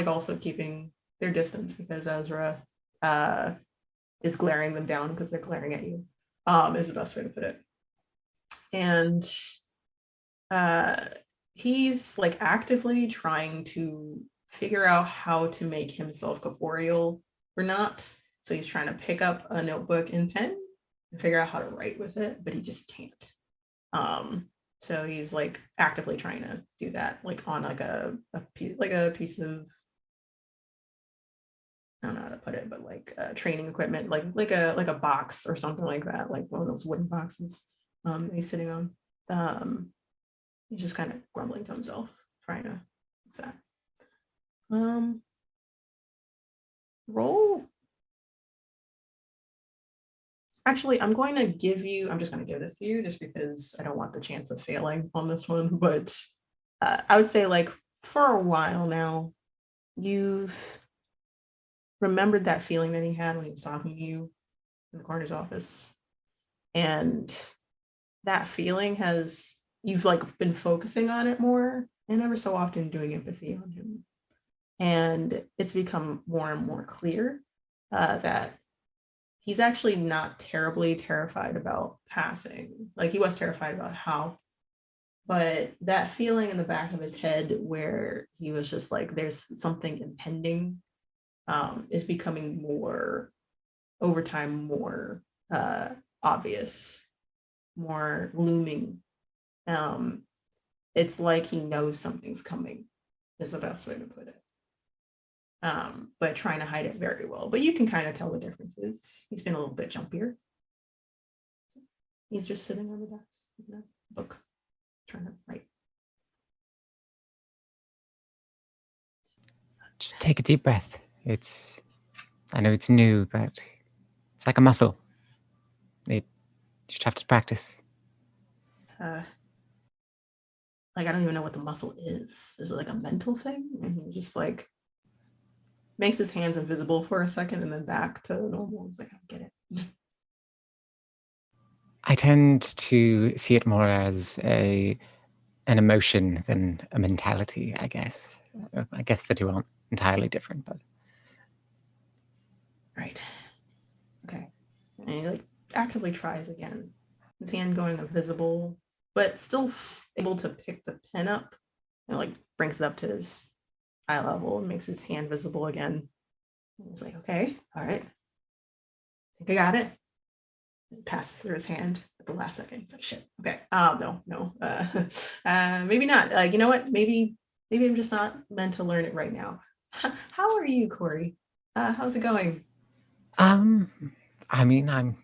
also keeping their distance because Ezra is glaring them down because they're glaring at you, is the best way to put it. And he's like actively trying to figure out how to make himself corporeal or not. So he's trying to pick up a notebook and pen and figure out how to write with it, but he just can't. So he's like actively trying to do that, like on like a piece of, I don't know how to put it, but like training equipment, like a box or something like that, like one of those wooden boxes he's sitting on. He's just kind of grumbling to himself, trying to fix that. Roll. Actually, I'm just going to give this to you just because I don't want the chance of failing on this one. But I would say, like, for a while now, you've remembered that feeling that he had when he was talking to you in the coroner's office. And that feeling you've like been focusing on it more and ever so often doing empathy on him. And it's become more and more clear that he's actually not terribly terrified about passing. Like he was terrified about how, but that feeling in the back of his head where he was just like, there's something impending, is becoming more over time, more obvious. more looming. It's like he knows something's coming, is the best way to put it. But trying to hide it very well. But you can kind of tell the differences. He's been a little bit jumpier. He's just sitting on the desk, in a book, trying to write. Just take a deep breath. I know it's new, but it's like a muscle. You just have to practice. Like, I don't even know what the muscle is. Is it like a mental thing? And he just like makes his hands invisible for a second and then back to normal. It's like, I don't get it. I tend to see it more as an emotion than a mentality, I guess. I guess the two aren't entirely different, but Right. Okay. And he like actively tries again. His hand going invisible, but still able to pick the pen up and like brings it up to his eye level and makes his hand visible again. And he's like, okay, all right. I think I got it. It passes through his hand at the last second. He's like, shit, okay. No. Maybe not. Like, you know what? Maybe I'm just not meant to learn it right now. How are you, Corey? How's it going? I mean, I'm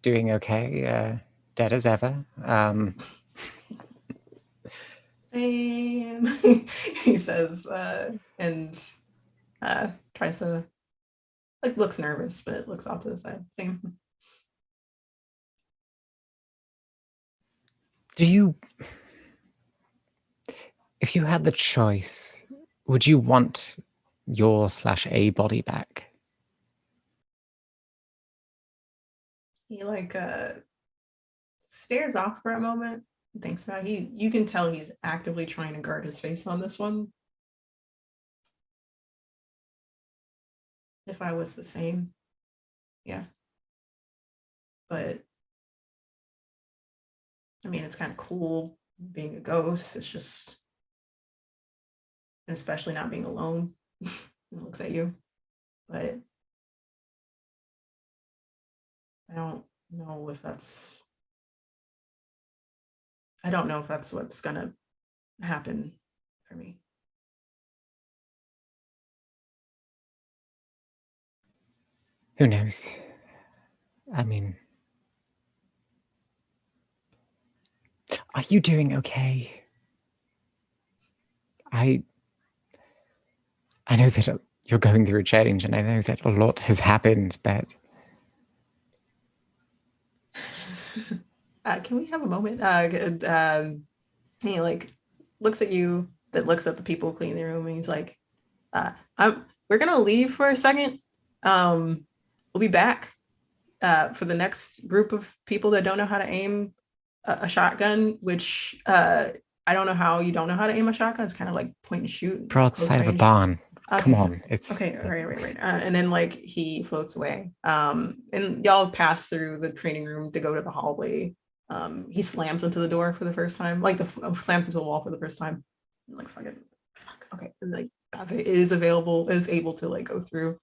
doing okay. Dead as ever. Same. He says, and tries to like looks nervous, but looks off to the side. Same. If you had the choice, would you want your/a body back? He like stares off for a moment, thinks about it. You can tell he's actively trying to guard his face on this one. If I was the same, yeah. But I mean, it's kind of cool being a ghost. It's just, and especially not being alone. It looks at you, but I don't know if that's. I don't know if that's what's gonna happen for me. Who knows? I mean, are you doing okay? I know that you're going through a change, and I know that a lot has happened, but Can we have a moment? He like looks at you, that looks at the people cleaning the room, and he's like, we're gonna leave for a second. We'll be back for the next group of people that don't know how to aim a shotgun, which I don't know how you don't know how to aim a shotgun. It's kind of like point and shoot. broadside of a barn. Okay. Come on, it's okay. Right. And then like he floats away. And y'all pass through the training room to go to the hallway. He slams into the door for the first time, like slams into the wall for the first time. Like fuck. Okay, and, like it is able to like go through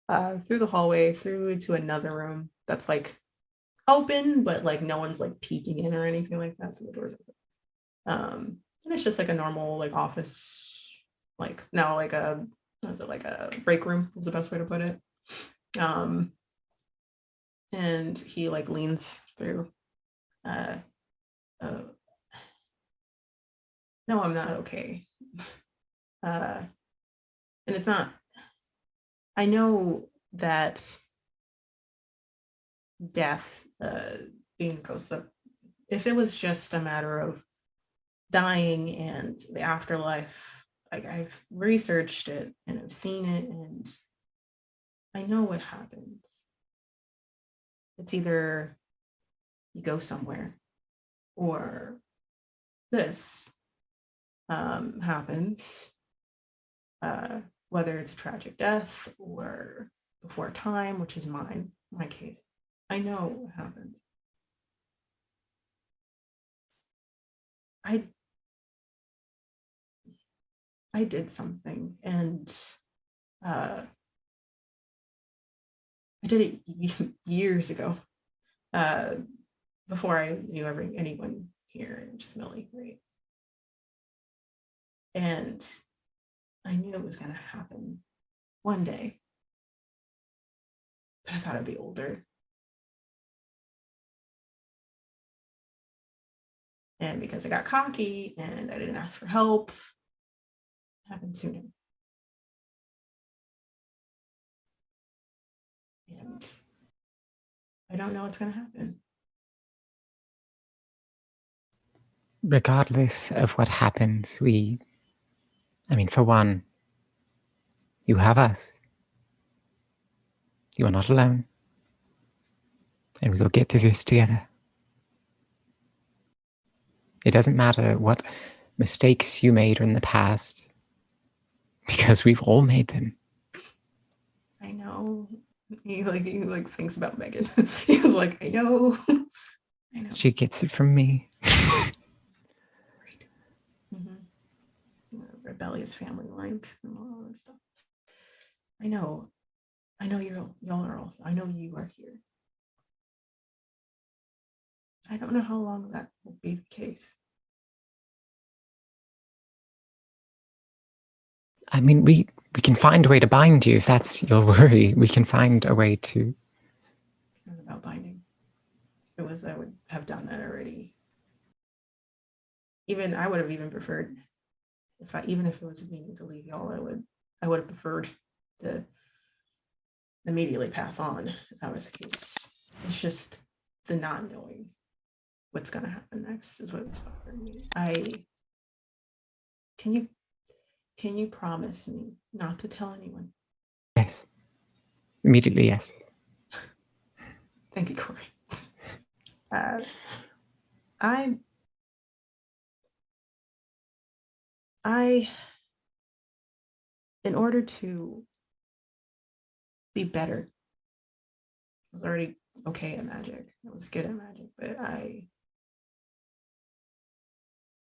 the hallway through to another room that's like open, but like no one's like peeking in or anything like that. So the door's open. And it's just like a normal like office, like now like a like a break room is the best way to put it. And he like leans through. No, I'm not okay. And it's not. I know that death, being a ghost, if it was just a matter of dying and the afterlife, like I've researched it and I've seen it and I know what happens. It's either you go somewhere or this happens, whether it's a tragic death or before time, which is my case. I know what happens. I did something and I did it years ago. before I knew anyone here, just Millie, right? And I knew it was going to happen one day, but I thought I'd be older. And because I got cocky and I didn't ask for help, it happened sooner. And I don't know what's going to happen. Regardless of what happens, for one, you have us. You are not alone. And we will get through this together. It doesn't matter what mistakes you made in the past, because we've all made them. I know. He thinks about Megan. He's like, I know. I know. She gets it from me. Rebellious family lines and all that other stuff. I know y'all are all. I know you are here. I don't know how long that will be the case. We can find a way to bind you if that's your worry. We can find a way to. It's not about binding. If it was, I would have done that already. I would have even preferred if it was meaning to leave y'all, I would have preferred to immediately pass on if that was the case. It's just the not knowing what's gonna happen next is what's bothering me. Can you promise me not to tell anyone? Yes. Immediately, yes. Thank you, Corey. In order to be better, I was already okay at magic. I was good at magic, but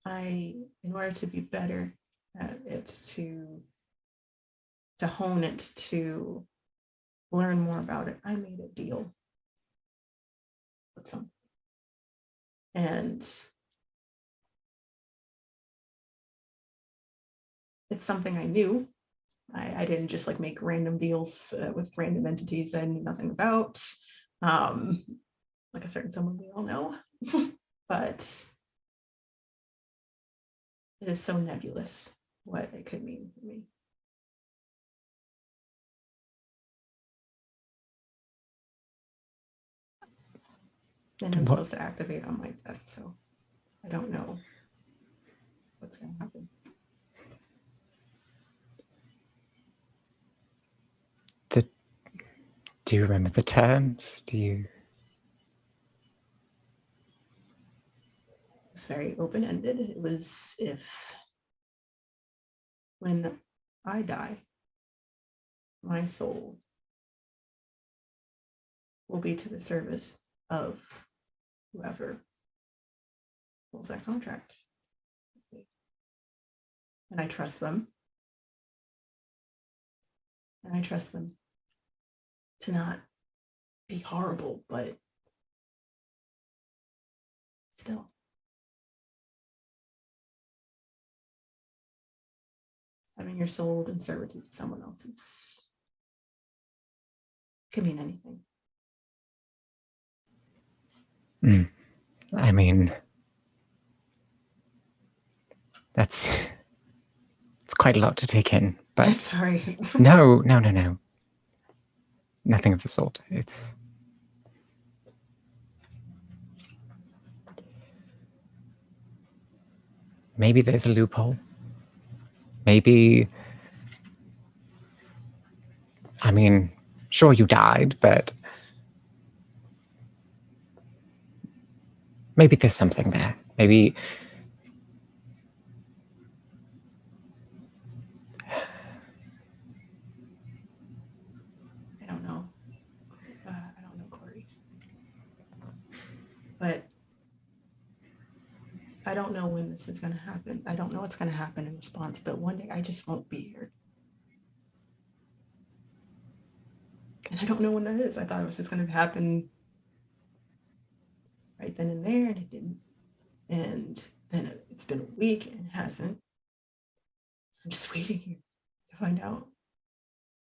in order to be better at it, to hone it, to learn more about it, I made a deal with someone. And it's something I knew. I didn't just make random deals with random entities I knew nothing about, like a certain someone we all know. But it is so nebulous what it could mean for me. And I'm supposed to activate on my death, so I don't know what's going to happen. Do you remember the terms? Do you? It was very open-ended. It was when I die, my soul will be to the service of whoever holds that contract. And I trust them. And I trust them to not be horrible, but still. Having your soul in servitude to someone else's can mean anything. It's quite a lot to take in, but sorry. No. Nothing of the sort. It's maybe there's a loophole. Maybe, sure you died, but maybe there's something there. Maybe I don't know. I don't know, Corey. But I don't know when this is going to happen. I don't know what's going to happen in response, but one day I just won't be here. And I don't know when that is. I thought it was just going to happen right then and there, and it didn't. And then it's been a week and it hasn't. I'm just waiting here to find out.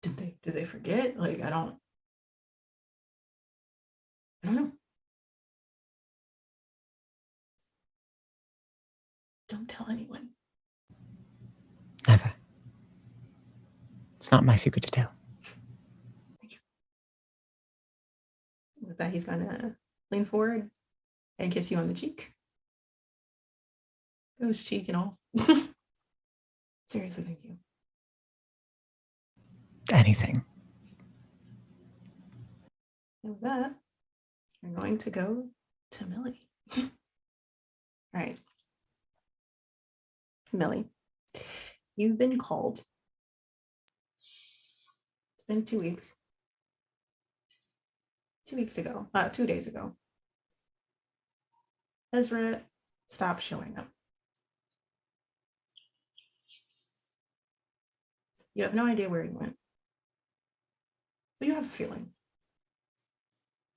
Did they forget? Like, I don't know. Don't tell anyone. Never. It's not my secret to tell. With that, he's gonna lean forward and kiss you on the cheek. Goes cheek and all. Seriously, thank you. Anything. And with that, you're going to go to Millie. All right. Millie, you've been called. It's been 2 weeks. 2 weeks ago, 2 days ago. Ezra stopped showing up. You have no idea where he went. But you have a feeling.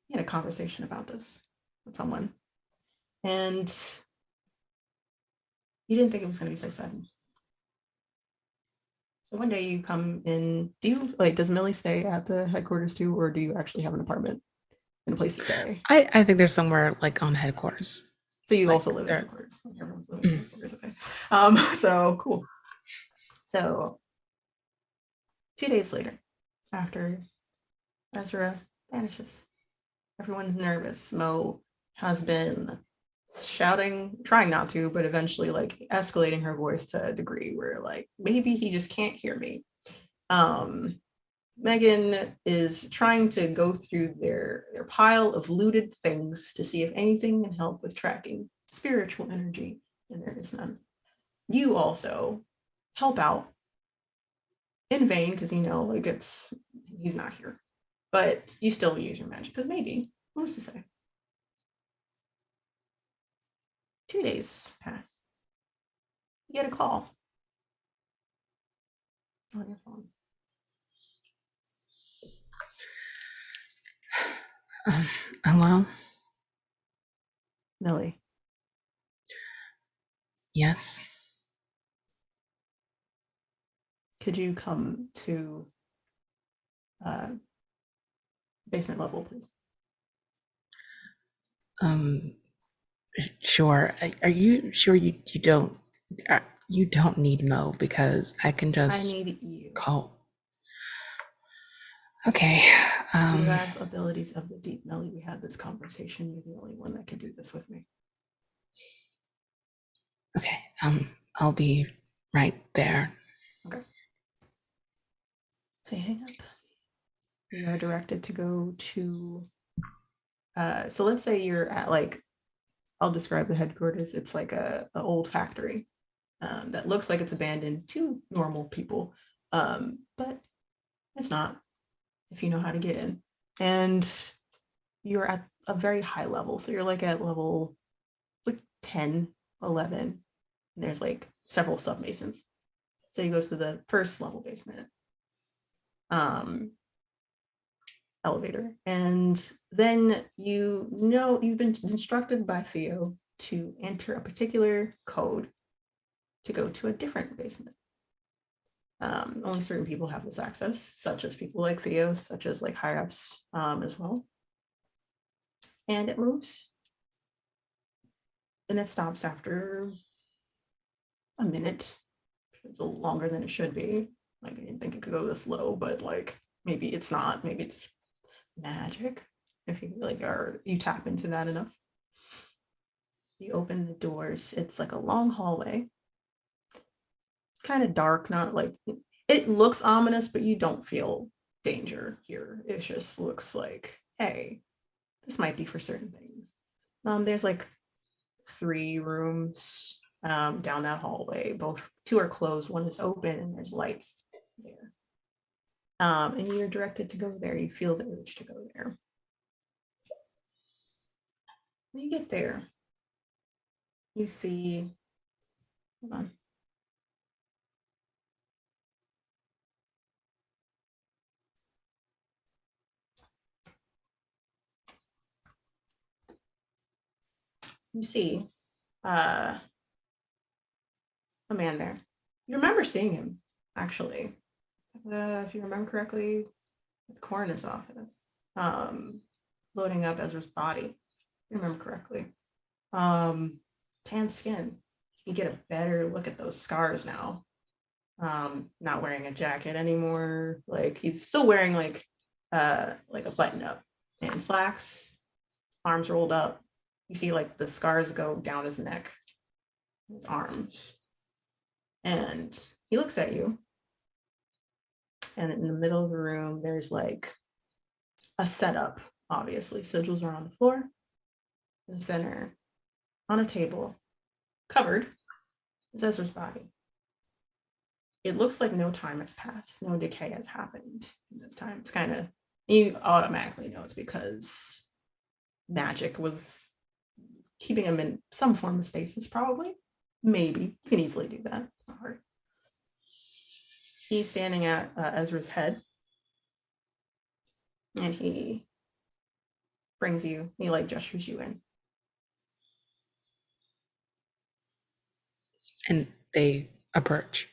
You had a conversation about this with someone. And you didn't think it was going to be so sudden. So one day you come in. Does Millie stay at the headquarters too, or do you actually have an apartment and a place to stay? I think there's somewhere like on headquarters. So you Like, also live in there- headquarters. Like everyone's living in headquarters, okay. So cool. So 2 days later, after Ezra vanishes, everyone's nervous. Mo has been shouting, trying not to, but eventually like escalating her voice to a degree where like maybe he just can't hear me. Megan is trying to go through their pile of looted things to see if anything can help with tracking spiritual energy, and there is none. You also help out in vain because like he's not here, but you still use your magic because maybe, who's to say? 2 days pass. You get a call on your phone. Hello? Millie, Yes. could you come to basement level, please? Sure. Are you sure you don't need Mo, because I can I just need you. call. Okay. You have abilities of the deep, Millie. We had this conversation. You're the only one that could do this with me. Okay. I'll be right there. Okay. So you hang up. You are directed to go to so let's say you're at I'll describe the headquarters. It's like a old factory that looks like it's abandoned to normal people. But it's not if you know how to get in. And you're at a very high level. So you're like at level like 10, 11. And there's like several submasons. So you go to the first level basement elevator. And then you've been instructed by Theo to enter a particular code to go to a different basement. Only certain people have this access, such as people like Theo, such as like higher ups as well. And it moves. And it stops after a minute. It's a little longer than it should be. Like I didn't think it could go this low, but like maybe it's not. Maybe it's magic. If you you tap into that enough. You open the doors. It's like a long hallway. Kind of dark, not like it looks ominous, but you don't feel danger here. It just looks like, hey, this might be for certain things. There's like 3 rooms down that hallway. Two are closed, one is open, and there's lights there. And you're directed to go there. You feel the urge to go there. When you get there, you see, hold on. you see a man there. You remember seeing him, actually. If you remember correctly, at the coroner's office, loading up Ezra's body. You remember correctly. Tan skin. You get a better look at those scars now. Not wearing a jacket anymore. Like he's still wearing like a button up and slacks, arms rolled up. You see like the scars go down his neck, his arms. And he looks at you. And in the middle of the room, there's like a setup, obviously. Sigils are on the floor. In the center, on a table, covered, is Ezra's body. It looks like no time has passed, no decay has happened in this time. It's kind of, you automatically know it's because magic was keeping him in some form of stasis, probably. Maybe. You can easily do that. It's not hard. He's standing at Ezra's head. And he brings you, he like gestures you in. And they approach.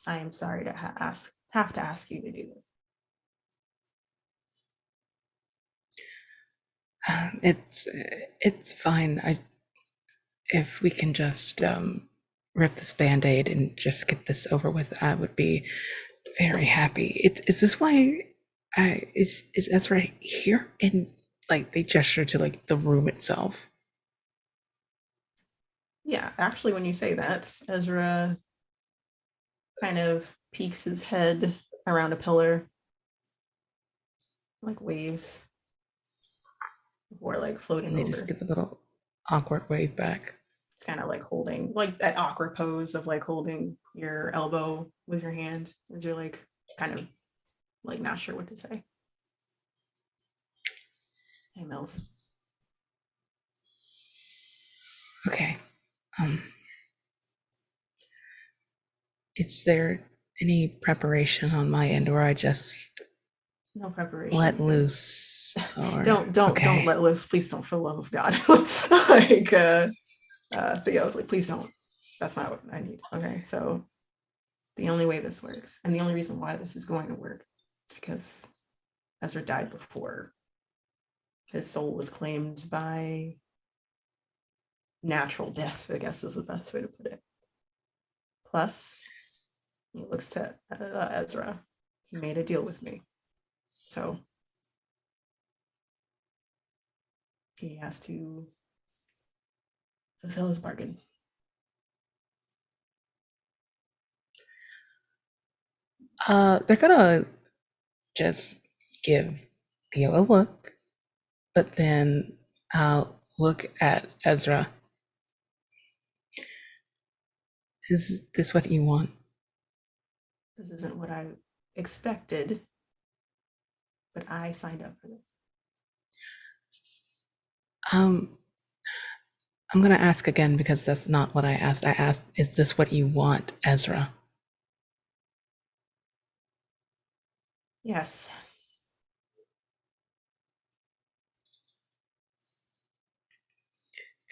I am sorry to have to ask you to do this. It's fine. If we can just rip this band-aid and just get this over with, I would be very happy. Is this why is Ezra here? And like they gesture to like the room itself. Yeah, actually, when you say that, Ezra kind of peeks his head around a pillar, like waves before like floating And they over. just give a little awkward wave back. It's kind of like holding, like that awkward pose of like holding your elbow with your hand as you're like kind of like not sure what to say. Hey, Mills. Okay. Is there any preparation on my end, or I just No preparation. let loose? Or Don't okay. let loose. Please don't, for the love of God. Like but yeah, I was like, please don't. That's not what I need. Okay, so the only way this works, and the only reason why this is going to work, is because Ezra died before his soul was claimed by natural death, I guess is the best way to put it. Plus, he looks to Ezra. He made a deal with me. So he has to fulfill his bargain. They're gonna just give Theo a look, but then I'll look at Ezra. Is this what you want? This isn't what I expected, but I signed up for this. I'm gonna ask again because that's not what I asked. I asked, is this what you want, Ezra? Yes.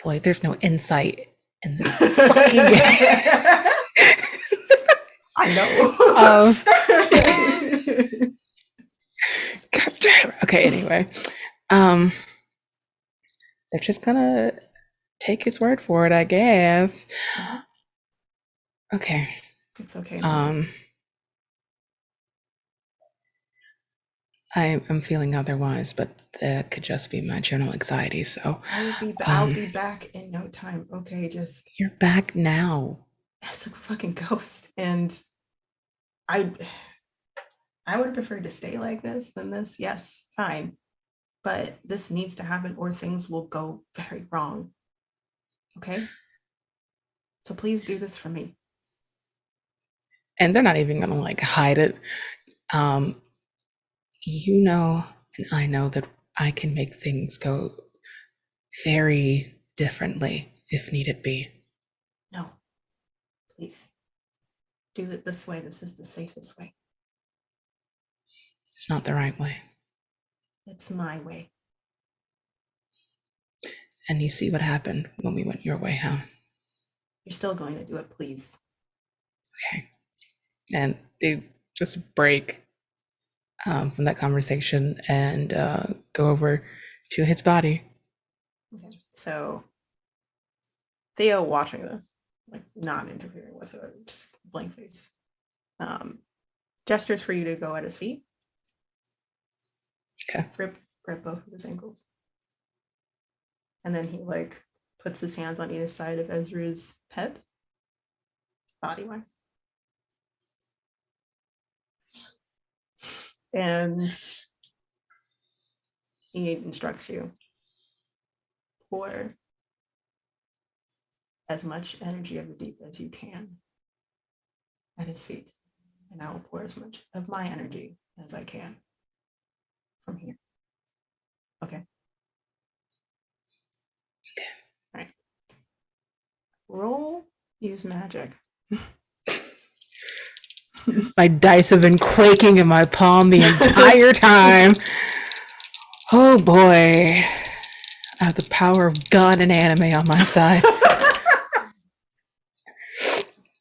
Boy, there's no insight in this fucking game. I know. God damn. Okay, anyway. They're just gonna take his word for it, I guess. Okay. It's okay. Man. I'm feeling otherwise, but that could just be my general anxiety. So I'll be back in no time. Okay, just you're back now. as a fucking ghost, and I would prefer to stay like this than this. Yes, fine, but this needs to happen, or things will go very wrong. Okay, so please do this for me. And they're not even gonna like hide it. You know, and I know that I can make things go very differently if needed be. No, please do it this way. This is the safest way. It's not the right way. It's my way. And you see what happened when we went your way, huh? You're still going to do it, please. Okay. And they just break from that conversation and go over to his body. Okay. So Theo watching this, like not interfering whatsoever, just blank face. Gestures for you to go at his feet. Okay. Grab both of his ankles. And then he like puts his hands on either side of Ezra's head, body-wise. And he instructs you, pour as much energy of the deep as you can at his feet. And I will pour as much of my energy as I can from here. Okay. All right. Roll, use magic. My dice have been quaking in my palm the entire time. Oh boy. I have the power of God and anime on my side.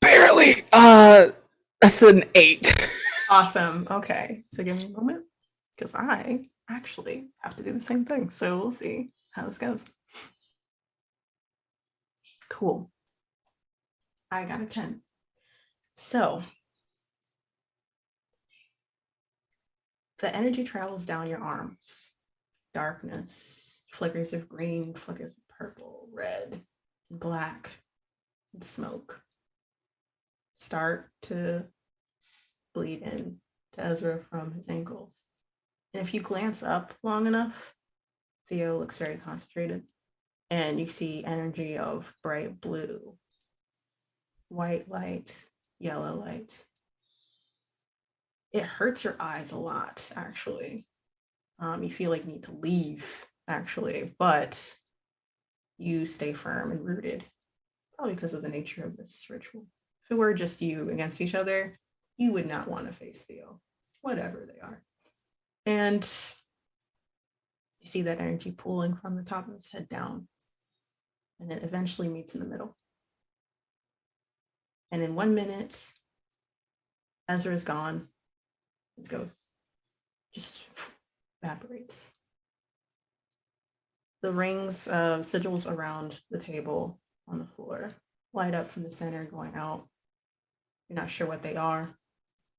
Barely. That's an 8. Awesome. Okay. So give me a moment because I actually have to do the same thing. So we'll see how this goes. Cool. I got a 10. So the energy travels down your arms. Darkness, flickers of green, flickers of purple, red, and black, and smoke start to bleed in to Ezra from his ankles. And if you glance up long enough, Theo looks very concentrated, and you see energy of bright blue, white light, yellow light. It hurts your eyes a lot, actually. You feel like you need to leave, actually, but you stay firm and rooted, probably because of the nature of this ritual. If it were just you against each other, you would not want to face Theo, whatever they are. And you see that energy pooling from the top of his head down, and it eventually meets in the middle. And in 1 minute, Ezra is gone. His ghost just evaporates. The rings of sigils around the table on the floor light up from the center going out. You're not sure what they are,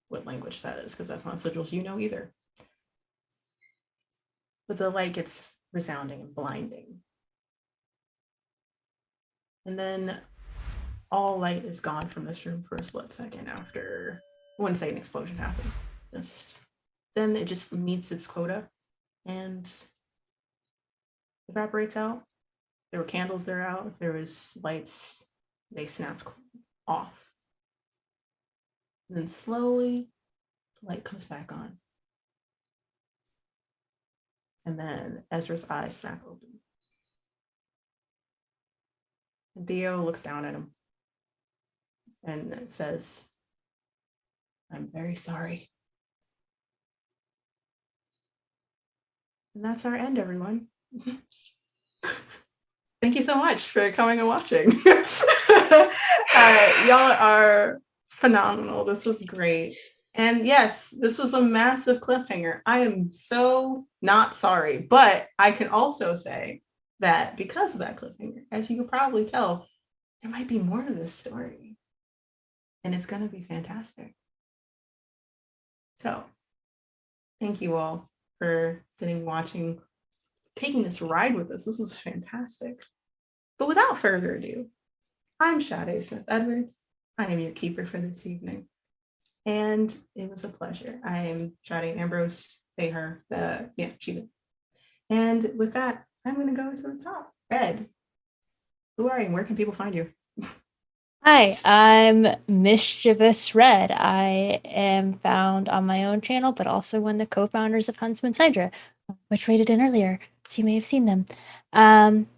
what language that is, because that's not sigils you know either. But the light gets resounding and blinding. And then all light is gone from this room for a split second after, I wouldn't say an explosion happened. Then it just meets its quota and evaporates out. If there were candles, they're out. If there was lights, they snapped off. And then slowly, the light comes back on. And then Ezra's eyes snap open. And Theo looks down at him and says, "I'm very sorry." And that's our end, everyone. Thank you so much for coming and watching. Y'all are phenomenal. This was great. And yes, this was a massive cliffhanger. I am so not sorry, but I can also say that because of that cliffhanger, as you can probably tell, there might be more to this story. And it's going to be fantastic. So thank you all for sitting, watching, taking this ride with us. This was fantastic. But without further ado, I'm Sade Smith-Edwards. I am your keeper for this evening. And it was a pleasure. I am Sade Ambrose, they, her, she, them. And with that, I'm going to go to the top. Red, who are you and where can people find you? Hi, I'm Mischievous Red. I am found on my own channel, but also one of the co-founders of Huntsman's Hydra, which rated in earlier, so you may have seen them.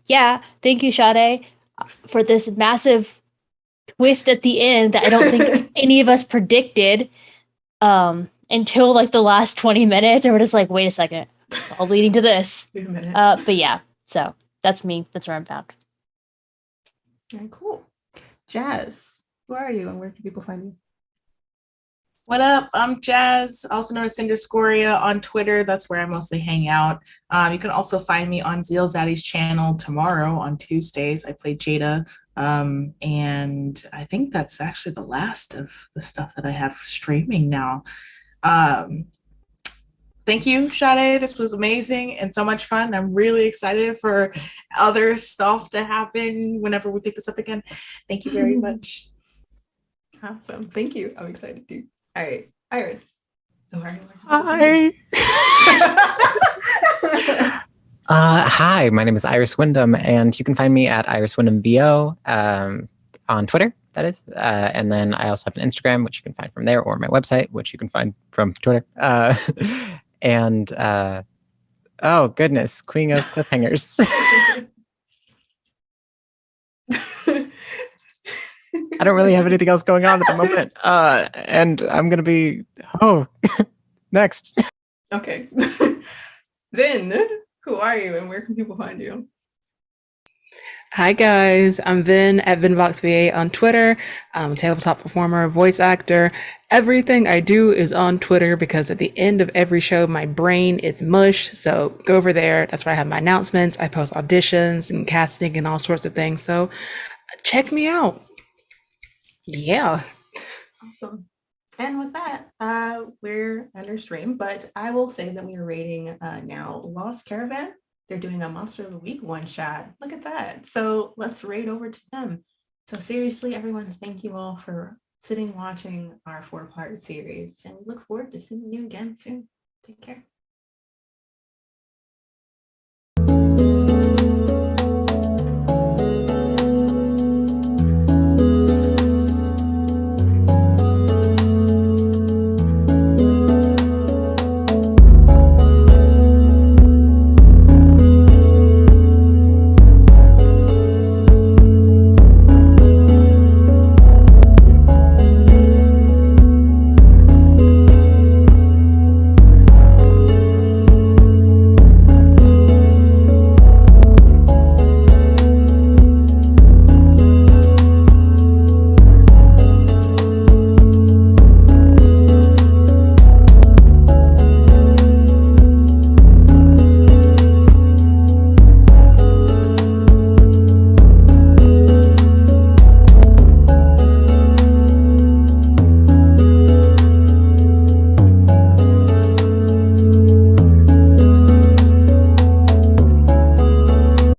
Yeah, thank you, Sade, for this massive twist at the end that I don't think any of us predicted until like the last 20 minutes, or we're just like, wait a second, all leading to this. Wait a minute. But yeah, so that's me. That's where I'm found. All right, cool. Jazz, who are you and where can people find you? What up? I'm Jazz, also known as Cinder Scoria on Twitter. That's where I mostly hang out. You can also find me on Zeal Zaddy's channel tomorrow on Tuesdays. I play Jada. And I think that's actually the last of the stuff that I have streaming now. Thank you, Sade. This was amazing and so much fun. I'm really excited for other stuff to happen whenever we pick this up again. Thank you very much. Awesome. Thank you. I'm excited too. All right, Iris. Who are you? Hi, my name is Iris Wyndham, and you can find me at Iris Wyndham VO on Twitter, that is. And then I also have an Instagram, which you can find from there, or my website, which you can find from Twitter. And oh, goodness, Queen of Cliffhangers. I don't really have anything else going on at the moment. And I'm going to be, next. Okay. Then, who are you and where can people find you? Hi guys, I'm Vin at VinVoxVA on Twitter. I'm a tabletop performer, voice actor. Everything I do is on Twitter because at the end of every show, my brain is mush. So go over there. That's where I have my announcements. I post auditions and casting and all sorts of things. So check me out. Yeah. Awesome. And with that, we're under stream, but I will say that we are rating now Lost Caravan. They're doing a Monster of the Week one shot. Look at that. So let's raid over to them. So seriously, everyone, thank you all for sitting watching our 4-part series, and we look forward to seeing you again soon. Take care.